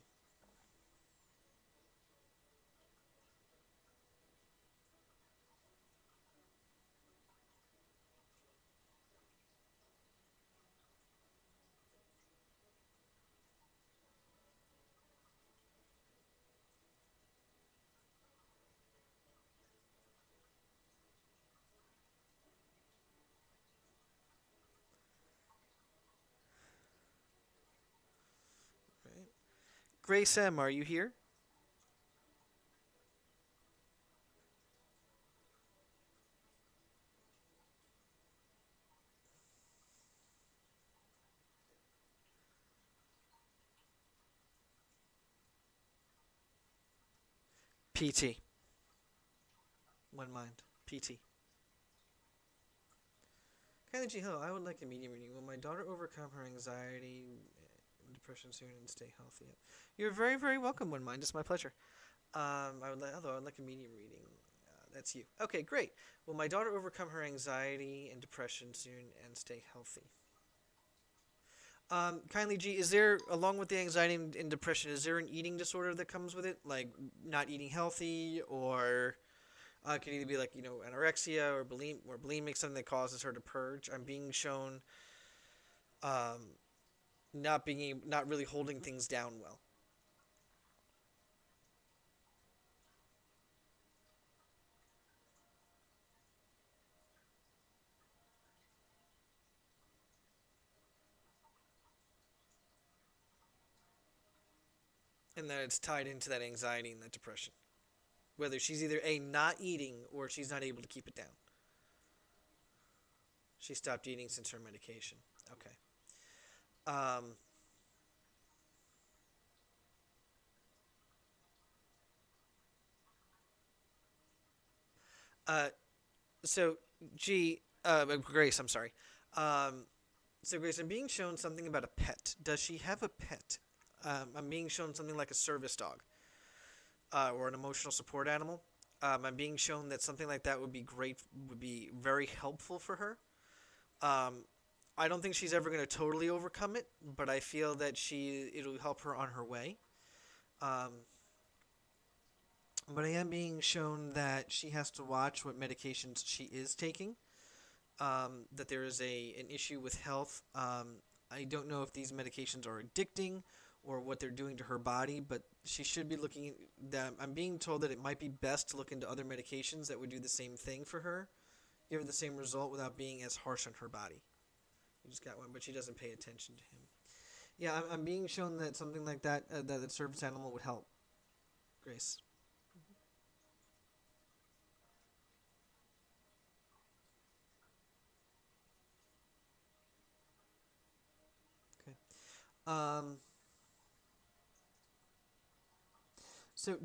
Right? Grace M, are you here? PT. One mind. PT. Kylie G. Hill, I would like a medium reading. Will my daughter overcome her anxiety and depression soon and stay healthy? You're very, very welcome, One Mind. It's my pleasure. Although I would like a medium reading. That's you. Okay, great. Will my daughter overcome her anxiety and depression soon and stay healthy? Kindly G, is there, along with the anxiety and depression, is there an eating disorder that comes with it? Like not eating healthy, or it could either be like, anorexia or bulimic, something that causes her to purge. I'm being shown um, not really holding things down well. And that it's tied into that anxiety and that depression. Whether she's either A, not eating, or she's not able to keep it down. She stopped eating since her medication. Okay. Um, uh, so, Grace, I'm sorry. Um, so, Grace, I'm being shown something about a pet. Does she have a pet? I'm being shown something like a service dog or an emotional support animal. I'm being shown that something like that would be very helpful for her. Um, I don't think she's ever going to totally overcome it, but I feel that it'll help her on her way. Um, but I am being shown that she has to watch what medications she is taking. That there is an issue with health. I don't know if these medications are addicting or what they're doing to her body, but she should be looking. I'm being told that it might be best to look into other medications that would do the same thing for her, give her the same result without being as harsh on her body. We just got one, but she doesn't pay attention to him. Yeah, I'm being shown that something like that, that the service animal would help. Grace. Okay. Um. So,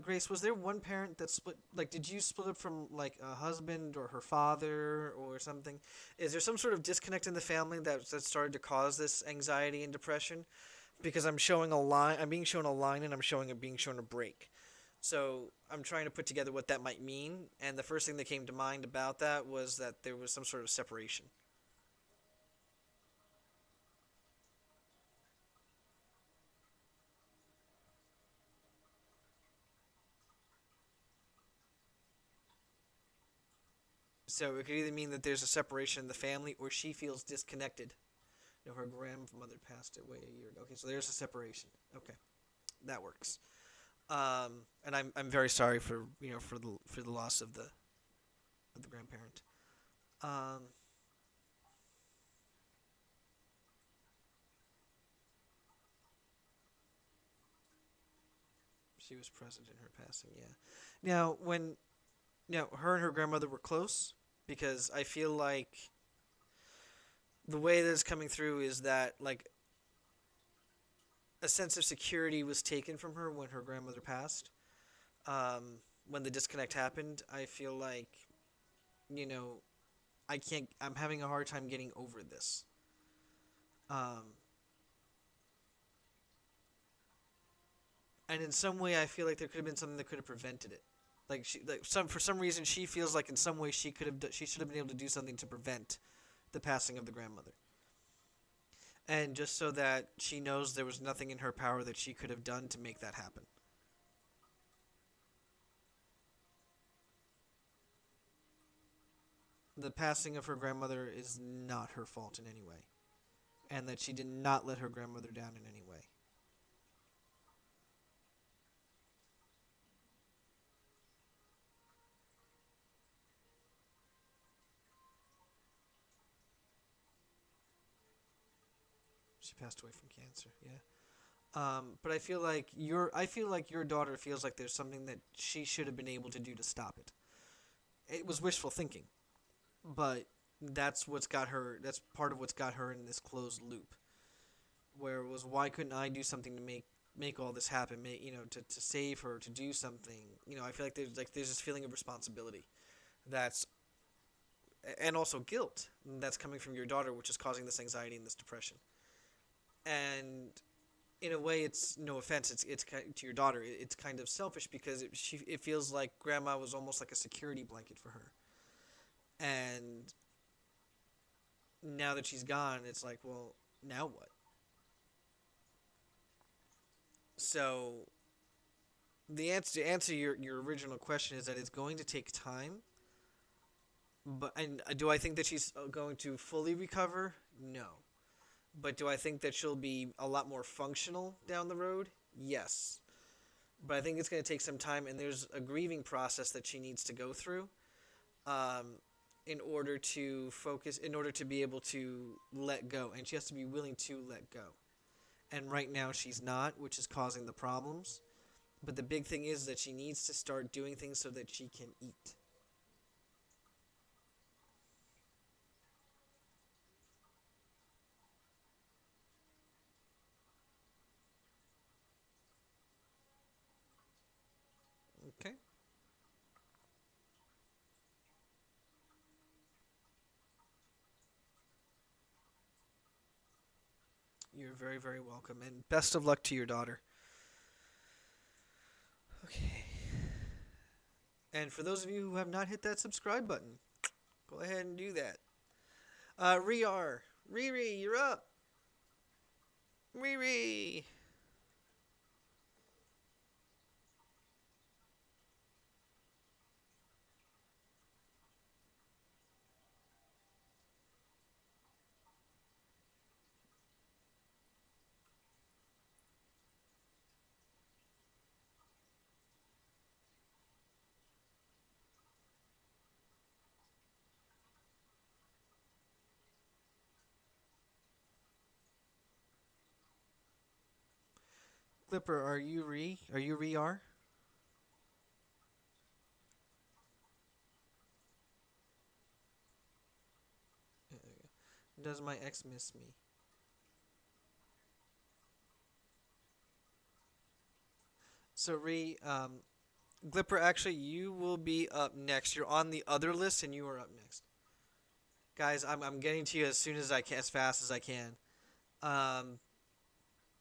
Grace, was there one parent that split? Like, did you split up from like a husband or her father or something? Is there some sort of disconnect in the family that started to cause this anxiety and depression? Because I'm showing a line. I'm being shown a line, and I'm showing it being shown a break. So I'm trying to put together what that might mean. And the first thing that came to mind about that was that there was some sort of separation. So it could either mean that there's a separation in the family, or she feels disconnected. No, her grandmother passed away a year ago. Okay, so there's a separation. Okay, that works. And I'm very sorry for for the loss of the grandparent. Um, she was present in her passing. Yeah. Now when her and her grandmother were close, because I feel like the way that it's coming through is that like a sense of security was taken from her when her grandmother passed. When the disconnect happened, I feel like, you know, I can't. I'm having a hard time getting over this. Um, and in some way, I feel like there could have been something that could have prevented it. For some reason, she feels like in some way she should have been able to do something to prevent the passing of the grandmother. And just so that she knows there was nothing in her power that she could have done to make that happen. The passing of her grandmother is not her fault in any way, and that she did not let her grandmother down in any way. She passed away from cancer. Yeah. But I feel like your daughter feels like there's something that she should have been able to do to stop it. It was wishful thinking, but that's what's got her. That's part of what's got her in this closed loop, where it was why couldn't I do something to make all this happen? To save her, to do something. I feel like there's this feeling of responsibility, that's and also guilt that's coming from your daughter, which is causing this anxiety and this depression. And in a way, it's no offense. It's to your daughter. It's kind of selfish because it feels like grandma was almost like a security blanket for her. And now that she's gone, it's like, well, now what? So the answer to answer your original question is that it's going to take time. But and do I think that she's going to fully recover? No. But do I think that she'll be a lot more functional down the road? Yes. But I think it's going to take some time, and there's a grieving process that she needs to go through, um, in order to focus, in order to be able to let go. And she has to be willing to let go. And right now she's not, which is causing the problems. But the big thing is that she needs to start doing things so that she can eat. Okay? You're very, very welcome. And best of luck to your daughter. Okay. And for those of you who have not hit that subscribe button, go ahead and do that. Riri, you're up. Riri. Glipper, are you Re? Are you Re-R? Does my ex miss me? So Re, Glipper, actually, you will be up next. You're on the other list, and you are up next. Guys, I'm getting to you as soon as I can, as fast as I can. Um,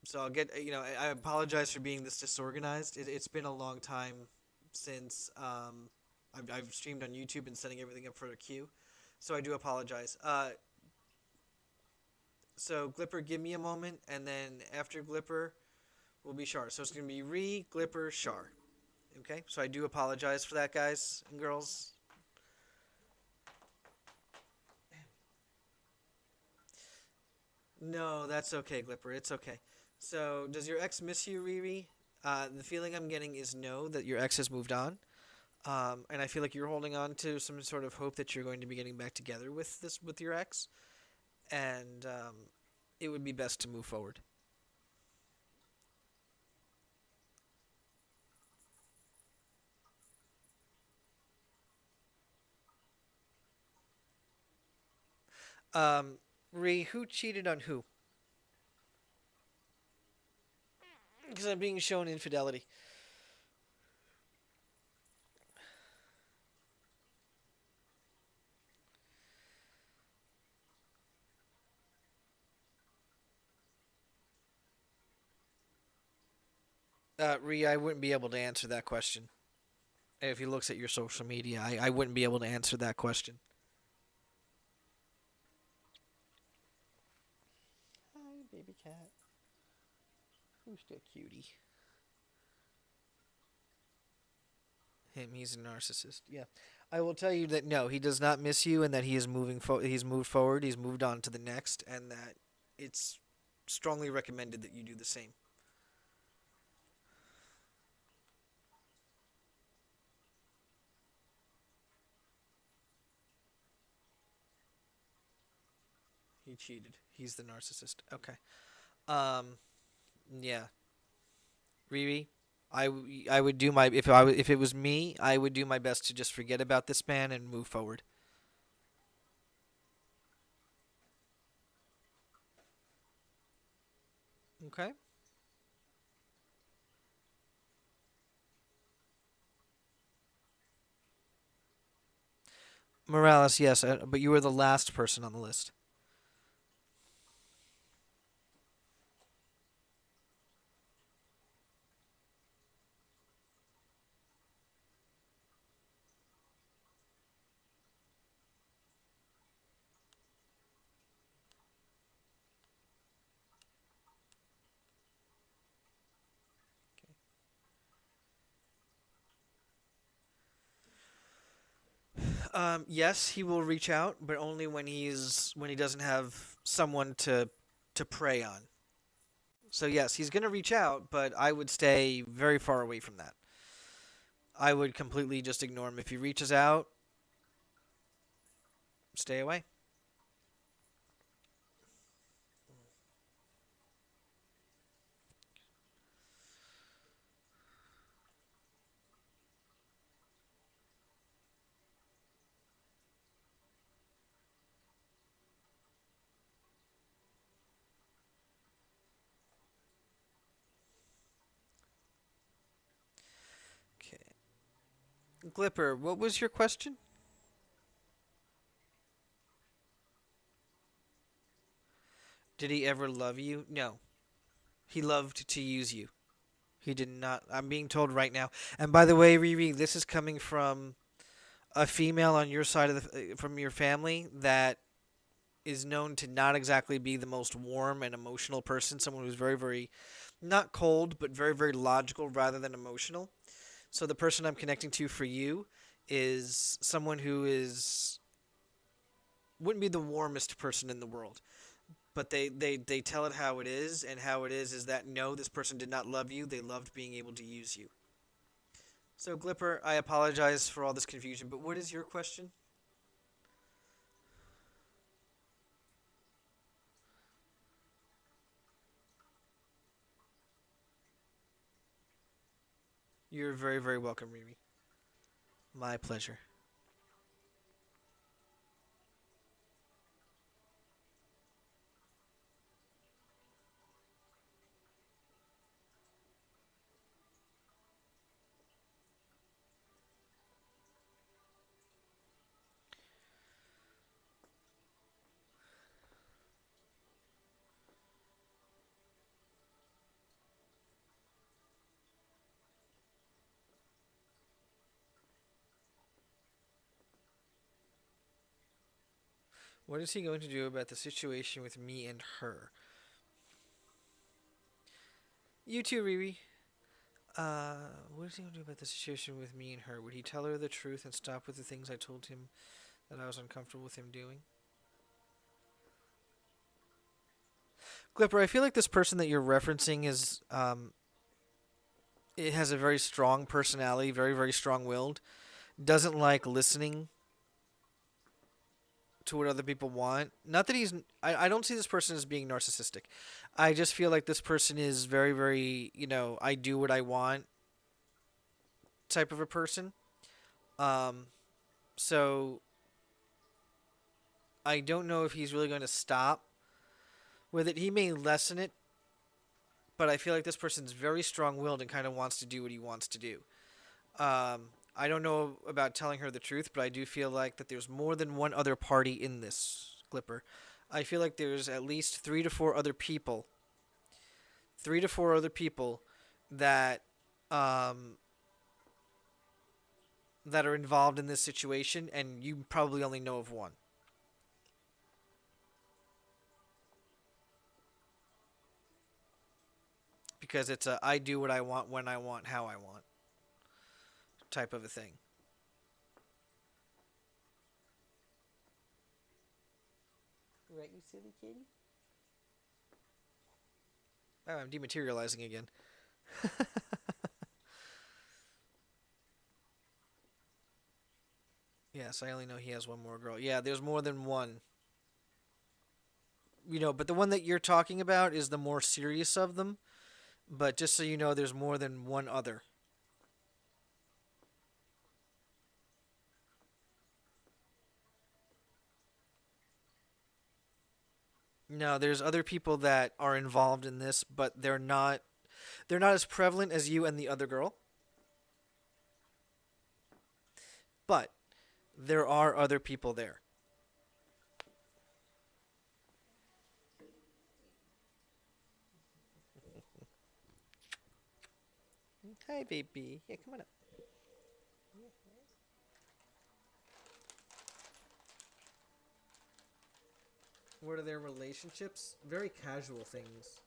so I'll get. I apologize for being this disorganized. It's been a long time since I've streamed on YouTube and setting everything up for a queue, so I do apologize. So Glipper, give me a moment, and then after Glipper will be Char. So it's gonna be Glipper, Char. Okay, so I do apologize for that, guys and girls. No, that's okay, Glipper. It's okay. So, does your ex miss you, Riri? The feeling I'm getting is no, that your ex has moved on. And I feel like you're holding on to some sort of hope that you're going to be getting back together with your ex, and it would be best to move forward. Um, Riri, who cheated on who? Because I'm being shown infidelity. Riri, I wouldn't be able to answer that question. If he looks at your social media, I wouldn't be able to answer that question. Hi, baby cat. Who's the cutie? Him, he's a narcissist. Yeah, I will tell you that no, he does not miss you, and that he is he's moved forward. He's moved on to the next, and that it's strongly recommended that you do the same. He cheated. He's the narcissist. Okay. Um. Yeah. Riri, I would do my if it was me, I would do my best to just forget about this man and move forward. Okay. Morales, yes, but you were the last person on the list. Yes, he will reach out, but only when he doesn't have someone to prey on. So yes, he's gonna reach out, but I would stay very far away from that. I would completely just ignore him. If he reaches out, stay away. Okay. Glipper, what was your question? Did he ever love you? No. He loved to use you. He did not. I'm being told right now. And by the way, Riri, this is coming from a female on your side of from your family that is known to not exactly be the most warm and emotional person. Someone who's very, very not cold, but very, very logical rather than emotional. So the person I'm connecting to for you is someone who is wouldn't be the warmest person in the world. But they tell it how it is, and how it is that no, this person did not love you. They loved being able to use you. So Glipper, I apologize for all this confusion, but what is your question? You're very, very welcome, Riri. My pleasure. What is he going to do about the situation with me and her? You too, Riri. What is he going to do about the situation with me and her? Would he tell her the truth and stop with the things I told him that I was uncomfortable with him doing? Glipper, I feel like this person that you're referencing it has a very strong personality, very, very strong-willed. Doesn't like listening to what other people want. Not that I don't see this person as being narcissistic. I just feel like this person is very, very, I do what I want type of a person. Um, so I don't know if he's really going to stop with it. He may lessen it, but I feel like this person's very strong-willed and kind of wants to do what he wants to do. I don't know about telling her the truth, but I do feel like that there's more than one other party in this, Glipper. I feel like there's at least three to four other people that um, that are involved in this situation, and you probably only know of one. Because it's a I do what I want, when I want, how I want type of a thing. Right, you silly kitty? Oh, I'm dematerializing again. Yes, I only know he has one more girl. Yeah, there's more than one. But the one that you're talking about is the more serious of them. But just so you know, there's more than one other. No, there's other people that are involved in this, but they're not as prevalent as you and the other girl. But there are other people there. Hi, baby. Yeah, come on up. What are their relationships? Very casual things.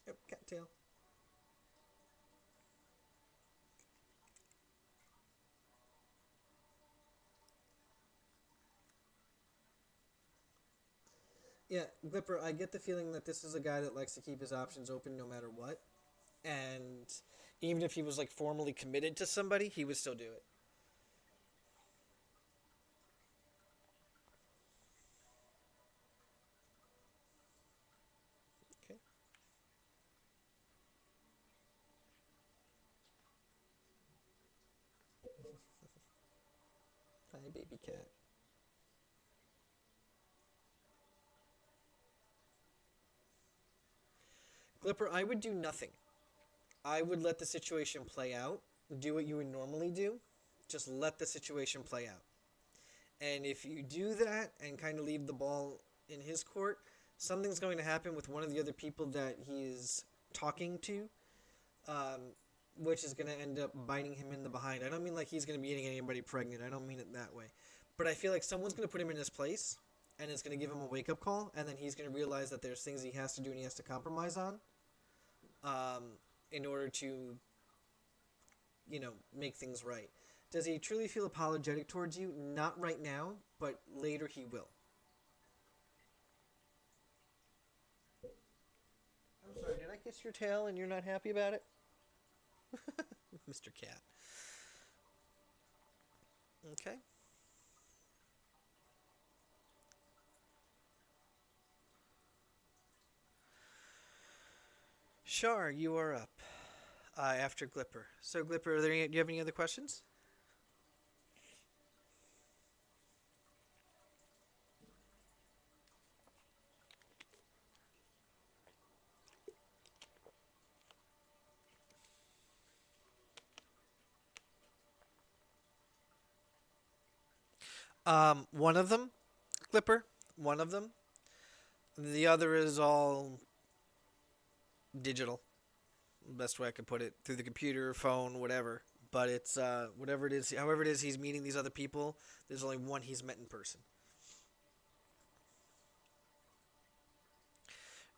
Yep, cattail. Yeah, Glipper, I get the feeling that this is a guy that likes to keep his options open no matter what. And even if he was like formally committed to somebody, he would still do it. Okay. Hi, baby cat. Glipper, I would do nothing. I would let the situation play out. Do what you would normally do. Just let the situation play out. And if you do that and kind of leave the ball in his court, something's going to happen with one of the other people that he is talking to, um, which is going to end up biting him in the behind. I don't mean like he's going to be getting anybody pregnant. I don't mean it that way. But I feel like someone's going to put him in his place, and it's going to give him a wake up call, and then he's going to realize that there's things he has to do and he has to compromise on, um, in order to, make things right. Does he truly feel apologetic towards you? Not right now, but later he will. I'm sorry, did I kiss your tail and you're not happy about it? Mr. Cat. Okay. Char, you are up after Glipper. So, Glipper, do you have any other questions? One of them, Glipper. One of them. The other is all digital. Best way I could put it, through the computer, phone, whatever. But it's whatever it is, however it is he's meeting these other people. There's only one he's met in person.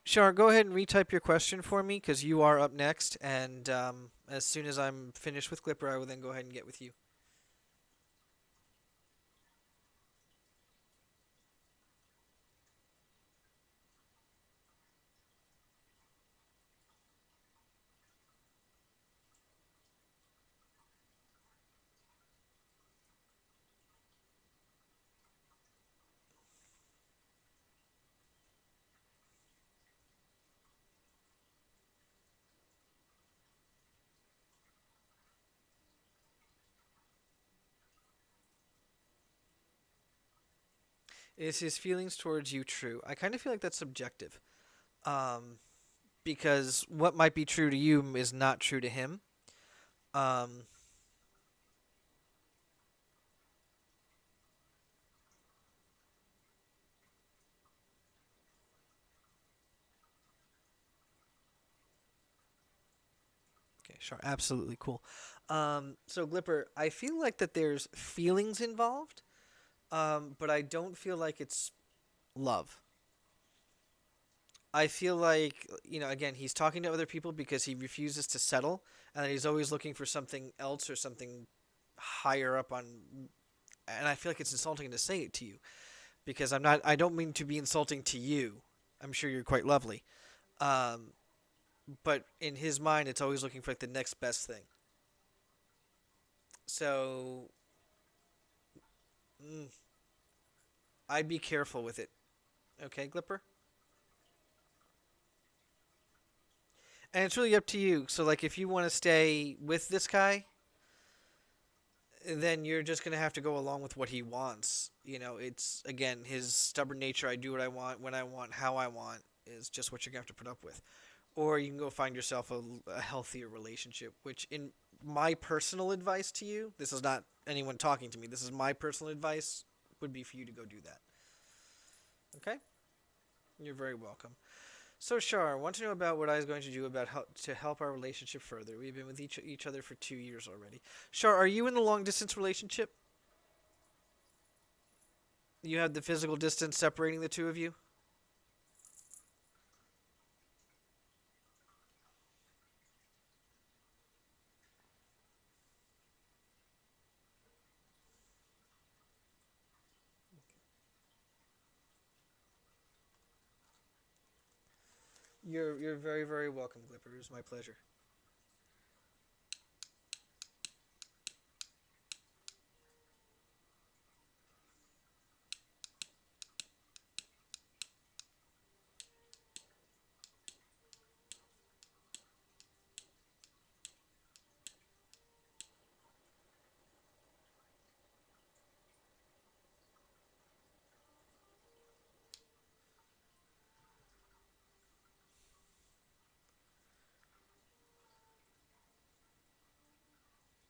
Char, go ahead and retype your question for me because you are up next. And as soon as I'm finished with Glipper, I will then go ahead and get with you. Is his feelings towards you true? I kind of feel like that's subjective. Um, because what might be true to you is not true to him. Um, okay, sure, absolutely cool. So Glipper, I feel like that there's feelings involved, but I don't feel like it's love. I feel like, again, he's talking to other people because he refuses to settle, and he's always looking for something else or something higher up on. And I feel like it's insulting to say it to you because I'm not. I don't mean to be insulting to you. I'm sure you're quite lovely, um, but in his mind, it's always looking for like the next best thing. So mm, I'd be careful with it. Okay, Glipper. And it's really up to you. So like, if you want to stay with this guy, then you're just gonna have to go along with what he wants. It's again his stubborn nature. I do what I want, when I want, how I want is just what you're gonna have to put up with. Or you can go find yourself a healthier relationship. Which, in my personal advice to you, this is not anyone talking to me. This is my personal advice. Would be for you to go do that. Okay, you're very welcome. So, Char, I want to know about what I was going to do about to help our relationship further. We've been with each other for 2 years already. Char, are you in a long distance relationship? You have the physical distance separating the two of you? You're very, very welcome, Glipper. It was my pleasure.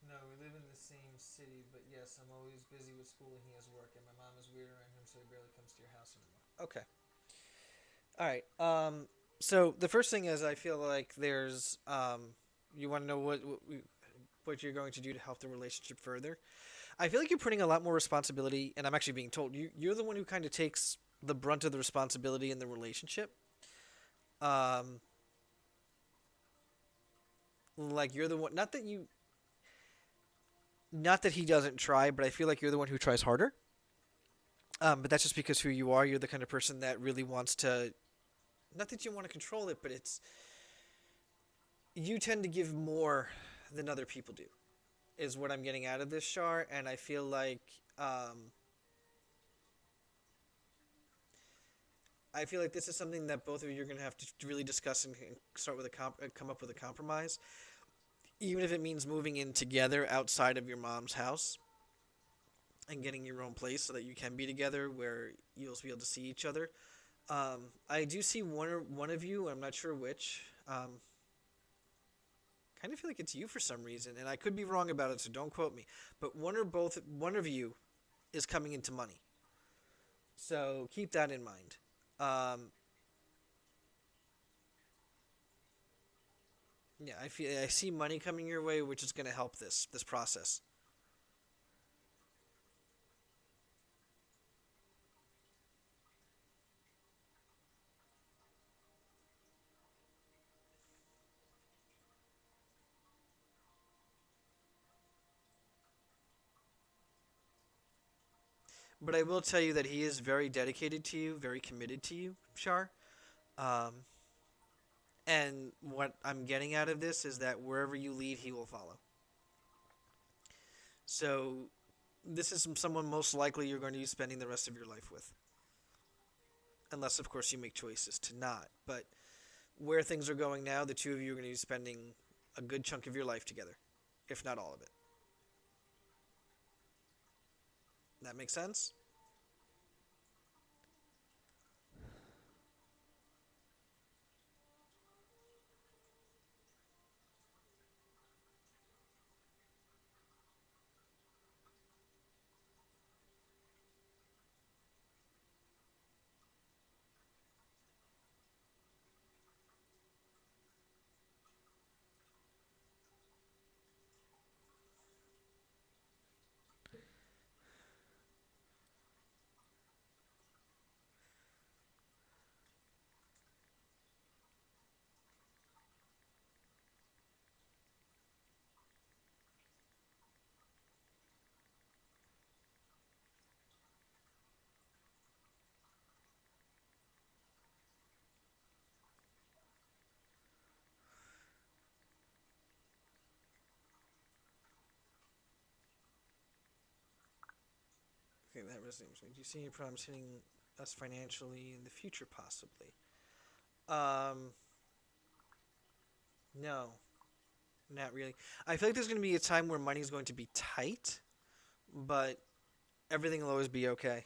No, we live in the same city, but yes, I'm always busy with school and he has work, and my mom is weird around him, so he barely comes to your house anymore. Okay. All right. So the first thing is, I feel like there's you want to know what you're going to do to help the relationship further. I feel like you're putting a lot more responsibility, and I'm actually being told you're the one who kind of takes the brunt of the responsibility in the relationship. Um, like you're the one. Not that he doesn't try, but I feel like you're the one who tries harder. But that's just because who you are. You're the kind of person that really wants to. Not that you want to control it, but it's you tend to give more than other people do. Is what I'm getting out of this, Char, and I feel like this is something that both of you are going to have to really discuss and start with come up with a compromise, even if it means moving in together outside of your mom's house and getting your own place so that you can be together where you'll be able to see each other. I do see one of you. I'm not sure which. Kind of feel like it's you for some reason, and I could be wrong about it, so don't quote me. But one of you is coming into money, so keep that in mind. Um, yeah, I see money coming your way, which is going to help this process. But I will tell you that he is very dedicated to you, very committed to you, Shar. Um, and what I'm getting out of this is that wherever you lead, he will follow. So this is someone most likely you're going to be spending the rest of your life with, unless of course you make choices to not. But where things are going now, the two of you are going to be spending a good chunk of your life together, if not all of it. That makes sense? Okay, that resumes me. Do you see any problems hitting us financially in the future, possibly? Um, no, not really. I feel like there's going to be a time where money's going to be tight, but everything will always be okay.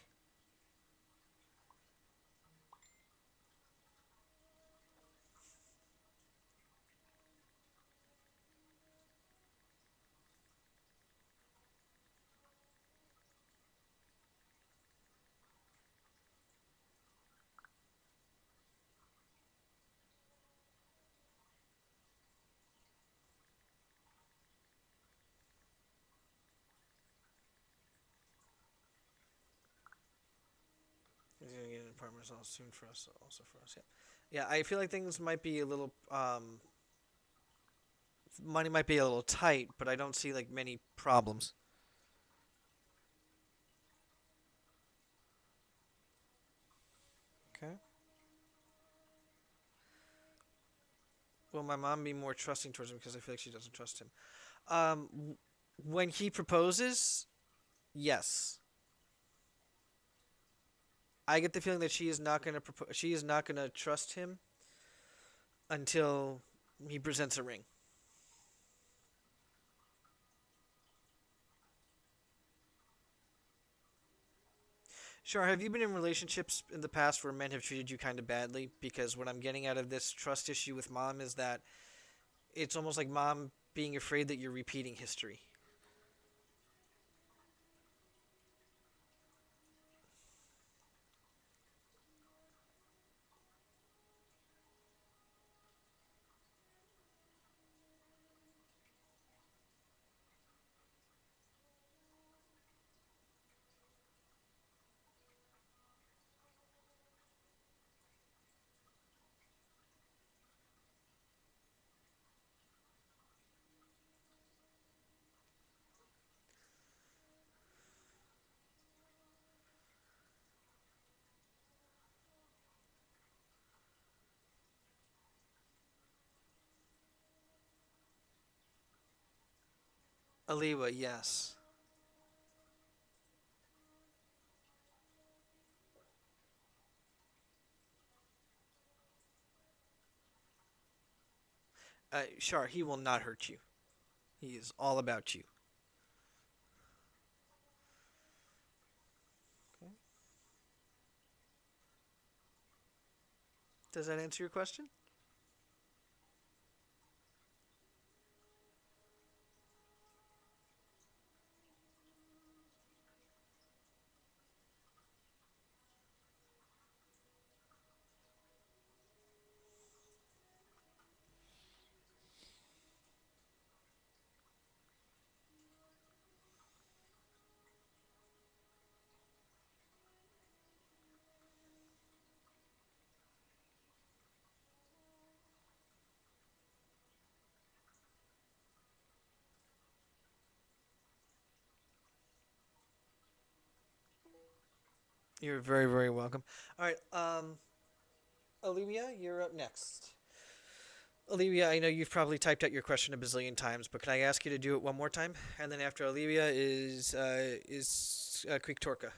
He's going to get an apartment soon for us, also for us. Yeah, yeah. I feel like things might be a little money might be a little tight, but I don't see like many problems. Okay. Will my mom be more trusting towards him because I feel like she doesn't trust him? When he proposes, yes. I get the feeling that she is not gonna she is not gonna trust him until he presents a ring. Sure. Have you been in relationships in the past where men have treated you kind of badly? Because what I'm getting out of this trust issue with mom is that it's almost like mom being afraid that you're repeating history. Aliwa, yes. Sure, he will not hurt you. He is all about you. Okay. Does that answer your question? You're very, very welcome. All right, Olivia, you're up next. Olivia, I know you've probably typed out your question a bazillion times, but can I ask you to do it one more time? And then after Olivia is Quick Torka.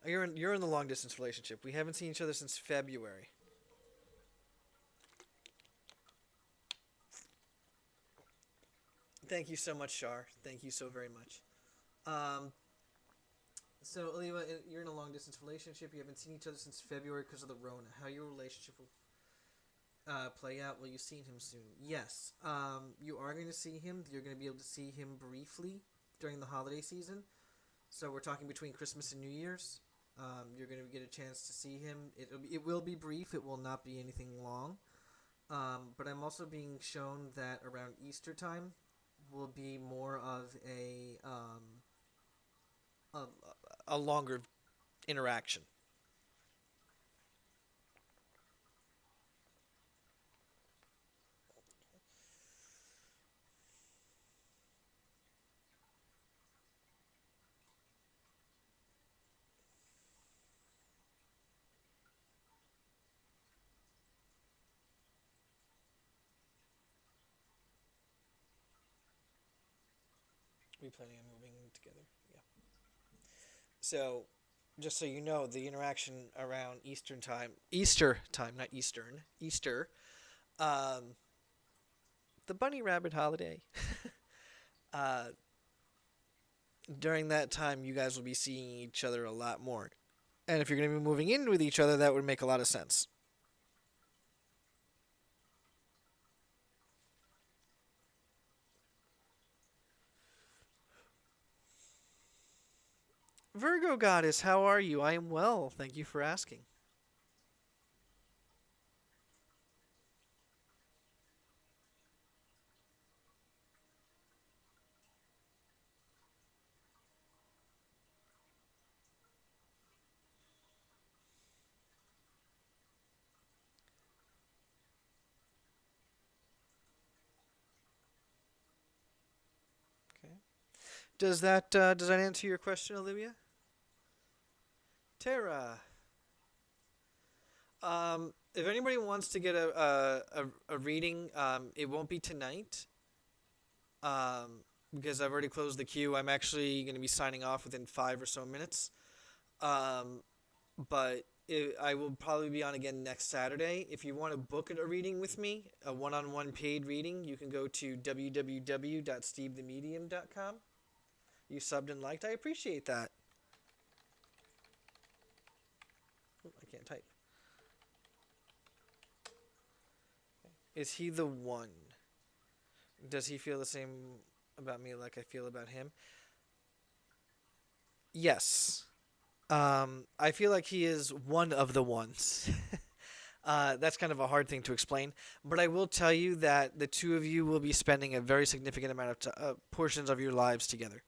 You're in the long distance relationship. We haven't seen each other since February. Thank you so much, Char. Thank you so very much. Um, so Olivia, you're in a long distance relationship. You haven't seen each other since February because of the Rona. How your relationship will play out? Will you see him soon? Yes. You are going to see him. You're going to be able to see him briefly during the holiday season. So we're talking between Christmas and New Year's. You're going to get a chance to see him. It will be brief. It will not be anything long. But I'm also being shown that around Easter time will be more of a, a longer interaction. We planning on moving together. Yeah. So, just so you know, the interaction around Easter time, not Eastern, Easter, um, the bunny rabbit holiday. uh, During that time, you guys will be seeing each other a lot more. And if you're going to be moving in with each other, that would make a lot of sense. Virgo goddess, how are you? I am well. Thank you for asking. Okay. Does that answer your question, Olivia? Tara. If anybody wants to get a reading, it won't be tonight. Because I've already closed the queue. I'm actually going to be signing off within 5 or so minutes. Um, but I will probably be on again next Saturday. If you want to book a reading with me, a one-on-one paid reading, you can go to www.stevethemedium.com. You subbed and liked. I appreciate that. Oh, I can't type. Is he the one? Does he feel the same about me like I feel about him? Yes. I feel like he is one of the ones. That's kind of a hard thing to explain, but I will tell you that the two of you will be spending a very significant amount of portions of your lives together.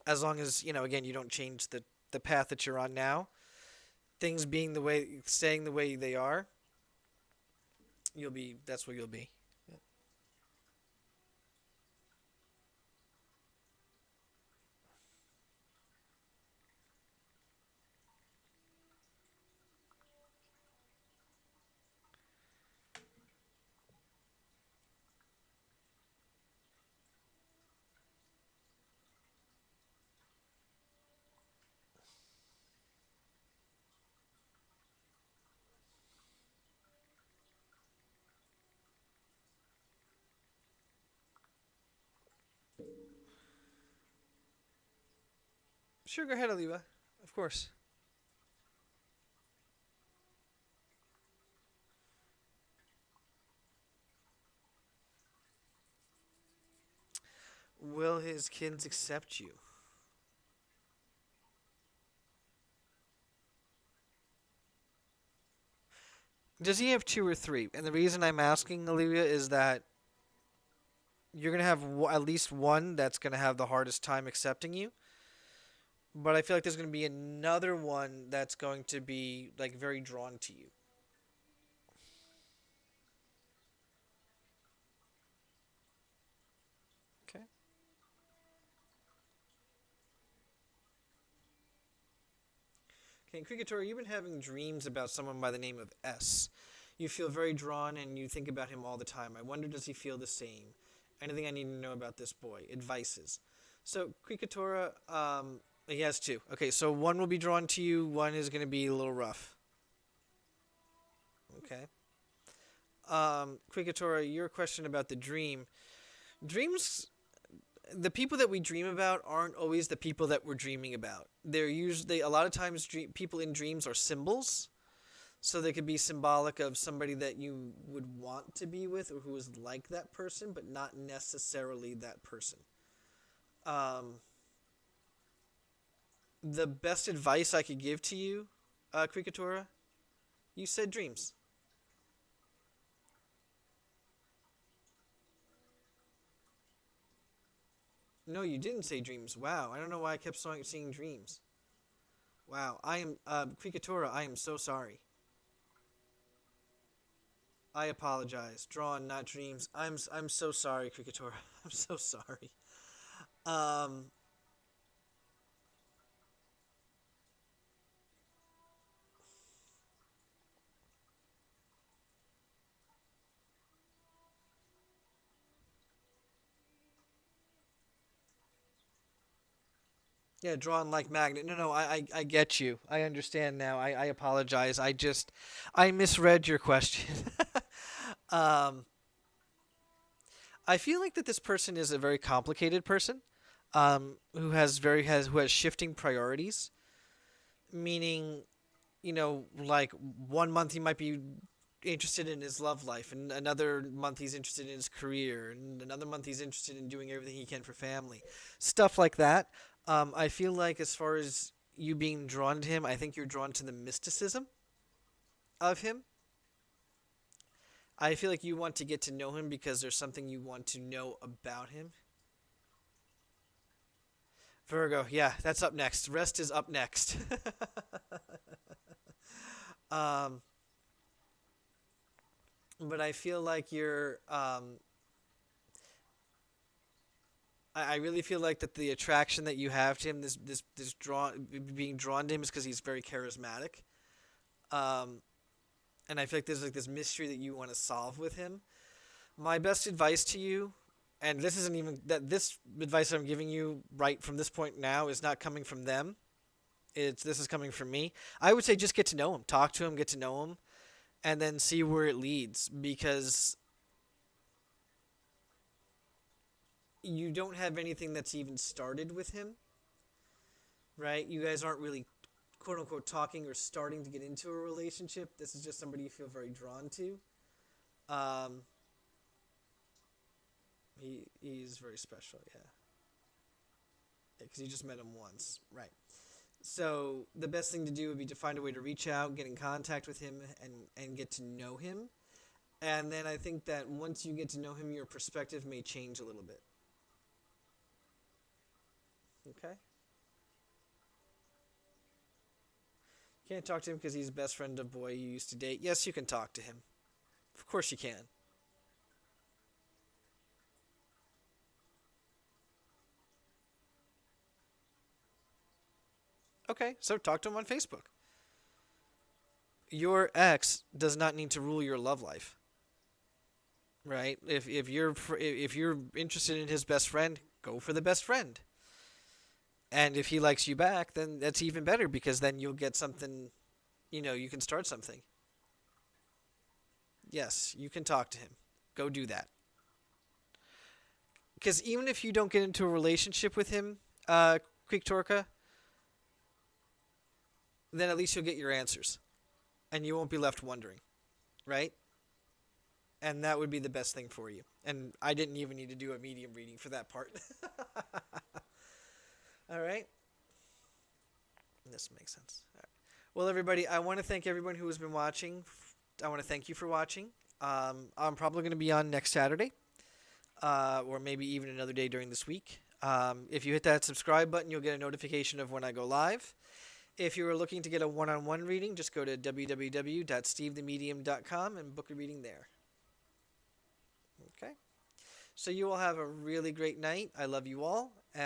As long as again, you don't change the path that you're on now. Things being staying the way they are, you'll be. That's where you'll be. Sure, go ahead, Oliva. Of course. Will his kids accept you? Does he have two or three? And the reason I'm asking, Olivia, is that you're gonna have at least one that's gonna have the hardest time accepting you. But I feel like there's gonna be another one that's going to be like very drawn to you. Okay. Okay, Krikator, you've been having dreams about someone by the name of S. You feel very drawn and you think about him all the time. I wonder, does he feel the same? Anything I need to know about this boy? Advices. So, Krikatora, he has two. Okay, so one will be drawn to you, one is going to be a little rough. Okay. Krikatora, your question about the dream. Dreams, the people that we dream about aren't always the people that we're dreaming about. They're usually, a lot of times, people in dreams are symbols. So they could be symbolic of somebody that you would want to be with or who is like that person, but not necessarily that person. Um, the best advice I could give to you, Krikatora, you said dreams. No, you didn't say dreams. Wow, I don't know why I kept seeing dreams. Wow, I am, Krikatora, I am so sorry. I apologize. Drawn, not dreams. I'm so sorry, Krikatora. I'm so sorry. Um, Yeah, drawn like magnet. No, no, I get you. I understand now. I apologize. I misread your question. um, I feel like that this person is a very complicated person, who has shifting priorities. Meaning, like 1 month he might be interested in his love life, and another month he's interested in his career, and another month he's interested in doing everything he can for family, stuff like that. I feel like as far as you being drawn to him, I think you're drawn to the mysticism of him. I feel like you want to get to know him because there's something you want to know about him. Virgo, yeah, that's up next. Rest is up next. um, but I feel like I really feel like that the attraction that you have to him, this drawn being drawn to him, is because he's very charismatic. Um, and I feel like there's like this mystery that you want to solve with him. My best advice to you, and this isn't even that this advice I'm giving you right from this point now is not coming from them. It's This is coming from me. I would say just get to know him, talk to him, get to know him, and then see where it leads, because you don't have anything that's even started with him, right? You guys aren't really quote unquote talking or starting to get into a relationship. This is just somebody you feel very drawn to. Um, he's very special, yeah. Because you just met him once, right? So the best thing to do would be to find a way to reach out, get in contact with him, and get to know him. And then I think that once you get to know him, your perspective may change a little bit. Okay? Can't talk to him because he's best friend of a boy you used to date. Yes, you can talk to him. Of course you can. Okay, so talk to him on Facebook. Your ex does not need to rule your love life, right? If you're interested in his best friend, go for the best friend. And if he likes you back, then that's even better, because then you'll get something, you can start something. Yes, you can talk to him. Go do that. Because even if you don't get into a relationship with him, Quick Torka, then at least you'll get your answers. And you won't be left wondering, right? And that would be the best thing for you. And I didn't even need to do a medium reading for that part. All right? This makes sense. All right. Well, everybody, I want to thank everyone who has been watching. I want to thank you for watching. I'm probably going to be on next Saturday, or maybe even another day during this week. If you hit that subscribe button, you'll get a notification of when I go live. If you are looking to get a one-on-one reading, just go to www.stevethemedium.com and book a reading there. Okay? So you all have a really great night. I love you all.